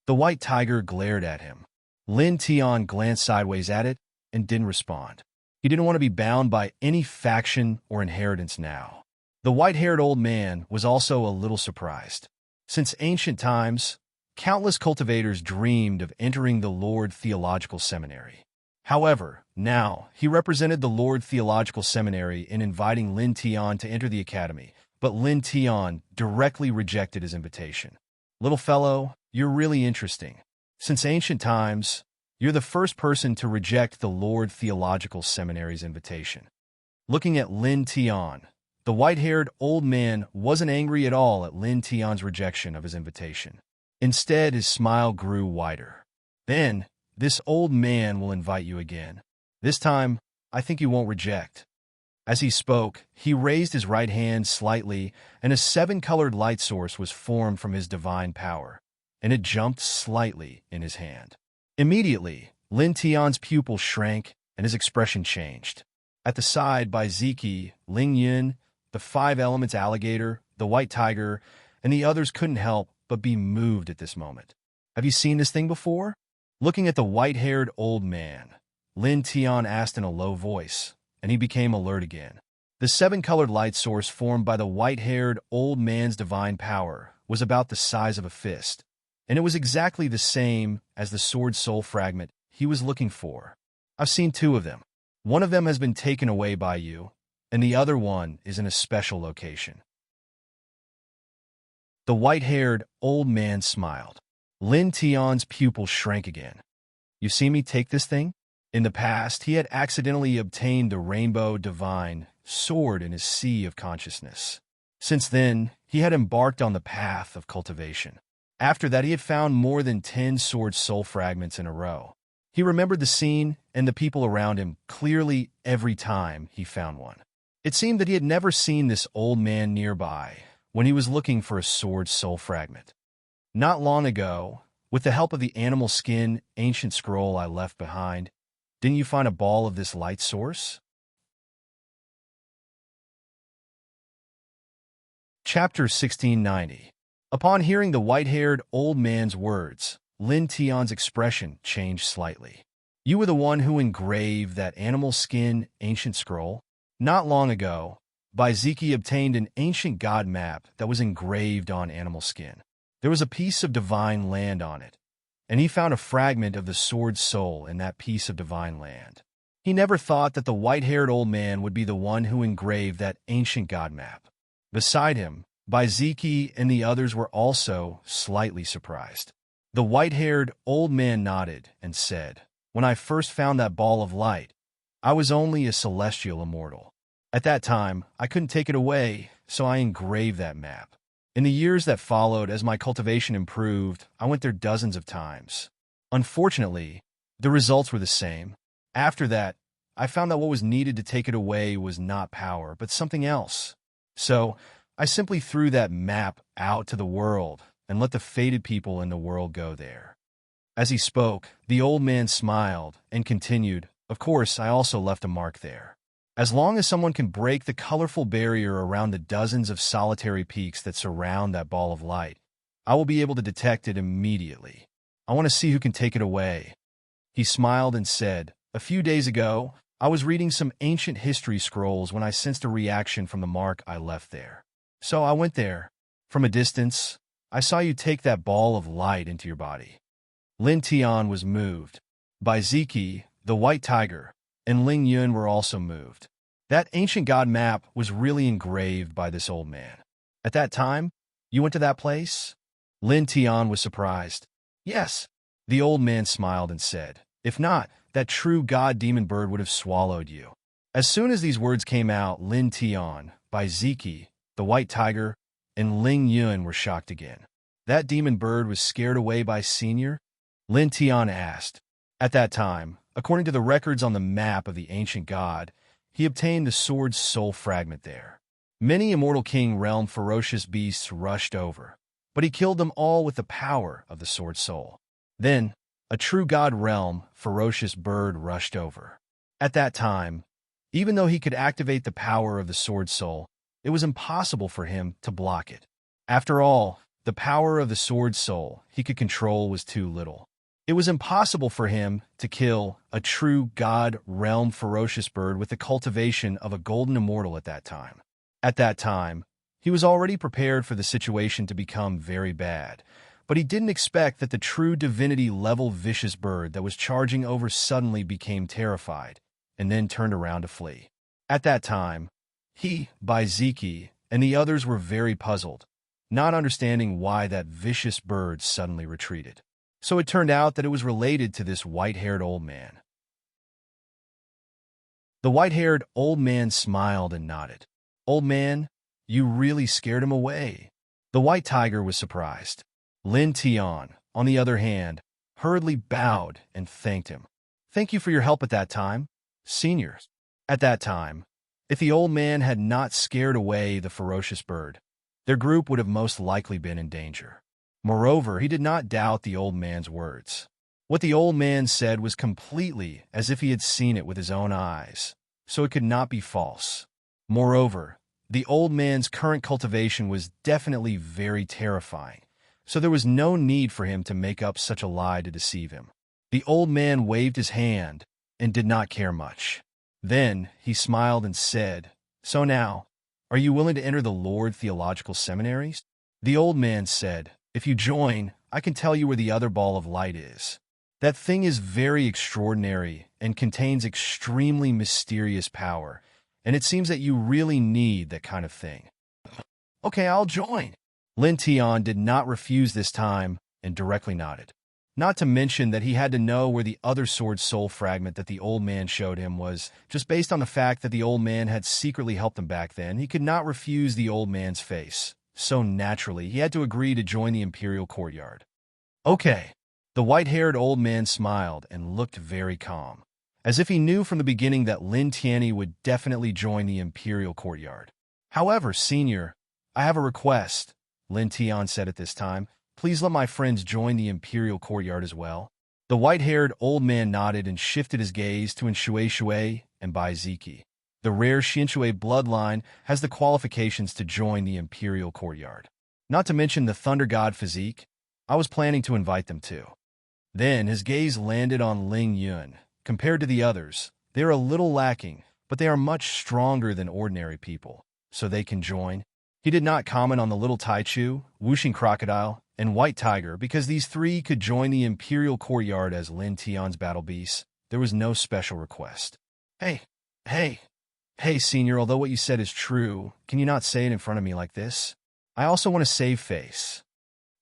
The white tiger glared at him. Lin Tian glanced sideways at it and didn't respond. He didn't want to be bound by any faction or inheritance now. The white-haired old man was also a little surprised. Since ancient times, countless cultivators dreamed of entering the Lord Theological Seminary. However, now, he represented the Lord Theological Seminary in inviting Lin Tian to enter the academy, but Lin Tian directly rejected his invitation. Little fellow, you're really interesting. Since ancient times, you're the first person to reject the Lord Theological Seminary's invitation. Looking at Lin Tian, the white-haired old man wasn't angry at all at Lin Tian's rejection of his invitation. Instead, his smile grew wider. Then, this old man will invite you again. This time, I think you won't reject. As he spoke, he raised his right hand slightly, and a seven-colored light source was formed from his divine power, and it jumped slightly in his hand. Immediately, Lin Tian's pupil shrank, and his expression changed. At the side by Ziki, Ling Yun, the five elements alligator, the white tiger, and the others couldn't help but be moved at this moment. Have you seen this thing before? Looking at the white-haired old man, Lin Tian asked in a low voice, and he became alert again. The seven-colored light source formed by the white-haired old man's divine power was about the size of a fist, and it was exactly the same as the sword soul fragment he was looking for. I've seen two of them. One of them has been taken away by you, and the other one is in a special location. The white-haired old man smiled. Lin Tian's pupil shrank again. You see me take this thing? In the past, he had accidentally obtained the rainbow divine sword in his sea of consciousness. Since then, he had embarked on the path of cultivation. After that, he had found more than 10 sword soul fragments in a row. He remembered the scene and the people around him clearly every time he found one. It seemed that he had never seen this old man nearby when he was looking for a sword soul fragment. Not long ago, with the help of the animal skin ancient scroll I left behind, didn't you find a ball of this light source? Chapter 1690. Upon hearing the white-haired old man's words, Lin Tian's expression changed slightly. You were the one who engraved that animal skin ancient scroll? Not long ago, Ziki obtained an ancient god map that was engraved on animal skin. There was a piece of divine land on it, and he found a fragment of the sword soul in that piece of divine land. He never thought that the white-haired old man would be the one who engraved that ancient god map. Beside him, Ziki and the others were also slightly surprised. The white-haired old man nodded and said, When I first found that ball of light, I was only a celestial immortal. At that time, I couldn't take it away, so I engraved that map. In the years that followed, as my cultivation improved, I went there dozens of times. Unfortunately, the results were the same. After that, I found that what was needed to take it away was not power, but something else. So, I simply threw that map out to the world and let the fated people in the world go there. As he spoke, the old man smiled and continued, Of course, I also left a mark there. As long as someone can break the colorful barrier around the dozens of solitary peaks that surround that ball of light, I will be able to detect it immediately. I want to see who can take it away. He smiled and said, A few days ago, I was reading some ancient history scrolls when I sensed a reaction from the mark I left there. So I went there. From a distance, I saw you take that ball of light into your body. Lin Tian was moved. Ziki, the white tiger, and Ling Yun were also moved. That ancient god map was really engraved by this old man. At that time, you went to that place? Lin Tian was surprised. Yes. The old man smiled and said, If not, that true god demon bird would have swallowed you. As soon as these words came out, Lin Tian, Ziki, the white tiger, and Ling Yun were shocked again. That demon bird was scared away by Senior? Lin Tian asked. At that time, according to the records on the map of the ancient god, he obtained the sword's soul fragment there. Many Immortal King realm ferocious beasts rushed over, but he killed them all with the power of the sword's soul. Then, a true god realm ferocious bird rushed over. At that time, even though he could activate the power of the sword soul, it was impossible for him to block it. After all, the power of the sword soul he could control was too little. It was impossible for him to kill a true god realm ferocious bird with the cultivation of a golden immortal at that time. At that time, he was already prepared for the situation to become very bad, but he didn't expect that the true divinity-level vicious bird that was charging over suddenly became terrified and then turned around to flee. At that time, he, Baiziki, and the others were very puzzled, not understanding why that vicious bird suddenly retreated. So it turned out that it was related to this white-haired old man. The white-haired old man smiled and nodded. "Old man, you really scared him away." The white tiger was surprised. Lin Tian, on the other hand, hurriedly bowed and thanked him. "Thank you for your help at that time, seniors." At that time, if the old man had not scared away the ferocious bird, their group would have most likely been in danger. Moreover, he did not doubt the old man's words. What the old man said was completely as if he had seen it with his own eyes, so it could not be false. Moreover, the old man's current cultivation was definitely very terrifying, so there was no need for him to make up such a lie to deceive him. The old man waved his hand and did not care much. Then he smiled and said, "So now, are you willing to enter the Lord Theological Seminaries?" The old man said, "If you join, I can tell you where the other ball of light is. That thing is very extraordinary and contains extremely mysterious power, and it seems that you really need that kind of thing." "Okay, I'll join." Lin Tian did not refuse this time and directly nodded. Not to mention that he had to know where the other sword soul fragment that the old man showed him was. Just based on the fact that the old man had secretly helped him back then, he could not refuse the old man's face. So naturally, he had to agree to join the Imperial Courtyard. "Okay." The white-haired old man smiled and looked very calm, as if he knew from the beginning that Lin Tianyi would definitely join the Imperial Courtyard. "However, senior, I have a request," Lin Tian said at this time. "Please let my friends join the Imperial Courtyard as well." The white-haired old man nodded and shifted his gaze to Shui and Baiziki. The rare Xianshui bloodline has the qualifications to join the Imperial Courtyard. Not to mention the Thunder God physique, I was planning to invite them too. Then his gaze landed on Ling Yun. Compared to the others, they are a little lacking, but they are much stronger than ordinary people, so they can join. He did not comment on the little Taichu, whooshing crocodile, and white tiger because these three could join the Imperial Courtyard as Lin Tian's battle beasts. There was no special request. Hey, senior, although what you said is true, can you not say it in front of me like this? I also want to save face."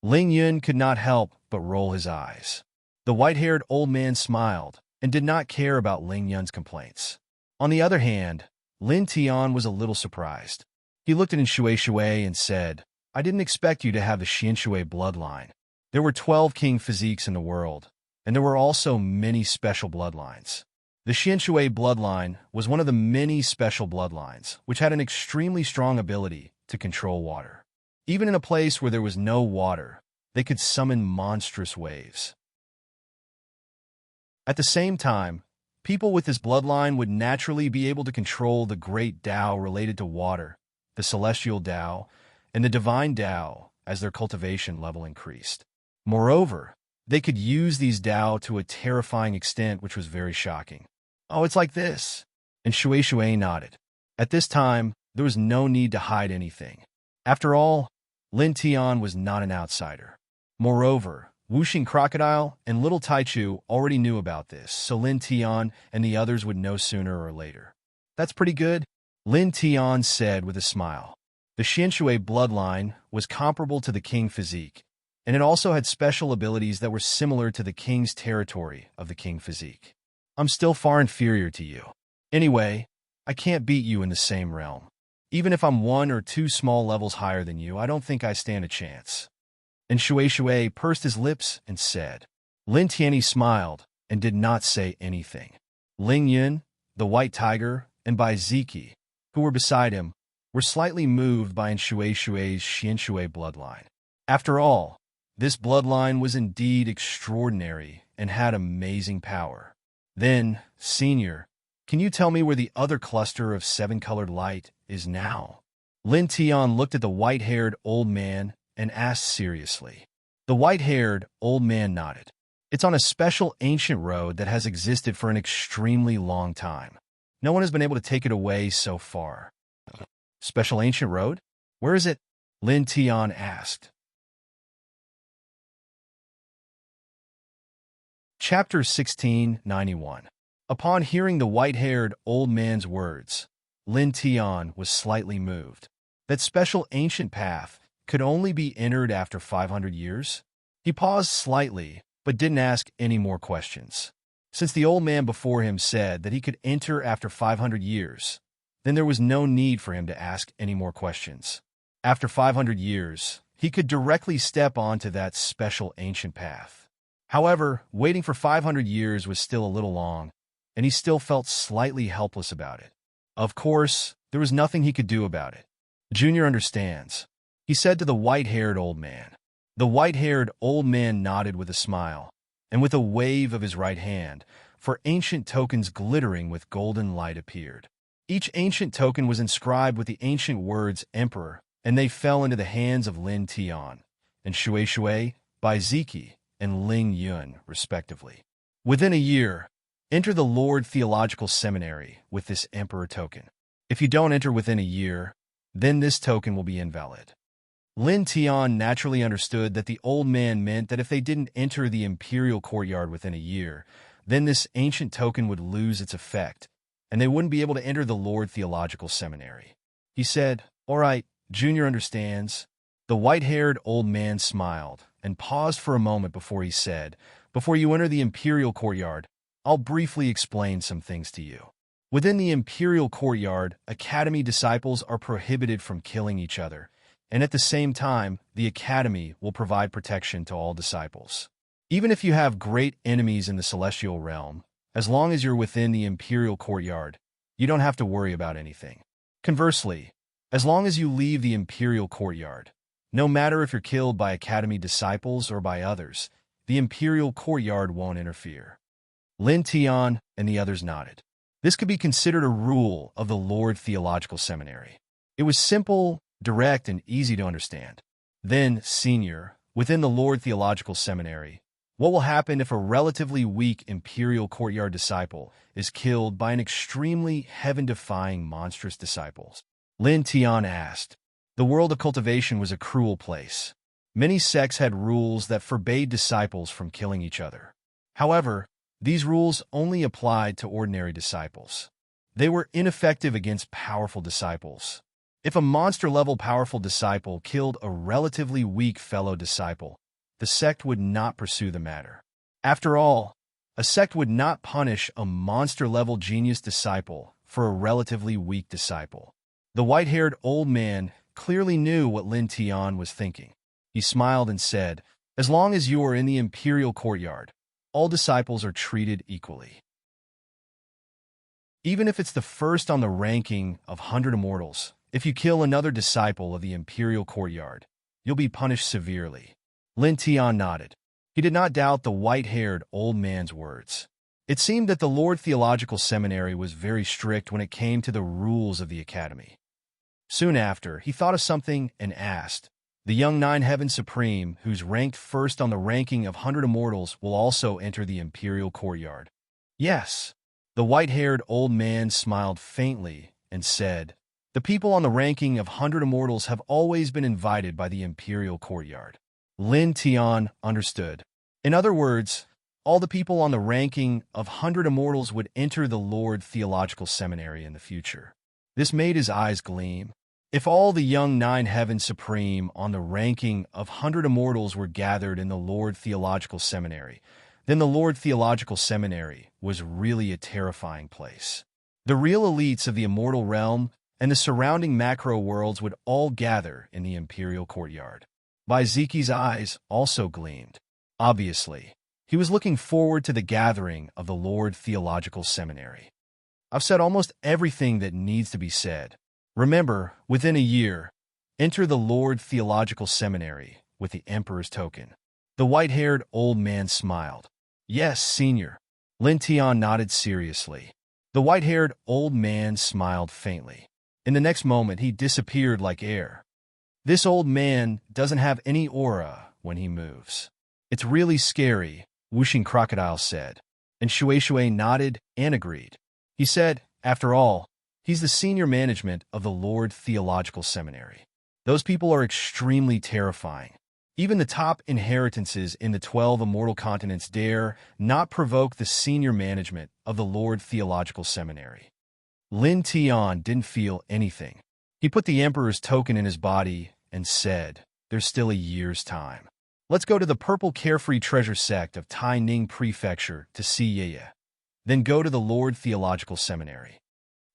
Ling Yun could not help but roll his eyes. The white-haired old man smiled and did not care about Ling Yun's complaints. On the other hand, Lin Tian was a little surprised. He looked at Shui and said, "I didn't expect you to have the Xianshui bloodline. There were 12 king physiques in the world, and there were also many special bloodlines. The Xianshui bloodline was one of the many special bloodlines, which had an extremely strong ability to control water. Even in a place where there was no water, they could summon monstrous waves. At the same time, people with this bloodline would naturally be able to control the great Tao related to water, the celestial Tao, and the divine Tao as their cultivation level increased. Moreover, they could use these Tao to a terrifying extent, which was very shocking. "Oh, it's like this." And Shui nodded. At this time, there was no need to hide anything. After all, Lin Tian was not an outsider. Moreover, whooshing crocodile and little Taichu already knew about this, so Lin Tian and the others would know sooner or later. "That's pretty good," Lin Tian said with a smile. The Xianshui bloodline was comparable to the king physique, and it also had special abilities that were similar to the king's territory of the king physique. "I'm still far inferior to you. Anyway, I can't beat you in the same realm. Even if I'm 1 or 2 small levels higher than you, I don't think I stand a chance." And Shui pursed his lips and said. Lin Tianyi smiled, and did not say anything. Ling Yun, the white tiger, and Bai Ziki, who were beside him, were slightly moved by Shui Shui's Xianshui bloodline. After all, this bloodline was indeed extraordinary and had amazing power. Then, Senior, can you tell me where the other cluster of seven-colored light is now? Lin Tian looked at the white-haired old man and asked seriously. The white-haired old man nodded. It's on a special ancient road that has existed for an extremely long time. No one has been able to take it away so far. Special ancient road? Where is it? Lin Tian asked. Chapter 1691. Upon hearing the white-haired old man's words, Lin Tian was slightly moved. That special ancient path could only be entered after 500 years? He paused slightly, but didn't ask any more questions. Since the old man before him said that he could enter after 500 years, then there was no need for him to ask any more questions. After 500 years, he could directly step onto that special ancient path. However, waiting for 500 years was still a little long, and he still felt slightly helpless about it. Of course, there was nothing he could do about it. Junior understands, he said to the white-haired old man. The white-haired old man nodded with a smile, and with a wave of his right hand, for ancient tokens glittering with golden light appeared. Each ancient token was inscribed with the ancient words Emperor, and they fell into the hands of Lin Tian, and Shui, Bai Ziki, and Ling Yun, respectively. Within a year, enter the Lord Theological Seminary with this Emperor token. If you don't enter within a year, then this token will be invalid. Lin Tian naturally understood that the old man meant that if they didn't enter the imperial courtyard within a year, then this ancient token would lose its effect, and they wouldn't be able to enter the Lord Theological Seminary. He said, "All right, Junior understands." The white-haired old man smiled and paused for a moment before he said, "Before you enter the imperial courtyard, I'll briefly explain some things to you. Within the imperial courtyard, academy disciples are prohibited from killing each other, and at the same time, the academy will provide protection to all disciples. Even if you have great enemies in the celestial realm, as long as you're within the imperial courtyard, you don't have to worry about anything. Conversely, as long as you leave the imperial courtyard, no matter if you're killed by academy disciples or by others, the imperial courtyard won't interfere." Lin Tian and the others nodded. This could be considered a rule of the Lord Theological Seminary. It was simple, direct, and easy to understand. Then, Senior, within the Lord Theological Seminary, what will happen if a relatively weak imperial courtyard disciple is killed by an extremely heaven-defying monstrous disciple? Lin Tian asked. The world of cultivation was a cruel place. Many sects had rules that forbade disciples from killing each other. However, these rules only applied to ordinary disciples. They were ineffective against powerful disciples. If a monster-level powerful disciple killed a relatively weak fellow disciple, the sect would not pursue the matter. After all, a sect would not punish a monster-level genius disciple for a relatively weak disciple. The white-haired old man clearly knew what Lin Tian was thinking. He smiled and said, "As long as you are in the imperial courtyard, all disciples are treated equally. Even if it's the first on the ranking of 100 immortals, if you kill another disciple of the imperial courtyard, you'll be punished severely." Lin Tian nodded. He did not doubt the white-haired old man's words. It seemed that the Lord Theological Seminary was very strict when it came to the rules of the academy. Soon after, he thought of something and asked, "The young Nine Heaven Supreme, who's ranked first on the ranking of 100 immortals, will also enter the imperial courtyard?" "Yes." The white-haired old man smiled faintly and said, "The people on the ranking of 100 immortals have always been invited by the imperial courtyard." Lin Tian understood. In other words, all the people on the ranking of 100 immortals would enter the Lord Theological Seminary in the future. This made his eyes gleam. If all the young Nine Heaven Supreme on the ranking of 100 immortals were gathered in the Lord Theological Seminary, then the Lord Theological Seminary was really a terrifying place. The real elites of the immortal realm and the surrounding macro worlds would all gather in the imperial courtyard. Bai Ziki's eyes also gleamed. Obviously, He was looking forward to the gathering of the Lord Theological Seminary. I've said almost everything that needs to be said. Remember, within a year, enter the Lord Theological Seminary with the Emperor's token. The white-haired old man smiled. Yes, Senior. Lin Tian nodded seriously. The white-haired old man smiled faintly. In the next moment, he disappeared like air. This old man doesn't have any aura when he moves. It's really scary, Whooshing Crocodile said. And Shui Shui nodded and agreed. He said, after all, he's the senior management of the Lord Theological Seminary. Those people are extremely terrifying. Even the top inheritances in the 12 immortal continents dare not provoke the senior management of the Lord Theological Seminary. Lin Tian didn't feel anything. He put the Emperor's token in his body and said, there's still a year's time. Let's go to the Purple Carefree Treasure Sect of Tai Ning Prefecture to see Yeye. Then go to the Lord Theological Seminary.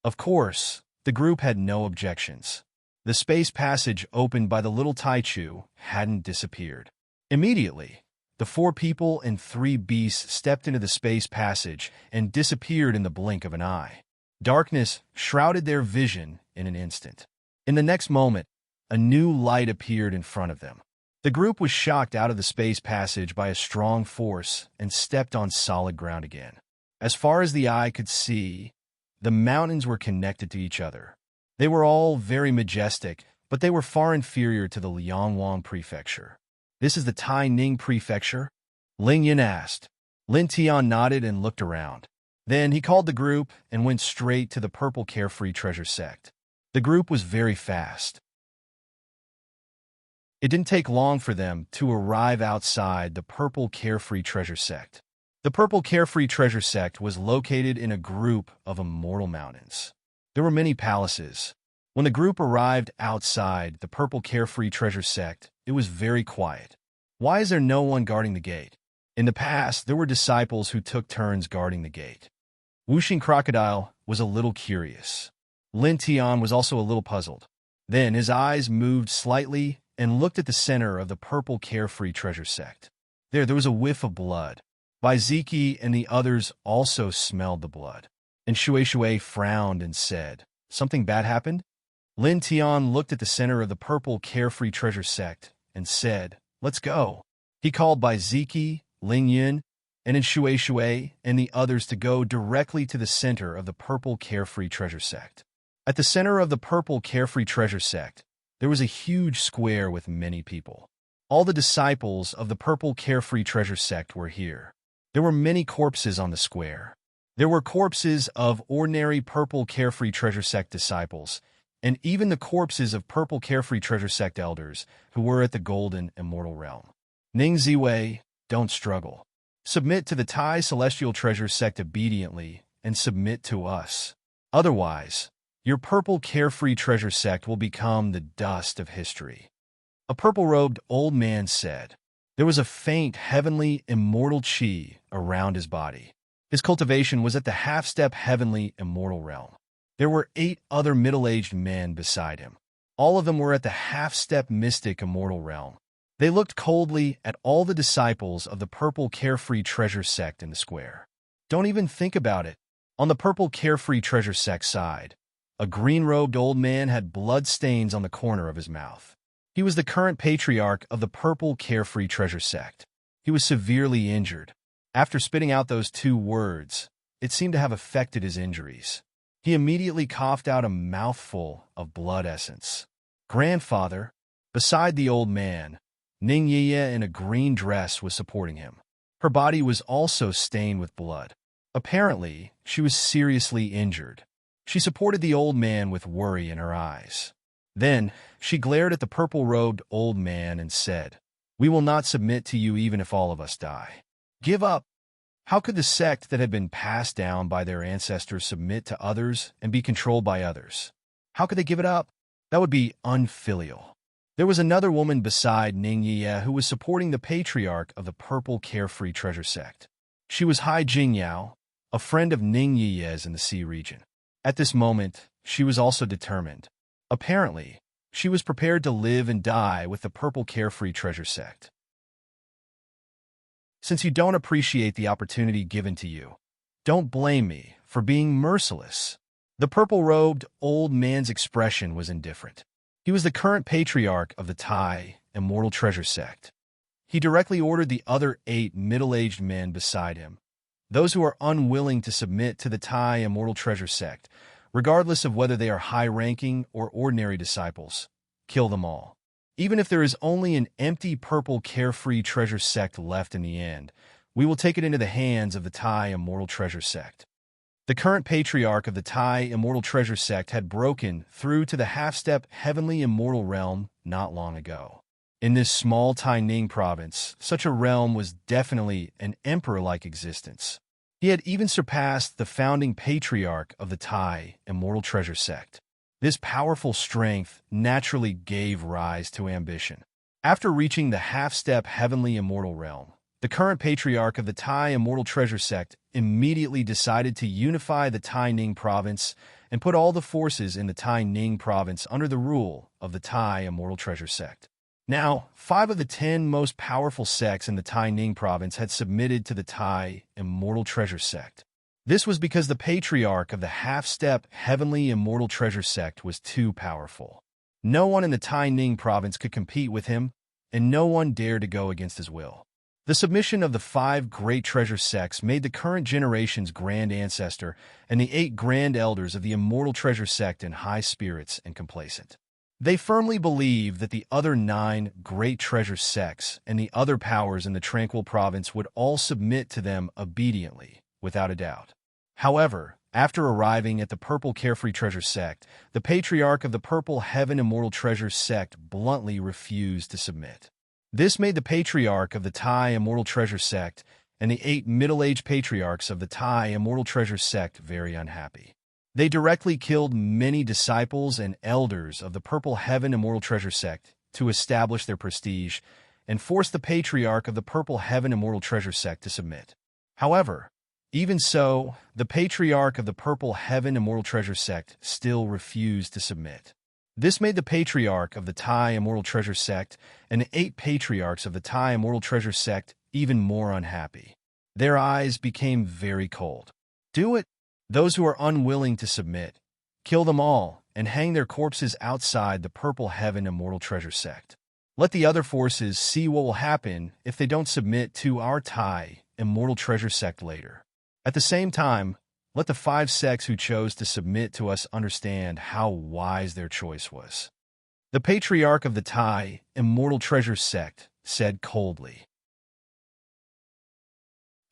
Of course, the group had no objections. The space passage opened by the little Taichu hadn't disappeared. Immediately, the 4 people and 3 beasts stepped into the space passage and disappeared in the blink of an eye. Darkness shrouded their vision in an instant. In the next moment, a new light appeared in front of them. The group was shocked out of the space passage by a strong force and stepped on solid ground again. As far as the eye could see, the mountains were connected to each other. They were all very majestic, but they were far inferior to the Liangwang Prefecture. This is the Tai Ning Prefecture? Ling Yin asked. Lin Tian nodded and looked around. Then he called the group and went straight to the Purple Carefree Treasure Sect. The group was very fast. It didn't take long for them to arrive outside the Purple Carefree Treasure Sect. The Purple Carefree Treasure Sect was located in a group of immortal mountains. There were many palaces. When the group arrived outside the Purple Carefree Treasure Sect, it was very quiet. Why is there no one guarding the gate? In the past, there were disciples who took turns guarding the gate. Whooshing Crocodile was a little curious. Lin Tian was also a little puzzled. Then his eyes moved slightly and looked at the center of the Purple Carefree Treasure Sect. There was a whiff of blood. Bai Ziki and the others also smelled the blood. And Shui Shui frowned and said, something bad happened? Lin Tian looked at the center of the Purple Carefree Treasure Sect and said, let's go. He called Bai Ziki, Ling Yin, and Shui Shui and the others to go directly to the center of the Purple Carefree Treasure Sect. At the center of the Purple Carefree Treasure Sect, there was a huge square with many people. All the disciples of the Purple Carefree Treasure Sect were here. There were many corpses on the square. There were corpses of ordinary Purple Carefree Treasure Sect disciples, and even the corpses of Purple Carefree Treasure Sect elders who were at the Golden Immortal Realm. Ning Ziwei, don't struggle. Submit to the Tai Celestial Treasure Sect obediently and submit to us. Otherwise, your Purple Carefree Treasure Sect will become the dust of history. A purple-robed old man said. There was a faint, heavenly, immortal chi around his body. His cultivation was at the half-step heavenly immortal realm. There were 8 other middle-aged men beside him. All of them were at the half-step mystic immortal realm. They looked coldly at all the disciples of the Purple Carefree Treasure Sect in the square. Don't even think about it. On the Purple Carefree Treasure Sect side, a green-robed old man had blood stains on the corner of his mouth. He was the current patriarch of the Purple Carefree Treasure Sect. He was severely injured. After spitting out those 2 words, it seemed to have affected his injuries. He immediately coughed out a mouthful of blood essence. Grandfather, beside the old man, Ning Yiye in a green dress was supporting him. Her body was also stained with blood. Apparently, she was seriously injured. She supported the old man with worry in her eyes. Then, she glared at the purple-robed old man and said, "We will not submit to you even if all of us die. Give up." How could the sect that had been passed down by their ancestors submit to others and be controlled by others? How could they give it up? That would be unfilial. There was another woman beside Ning Yiye who was supporting the patriarch of the Purple Carefree Treasure Sect. She was Hai Jingyao, a friend of Ning Yiye's in the Sea region. At this moment, she was also determined. Apparently, she was prepared to live and die with the Purple Carefree Treasure Sect. Since you don't appreciate the opportunity given to you, don't blame me for being merciless. The purple-robed old man's expression was indifferent. He was the current patriarch of the Thai Immortal Treasure Sect. He directly ordered the other 8 middle-aged men beside him, those who are unwilling to submit to the Thai Immortal Treasure Sect, regardless of whether they are high-ranking or ordinary disciples, kill them all. Even if there is only an empty purple carefree treasure sect left in the end, we will take it into the hands of the Thai Immortal Treasure Sect. The current patriarch of the Thai Immortal Treasure Sect had broken through to the half-step heavenly immortal realm not long ago. In this small Tai Ning province, such a realm was definitely an emperor-like existence. He had even surpassed the founding patriarch of the Thai Immortal Treasure Sect. This powerful strength naturally gave rise to ambition. After reaching the half-step heavenly immortal realm, the current patriarch of the Thai Immortal Treasure Sect immediately decided to unify the Tai Ning province and put all the forces in the Tai Ning province under the rule of the Thai Immortal Treasure Sect. Now, 5 of the 10 most powerful sects in the Tai Ning province had submitted to the Thai Immortal Treasure Sect. This was because the patriarch of the half-step heavenly immortal treasure sect was too powerful. No one in the Tai Ning province could compete with him, and no one dared to go against his will. The submission of the 5 great treasure sects made the current generation's grand ancestor and the 8 grand elders of the immortal treasure sect in high spirits and complacent. They firmly believed that the other 9 great treasure sects and the other powers in the tranquil province would all submit to them obediently, without a doubt. However, after arriving at the Purple Carefree Treasure Sect, the patriarch of the Purple Heaven Immortal Treasure Sect bluntly refused to submit. This made the patriarch of the Thai Immortal Treasure Sect and the 8 middle-aged patriarchs of the Thai Immortal Treasure Sect very unhappy. They directly killed many disciples and elders of the Purple Heaven Immortal Treasure Sect to establish their prestige and forced the patriarch of the Purple Heaven Immortal Treasure Sect to submit. However, even so, the patriarch of the Purple Heaven Immortal Treasure Sect still refused to submit. This made the patriarch of the Thai Immortal Treasure Sect and the 8 patriarchs of the Thai Immortal Treasure Sect even more unhappy. Their eyes became very cold. Do it! Those who are unwilling to submit, kill them all and hang their corpses outside the Purple Heaven Immortal Treasure Sect. Let the other forces see what will happen if they don't submit to our Thai Immortal Treasure Sect later. At the same time, let the 5 sects who chose to submit to us understand how wise their choice was. The patriarch of the Thai Immortal Treasure Sect said coldly.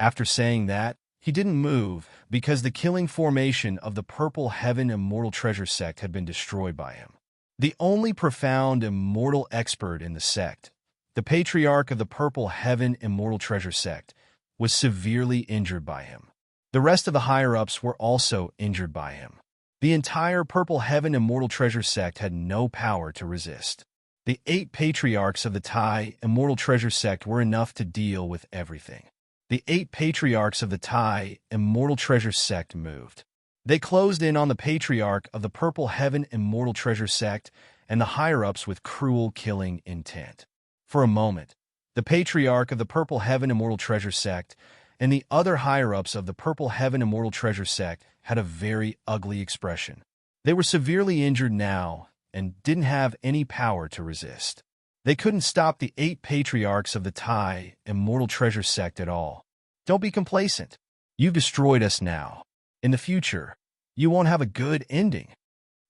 After saying that, he didn't move because the killing formation of the Purple Heaven Immortal Treasure Sect had been destroyed by him. The only profound immortal expert in the sect, the patriarch of the Purple Heaven Immortal Treasure Sect, was severely injured by him. The rest of the higher-ups were also injured by him. The entire Purple Heaven Immortal Treasure Sect had no power to resist. The 8 patriarchs of the Thai Immortal Treasure Sect were enough to deal with everything. The 8 patriarchs of the Thai Immortal Treasure Sect moved. They closed in on the patriarch of the Purple Heaven Immortal Treasure Sect and the higher-ups with cruel killing intent. For a moment, the patriarch of the Purple Heaven Immortal Treasure Sect and the other higher-ups of the Purple Heaven Immortal Treasure Sect had a very ugly expression. They were severely injured now and didn't have any power to resist. They couldn't stop the 8 patriarchs of the Thai Immortal Treasure Sect at all. Don't be complacent. You've destroyed us now. In the future, you won't have a good ending.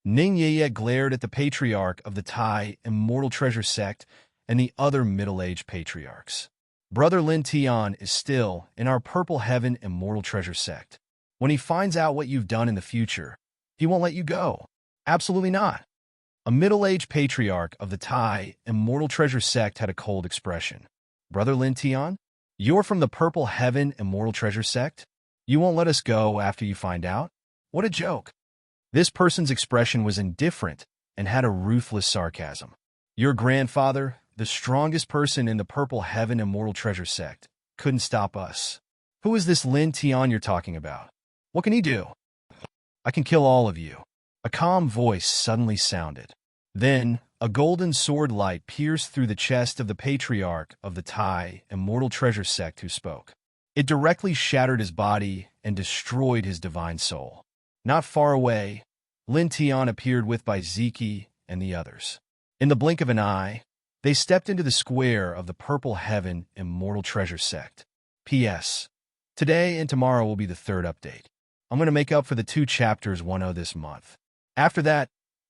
Ning Yeye glared at the patriarch of the Thai Immortal Treasure Sect and the other middle-aged patriarchs. Brother Lin Tian is still in our Purple Heaven Immortal Treasure Sect. When he finds out what you've done in the future, he won't let you go. Absolutely not. A middle-aged patriarch of the Thai Immortal Treasure Sect had a cold expression. Brother Lin Tian, you're from the Purple Heaven Immortal Treasure Sect? You won't let us go after you find out? What a joke. This person's expression was indifferent and had a ruthless sarcasm. Your grandfather, the strongest person in the Purple Heaven Immortal Treasure Sect, couldn't stop us. Who is this Lin Tian you're talking about? What can he do? I can kill all of you. A calm voice suddenly sounded. Then, A golden sword light pierced through the chest of the patriarch of the Tai immortal treasure sect who spoke. It directly shattered his body and destroyed his divine soul. Not far away, Lin Tian appeared with Bai Ziki and the others. In the blink of an eye, they stepped into the square of the Purple Heaven immortal treasure sect. P.S. Today and tomorrow will be the third update. I'm going to make up for the 2 chapters 1.0 this month. After that,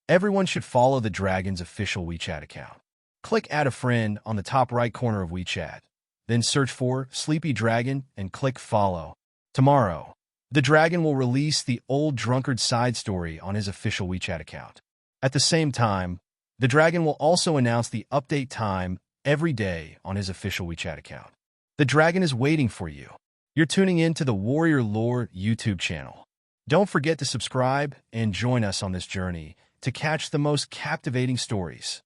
everyone should follow the Dragon's official WeChat account. Click Add a Friend on the top right corner of WeChat. Then search for Sleepy Dragon and click Follow. Tomorrow, the Dragon will release the Old Drunkard side story on his official WeChat account. At the same time, the Dragon will also announce the update time every day on his official WeChat account. The Dragon is waiting for you. You're tuning in to the Warrior Lore YouTube channel. Don't forget to subscribe and join us on this journey to catch the most captivating stories.